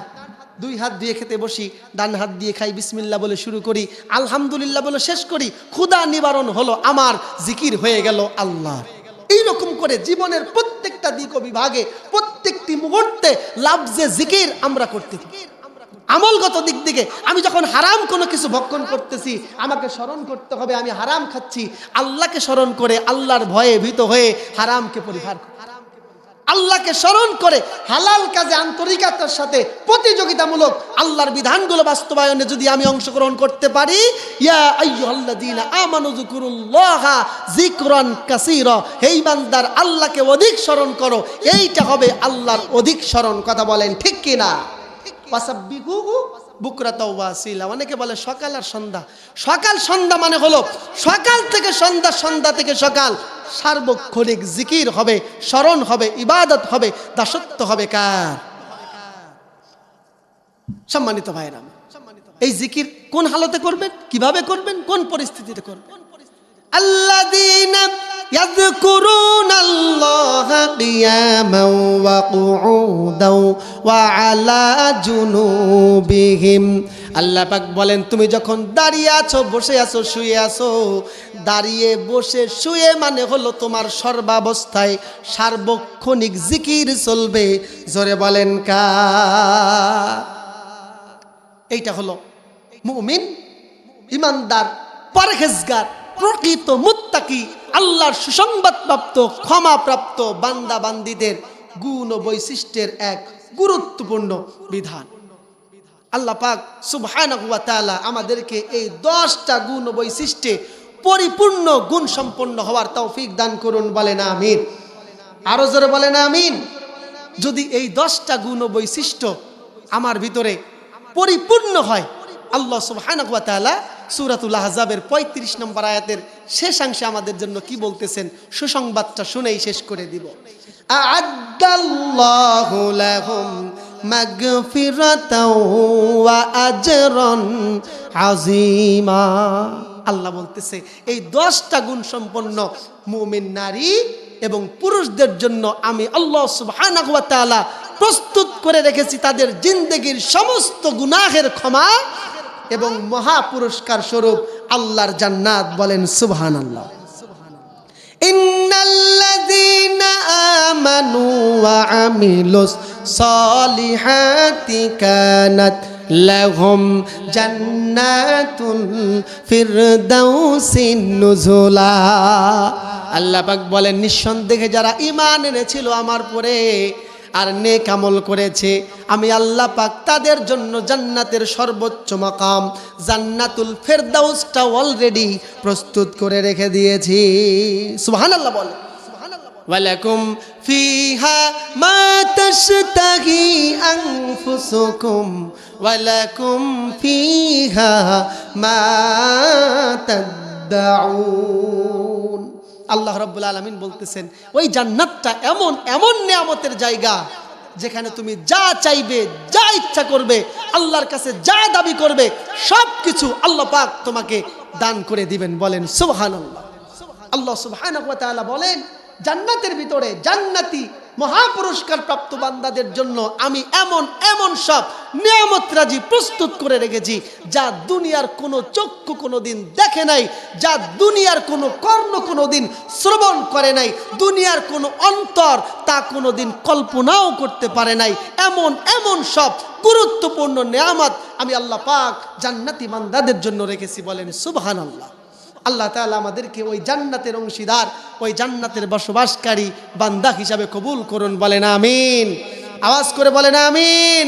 Speaker 1: দুই হাত দিয়ে খেতে বসি, ডান হাত দিয়ে খাই, বিসমিল্লাহ বলে শুরু করি, আলহামদুলিল্লাহ বলে শেষ করি, ক্ষুধা নিবারণ হলো, আমার জিকির হয়ে গেল আল্লাহ। এইরকম করে জীবনের প্রত্যেকটা দিক ও বিভাগে, প্রত্যেকটি মুহূর্তে লাফজে জিকির আমরা করতে থাকি। আমলগত দিক থেকে আমি যখন হারাম কোনো কিছু ভক্ষণ করতেছি, আমাকে স্মরণ করতে হবে আমি হারাম খাচ্ছি, আল্লাহকে স্মরণ করে, আল্লাহর ভয়ে ভীত হয়ে হারামকে পরিহার, আল্লাহকে স্মরণ করে হালাল কাজে আন্তরিকতার সাথে প্রতিযোগিতামূলক আল্লাহর বিধানগুলো বাস্তবায়নে যদি আমি অংশগ্রহণ করতে পারি, ইয়া আইয়ুহাল্লাযীনা আমানু যিকুরুল্লাহা যিকরান কাসীরা, হে ঈমানদার আল্লাহকে অধিক স্মরণ করো, এইটা হবে আল্লাহর অধিক স্মরণ। কথা বলেন ঠিক কি না? ওয়াসাব্বিহুহু বুকরাতাও ওয়া আসীলা। অনেকে বলে সকাল আর সন্ধ্যা, সকাল সন্ধ্যা মানে হলো সকাল থেকে সন্ধ্যা, সন্ধ্যা থেকে সকাল, সার্বক্ষণিক জিকির হবে, স্মরণ হবে, ইবাদত হবে, দাসত্ব হবে কার? সম্মানিত ভাইরা, এই জিকির কোন হালতে করবেন, কিভাবে করবেন, কোন পরিস্থিতিতে করবেন? আল্লাযীনা ইয়াযকুরুনাল্লাহা কিয়ামান ওয়া কুউদাও ওয়া আলা জুনুবিহিম। আল্লাহ পাক বলেন, তুমি যখন দাঁড়িয়ে আছো, বসে আছো, শুয়ে আছো, দাঁড়িয়ে বসে শুয়ে মানে হলো তোমার সর্বাবস্থায় সার্বক্ষণিক জিকির চলবে। জোরে বলেন কার? এইটা হলো মুমিন, ইমানদার, পরহেজগার, প্রকৃত মুত্তাকি, আল্লাহর সুসংবাদপ্রাপ্ত, ক্ষমাপ্রাপ্ত বান্দা বান্দীদের গুণ ও বৈশিষ্ট্যের এক গুরুত্বপূর্ণ বিধান। আল্লাহ পাক সুবহানাহু ওয়া তাআলা আমাদেরকে এই 10টা গুণ ও বৈশিষ্ট্যে পরিপূর্ণ গুণ সম্পন্ন হওয়ার তৌফিক দান করুন। বলেন আমিন। আরো জোরে বলেন আমিন। যদি এই 10টা গুণ ও বৈশিষ্ট্য আমার ভিতরে পরিপূর্ণ হয়, আল্লাহ সুবহানাহু ওয়া তাআলা সূরাতুল আহজাবের 35 নম্বর আয়াতের শেষাংশে আমাদের জন্য কি বলতেছেন, সুসংবাদটা শুনেই শেষ করে দিব। আ'আদ্দাল্লাহু লাহুম মাগফিরাতাও ওয়া আজরান আযীমা। আল্লাহ বলতেছে এই 10টা গুণ সম্পন্ন মুমিন নারী এবং পুরুষদের জন্য আমি আল্লাহ সুবহানাহু ওয়া তাআলা প্রস্তুত করে রেখেছি তাদের জিন্দেগীর সমস্ত গুনাহের ক্ষমা এবং মহা পুরস্কার স্বরূপ আল্লাহর জান্নাত। বলেন সুবহানাল্লাহ। ইন্নাল্লাযীনা আমানু ওয়া আমিলুস সালিহাতি কানাত লাহুম জান্নাতুল ফিরদাউসিন নুজুলা। আল্লাহ পাক বলেন নিঃসন্দেহে যারা ঈমান এনেছিল আমার পরে আর নেক আমল করেছে, আমি আল্লাহ পাক তাদের জন্য জান্নাতের সর্বোচ্চ মাকাম জান্নাতুল ফেরদাউসটা অলরেডি প্রস্তুত করে রেখে দিয়েছি। সুবহানাল্লাহ বলে। ওয়ালাকুম ফিহা মা তাশতাহি আনফুসুকুম ওয়ালাকুম ফিহা মা তাদউন। আল্লাহ রাব্বুল আলামিন বলতেছেন ওই জান্নাতটা এমন এমন নিয়ামতের জায়গা যেখানে তুমি যা চাইবে, যা ইচ্ছা করবে, আল্লাহর কাছে যা দাবি করবে সব কিছু আল্লাহ পাক তোমাকে দান করে দিবেন। বলেন সুবহানাল্লাহ। আল্লাহ সুবহানাহু ওয়া তাআলা বলেন জান্নাতের ভিতরে জান্নাতি মহাপুরস্কার প্রাপ্ত বান্দাদের জন্য আমি এমন এমন সব নিয়ামত রাজি প্রস্তুত করে রেখেছি যা দুনিয়ার কোনো চক্ষু কোনোদিন দেখে নাই, যা দুনিয়ার কোনো কর্ণ কোনোদিন শ্রবণ করে নাই, দুনিয়ার কোনো অন্তর তা কোনোদিন কল্পনাও করতে পারে নাই। এমন এমন সব গুরুত্বপূর্ণ নিয়ামত আমি আল্লাহ পাক জান্নাতি বান্দাদের জন্য রেখেছি। বলেন সুবহানাল্লাহ। আল্লাহ তাআলা আমাদেরকে ওই জান্নাতের অংশীদার, ওই জান্নাতের বসবাসকারী বান্দা হিসাবে কবুল করুন। বলেন আমিন। আওয়াজ করে বলেন আমিন।